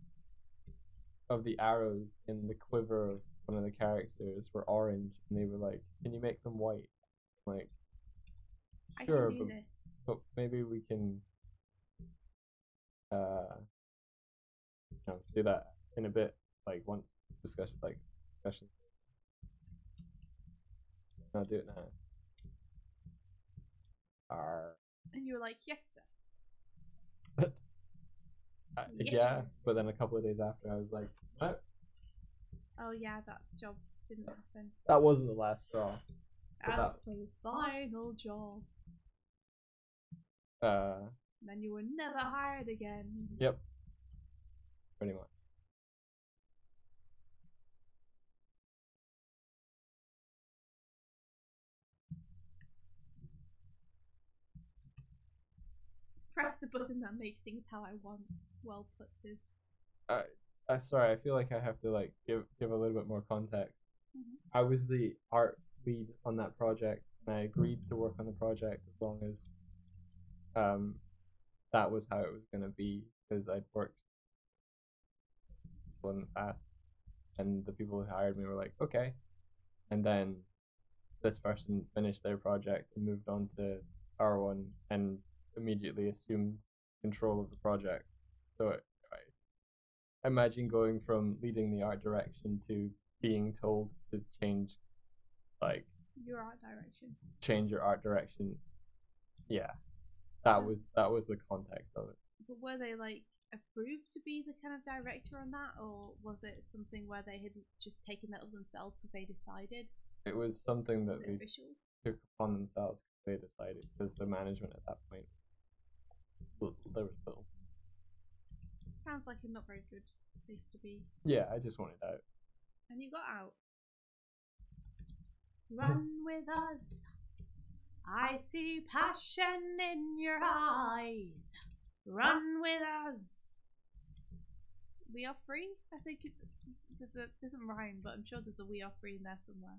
arrows in the quiver of one of the characters were orange, and they were like, can you make them white? I'm like, sure, but maybe we can do that in a bit, like once discussion. I'll do it now. And you were like, yes, sir. Yes, yeah, sir. But then a couple of days after, I was like, what? Oh yeah, that job didn't happen. That wasn't the last straw. As for the final job. Then you were never hired again. Yep. Pretty much. press the button that makes things how I want. Well putted. Sorry, I feel like I have to like give a little bit more context. Mm-hmm. I was the art lead on that project, and I agreed to work on the project as long as that was how it was going to be, because I'd worked in the past, and the people who hired me were like, okay. And then this person finished their project and moved on to our one and immediately assumed control of the project. So I imagine going from leading the art direction to being told to change, like your art direction. Change your art direction. Yeah, that was the context of it. But were they like approved to be the kind of director on that, or was it something where they had just taken that of themselves because they decided? It was something that they official? took upon themselves because they decided, because the management at that point, there was little. Sounds like a not very good place to be. Yeah, I just wanted out. And you got out. Run with us. I see passion in your eyes. Run with us. We are free? I think it doesn't rhyme, but I'm sure there's a we are free in there somewhere.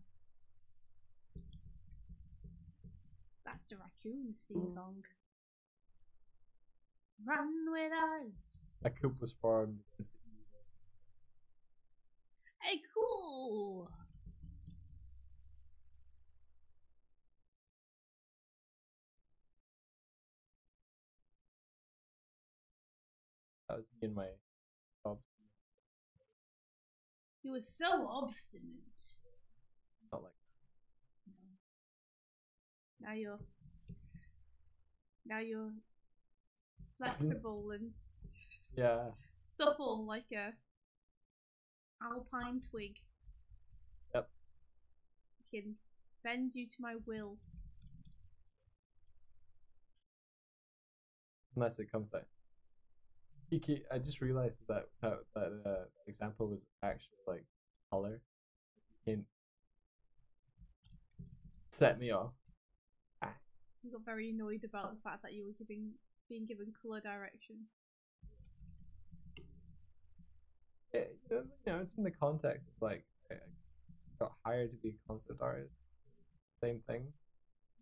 That's the Raccoon's theme song. Run with us. A coup was formed. Hey, cool. That was me and my job. You were so obstinate. Not like that. Now you're flexible and supple like a alpine twig. Yep. I can bend you to my will. Unless it comes down. I just realized that example was actually like color. It set me off. You got very annoyed about the fact that you were being given color direction. It's in the context of like I got hired to be a concept artist. Same thing.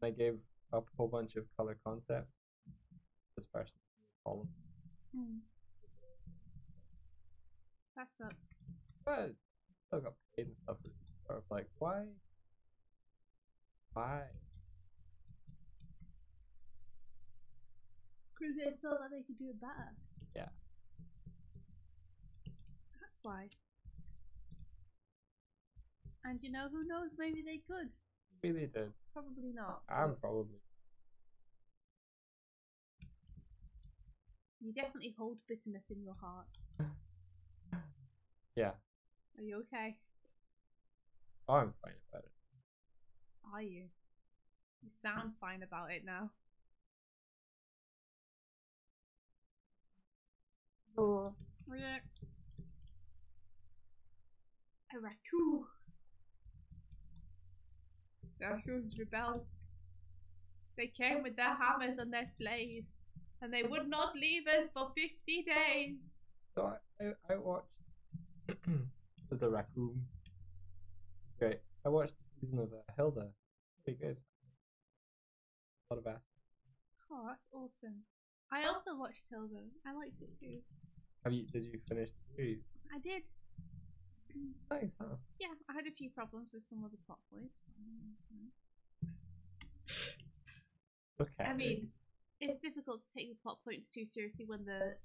And I gave up a whole bunch of color concepts. This person column. That sucks. But still got paid and stuff. Sort of like why? Because they thought that they could do it better. Yeah. That's why. And you know, who knows? Maybe they could. Maybe they did. Probably not. Probably. You definitely hold bitterness in your heart. Yeah. Are you okay? Oh, I'm fine about it. Are you? You sound fine about it now. Oh. A raccoon. The raccoons rebelled. They came with their hammers and their sleighs, and they would not leave us for 50 days. So I watched the raccoon. Great. I watched the season of Hilda. Pretty good. A lot of ass. Oh, that's awesome. I also watched Hilda. I liked it too. Did you finish the series? I did. Nice, huh? Yeah, I had a few problems with some of the plot points. Okay. I mean, it's difficult to take the plot points too seriously when the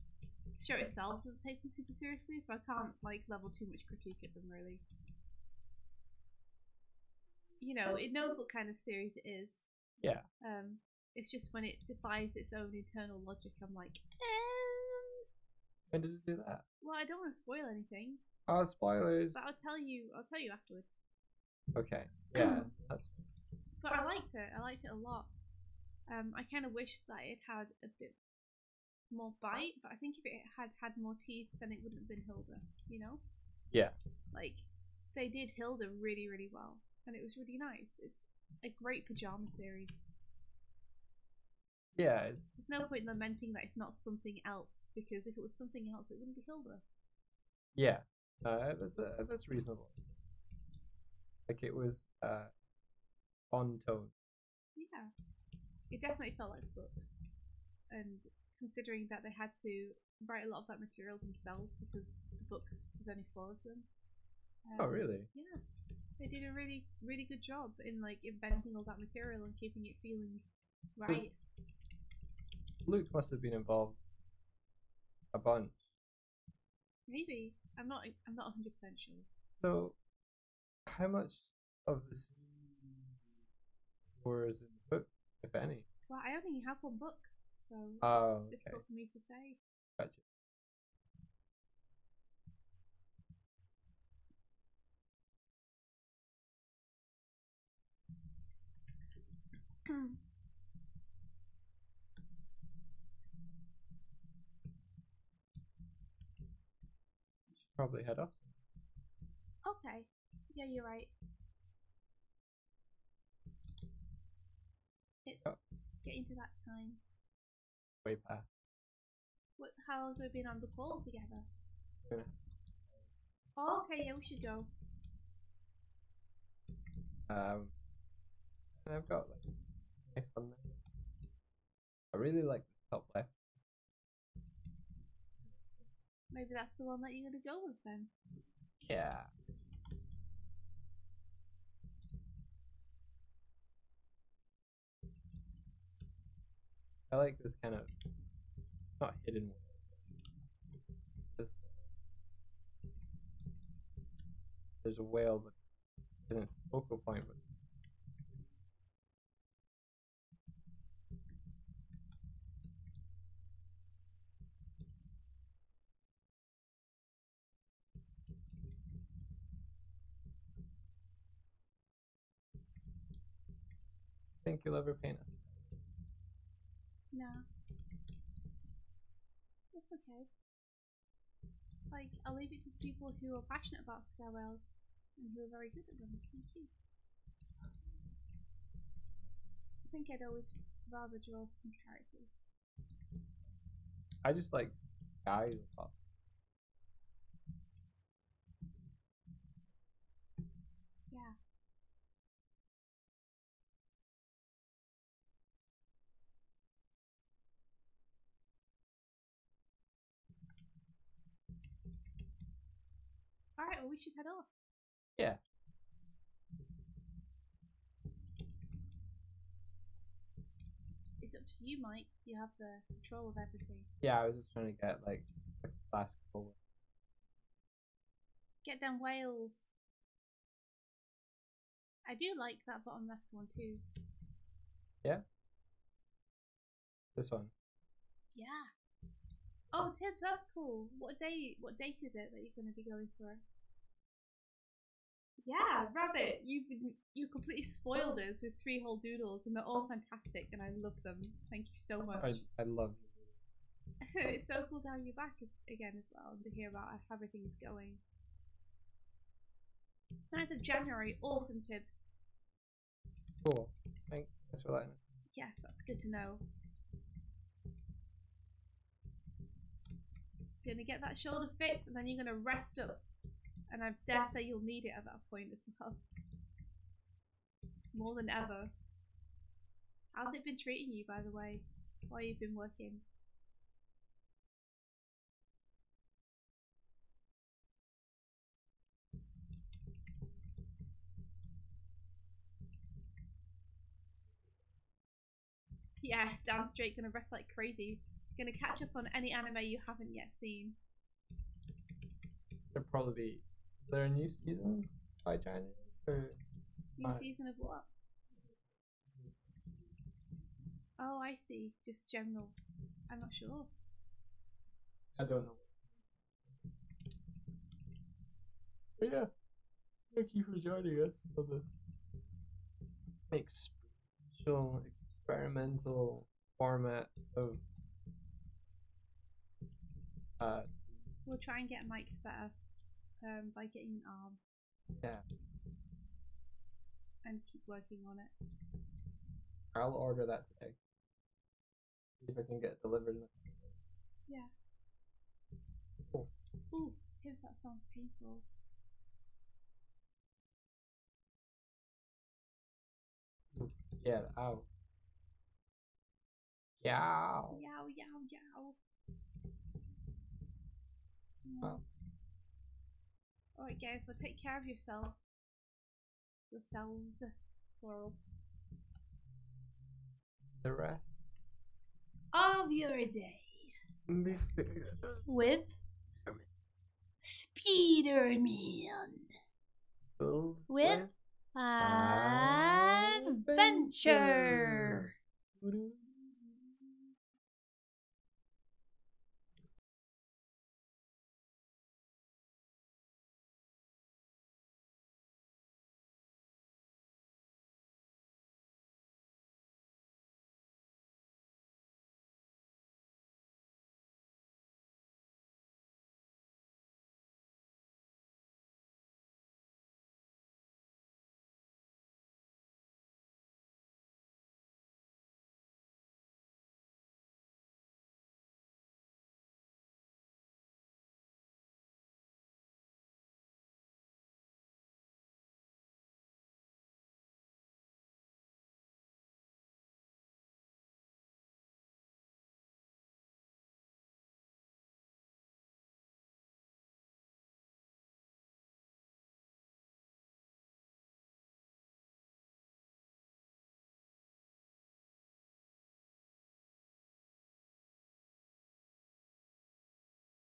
show itself doesn't take them super seriously, so I can't like level too much critique at them really. You know, it knows what kind of series it is. Yeah. It's just when it defies its own internal logic, I'm like, When did it do that? Well, I don't want to spoil anything. Oh, spoilers. But I'll tell you afterwards. Okay. Yeah, that's. But I liked it. I liked it a lot. I kind of wish that it had a bit more bite, but I think if it had more teeth, then it wouldn't have been Hilda. You know? Yeah. Like, they did Hilda really, really well, and it was really nice. It's a great pajama series. Yeah. There's no point in lamenting that it's not something else, because if it was something else, it wouldn't be Hilda. Yeah. That's reasonable. Like it was on tone. Yeah, it definitely felt like books, and considering that they had to write a lot of that material themselves because the books there's only 4 of them. Oh, really? Yeah, they did a really really good job in like inventing all that material and keeping it feeling right. Luke must have been involved a bunch. Maybe I'm not 100% sure. So, how much of the was in the book, if any? Well, I only have 1 book, so Oh, it's difficult for me to say. Gotcha. Probably head off. Okay, yeah, you're right. It's Oh. getting to that time. Way past. How have we been on the call together? Yeah. Oh, okay, yeah, we should go. And I've got like nice thumbnail. I really like the top left. Maybe that's the one that you're gonna go with then. Yeah. I like this kind of not hidden world. This there's a whale, but it's the focal point. But think you'll ever paint us? No, that's okay. Like, I'll leave it to people who are passionate about sky whales and who are very good at them. Thank you. I think I'd always rather draw some characters. I just like guys a lot. Yeah. Alright, well, we should head off. Yeah. It's up to you, Mike. You have the control of everything. Yeah, I was just trying to get like a classical. Get them whales. I do like that bottom left one too. Yeah. This one. Yeah. Oh, Tibbs, that's cool. What date is it that you're going to be going for? Yeah, Rabbit, you completely spoiled us with 3 whole doodles, and they're all fantastic, and I love them. Thank you so much. I love you. It's so cool to have you back again as well, and to hear about how everything is going. 9th of January, awesome, Tibbs. Cool. Thanks for letting me. Yes, that's good to know. You're gonna get that shoulder fixed, and then you're gonna rest up. And I dare say you'll need it at that point as well. More than ever. How's it been treating you, by the way, while you've been working? Yeah, down straight, gonna rest like crazy. Gonna catch up on any anime you haven't yet seen. There'll probably be. Is there a new season by January? Or New season of what? Oh, I see. Just general. I'm not sure. I don't know. But yeah, thank you for joining us for this experimental format of. We'll try and get Mike's better by getting an arm. Yeah. And keep working on it. I'll order that today. See if I can get it delivered. Yeah. Oh. Ooh, Tibbs, that sounds painful. Yeah, ow. Yow. Yow, yow, yow. Wow. Alright, guys, well, take care of yourself. Yourselves. Plural. The rest Of your day. With Spider-Man. With adventure.